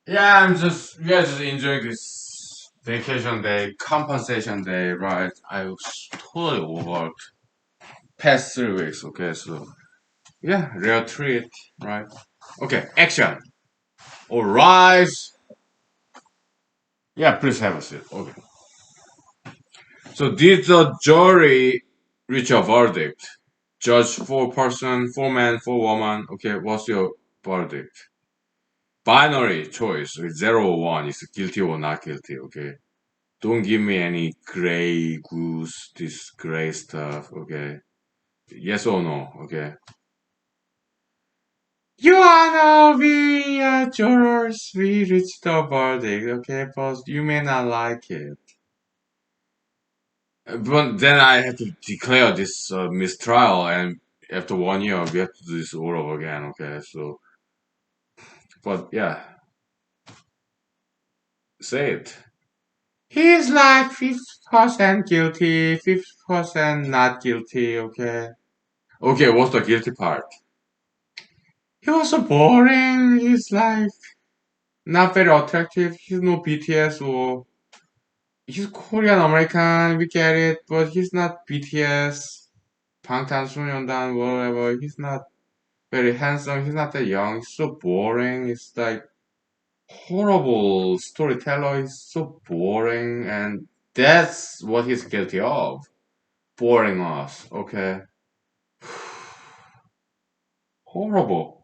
[SPEAKER 1] Yeah, we are just enjoying this vacation day, compensation day, right? I was totally overworked past 3 weeks. Okay, so yeah, real treat, right? Okay, action. All rise. Yeah, please have a seat. Okay. So did the jury reach a verdict? Judge four person, four man, four woman. Okay, what's your verdict? Binary choice, with 0 or 1 is guilty or not guilty. Okay, don't give me any gray goose, this gray stuff. Okay, yes or no. Okay, you wanna be jurors. We reached the verdict. Okay, but you may not like it. But then I have to declare this mistrial, and after 1 year, we have to do this all over again. Okay, so, but yeah, say it. He's like 50% guilty, 50% not guilty. Okay. Okay, what's the guilty part? He was so boring. He's like not very attractive. He's no BTS or he's Korean American. We get it, but he's not BTS, 방탄소년단, whatever. He's not very handsome. He's not that young. He's so boring. It's like horrible storyteller. He's so boring, and that's what he's guilty of. Boring us. Okay. Horrible.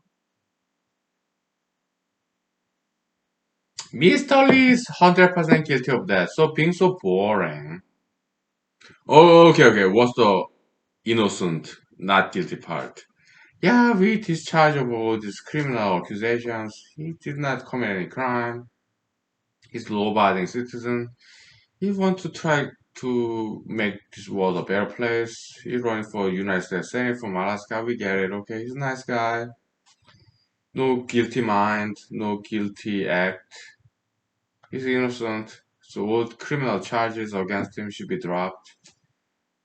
[SPEAKER 1] Mr. Lee is 100% guilty of that. So being so boring. Oh, okay, okay. What's the innocent, not guilty part? Yeah, we discharge of all these criminal accusations. He did not commit any crime. He's law-abiding citizen. He wants to try to make this world a better place. He's running for United States Senate from Alaska. We get it, okay? He's a nice guy. No guilty mind, no guilty act. He's innocent. So all criminal charges against him should be dropped.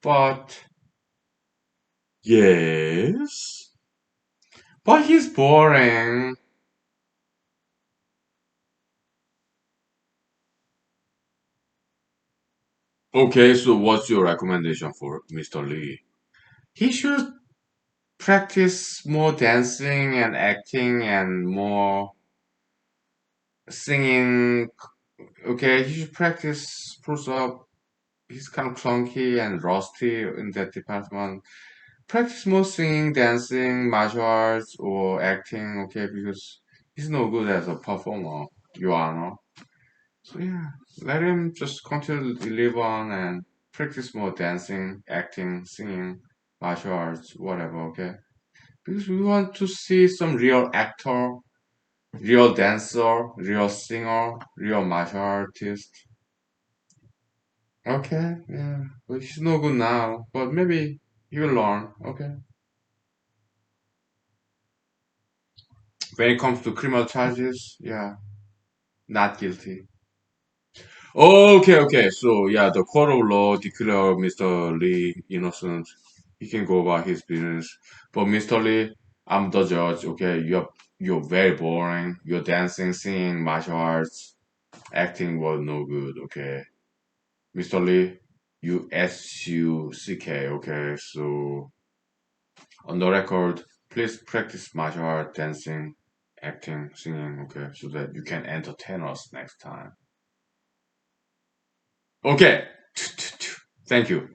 [SPEAKER 1] But, yes. But he's boring. Okay, so what's your recommendation for Mr. Lee? He should practice more dancing and acting and more singing. Okay, he should practice push up. He's kind of clunky and rusty in that department. Practice more singing, dancing, martial arts, or acting. Okay, because he's no good as a performer. You are no. So yeah, let him just continue to live on and practice more dancing, acting, singing, martial arts, whatever. Okay, because we want to see some real actor, real dancer, real singer, real martial artist. Okay, yeah, but he's no good now, but maybe he will learn. Okay, when it comes to criminal charges, yeah, not guilty. Okay, okay, so yeah, the court of law declare Mr. Lee innocent. He can go about his business. But Mr. Lee, I'm the judge. Okay, you're very boring. Your dancing, singing, martial arts, acting was no good. Okay, Mr. Lee, you SUCK. Okay, so on the record, please practice martial art, dancing, acting, singing, okay, so that you can entertain us next time. Okay, thank you.